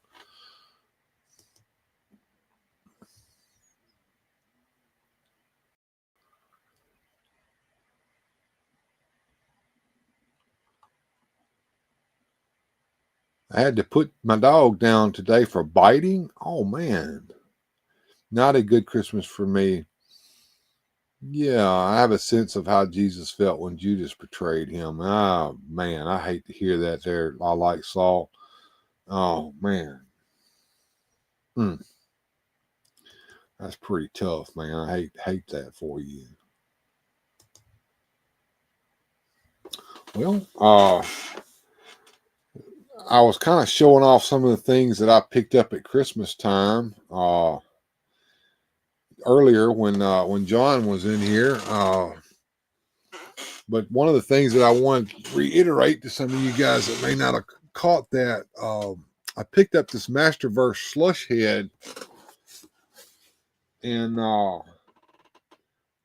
I had to put my dog down today for biting. Oh, man. Not a good Christmas for me. Yeah, I have a sense of how Jesus felt when Judas betrayed him. Oh, man, I hate to hear that there. I Like Salt. Oh, man. That's pretty tough, man. I hate that for you. Well, I was kind of showing off some of the things that I picked up at Christmas time earlier when John was in here. But one of the things that I wanted to reiterate to some of you guys that may not have caught that, I picked up this Masterverse slush head, and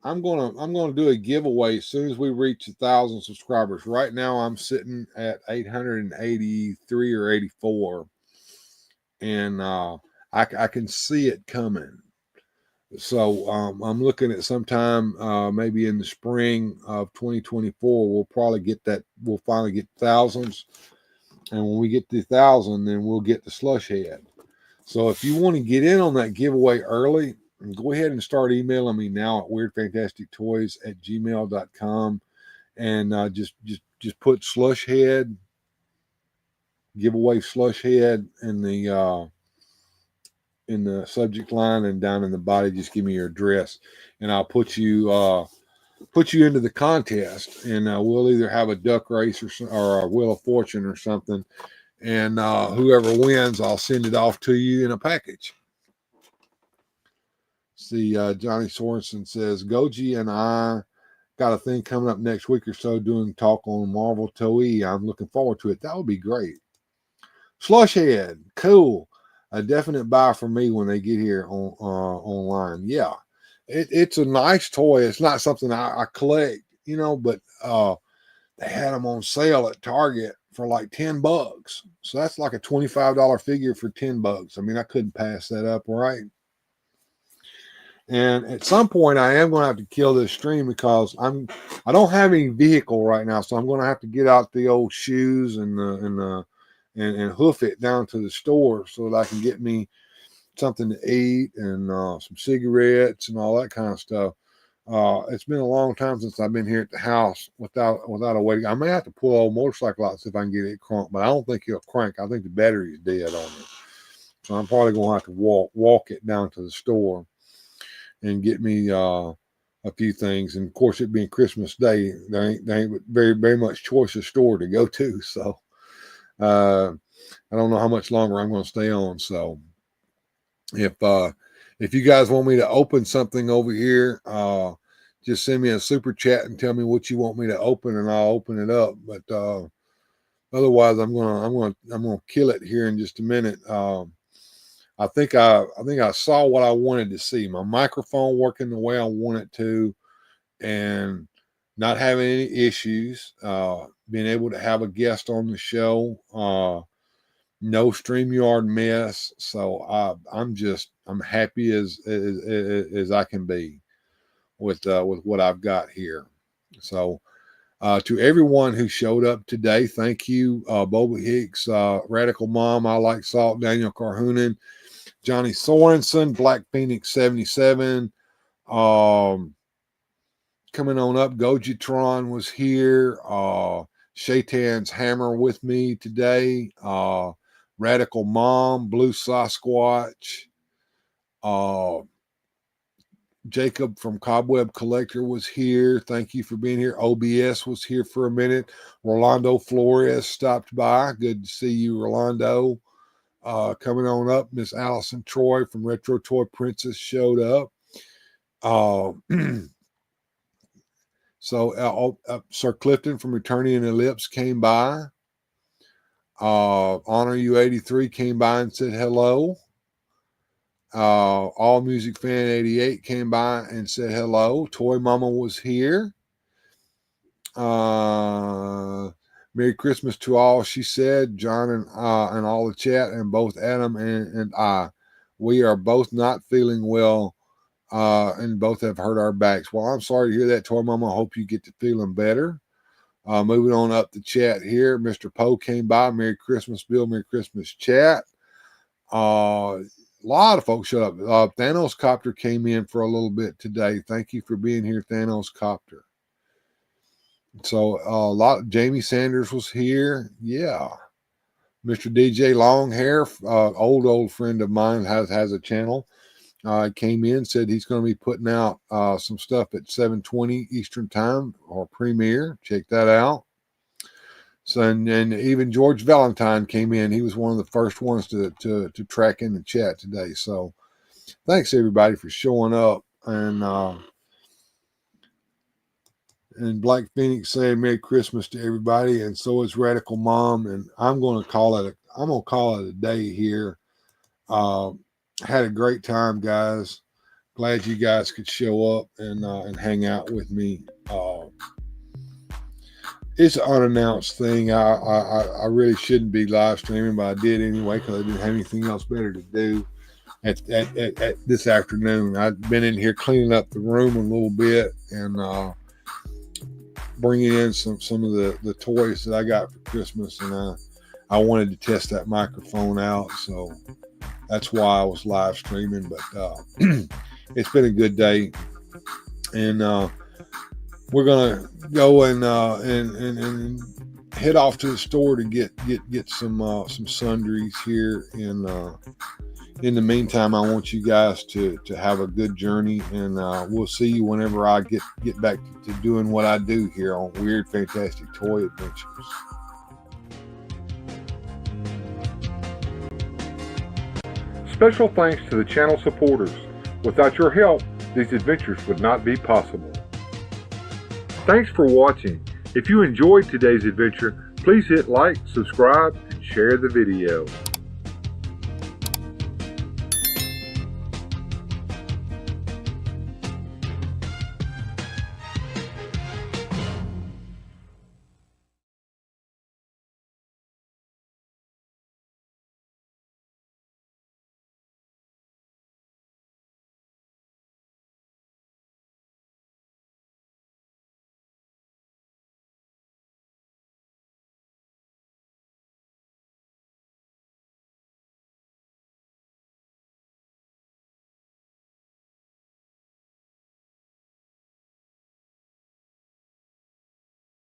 I'm gonna do a giveaway as soon as we reach 1,000 subscribers. Right now I'm sitting at 883 or 84, and I can see it coming. So I'm looking at sometime maybe in the spring of 2024, we'll probably get that. We'll finally get thousands, and when we get to 1,000, then we'll get the slush head. So if you want to get in on that giveaway early, go ahead and start emailing me now at weirdfantastictoys@gmail.com, and just put slush head, giveaway slush head in the subject line, and down in the body just give me your address, and I'll put you into the contest, and we'll either have a duck race or a Wheel of Fortune or something, and whoever wins, I'll send it off to you in a package. See, Johnny Sorensen says, Goji and I got a thing coming up next week or so doing talk on Marvel Toei. I'm looking forward to it. That would be great. Slushhead, cool. A definite buy for me when they get here on online. Yeah, it's a nice toy. It's not something I collect, but they had them on sale at Target for like $10. So that's like a $25 figure for $10. I mean, I couldn't pass that up, right? And at some point, I am going to have to kill this stream because I don't have any vehicle right now, so I'm going to have to get out the old shoes and hoof it down to the store so that I can get me something to eat and some cigarettes and all that kind of stuff. It's been a long time since I've been here at the house without a way. I may have to pull old motorcycle out see if I can get it cranked, but I don't think it'll crank. I think the battery is dead on it, so I'm probably going to have to walk it down to the store and get me a few things. And of course, it being Christmas Day, there ain't very, very much choice of store to go to. So I don't know how much longer I'm going to stay on. So if you guys want me to open something over here, just send me a super chat and tell me what you want me to open, and I'll open it up. But otherwise, I'm gonna kill it here in just a minute. I think I saw what I wanted to see. My microphone working the way I want it to, and not having any issues. Being able to have a guest on the show. No StreamYard mess. So I'm happy as I can be with what I've got here. So to everyone who showed up today, thank you. Boba Hicks, Radical Mom, I Like Salt, Daniel Carhoonan, Johnny Sorensen, Black Phoenix 77. Coming on up, Gojitron was here. Shaitan's Hammer with me today. Radical Mom, Blue Sasquatch. Jacob from Cobweb Collector was here. Thank you for being here. OBS was here for a minute. Rolando Flores stopped by. Good to see you, Rolando. Coming on up, Miss Allison Troy from Retro Toy Princess showed up. So Sir Clifton from Returning in Ellipse came by. Honor You 83 came by and said hello. All Music Fan 88 came by and said hello. Toy Mama was here. Merry Christmas to all, she said. John and all the chat, and both Adam and I. We are both not feeling well, and both have hurt our backs. Well, I'm sorry to hear that, Toy Mama. I hope you get to feeling better. Moving on up the chat here, Mr. Poe came by. Merry Christmas, Bill. Merry Christmas, chat. A lot of folks showed up. Thanos Copter came in for a little bit today. Thank you for being here, Thanos Copter. So Jamie Sanders was here. Yeah. Mr. DJ Longhair, old friend of mine, has a channel. Came in, said he's going to be putting out some stuff at 7:20 Eastern Time or premiere. Check that out. So and even George Valentine came in. He was one of the first ones to track in the chat today. So thanks everybody for showing up. And Black Phoenix saying Merry Christmas to everybody, and so is Radical Mom. And I'm gonna call it a day here. Had a great time, guys. Glad you guys could show up and hang out with me. It's an unannounced thing. I really shouldn't be live streaming, but I did anyway because I didn't have anything else better to do at this afternoon. I've been in here cleaning up the room a little bit and bringing in some of the toys that I got for Christmas, and I wanted to test that microphone out, so that's why I was live streaming. But it's been a good day, and we're gonna go and head off to the store to get some sundries here. In the meantime, I want you guys to have a good journey, and we'll see you whenever I get back to doing what I do here on Weird Fantastic Toy Adventures. Special thanks to the channel supporters. Without your help, these adventures would not be possible. Thanks for watching. If you enjoyed today's adventure, please hit like, subscribe, and share the video.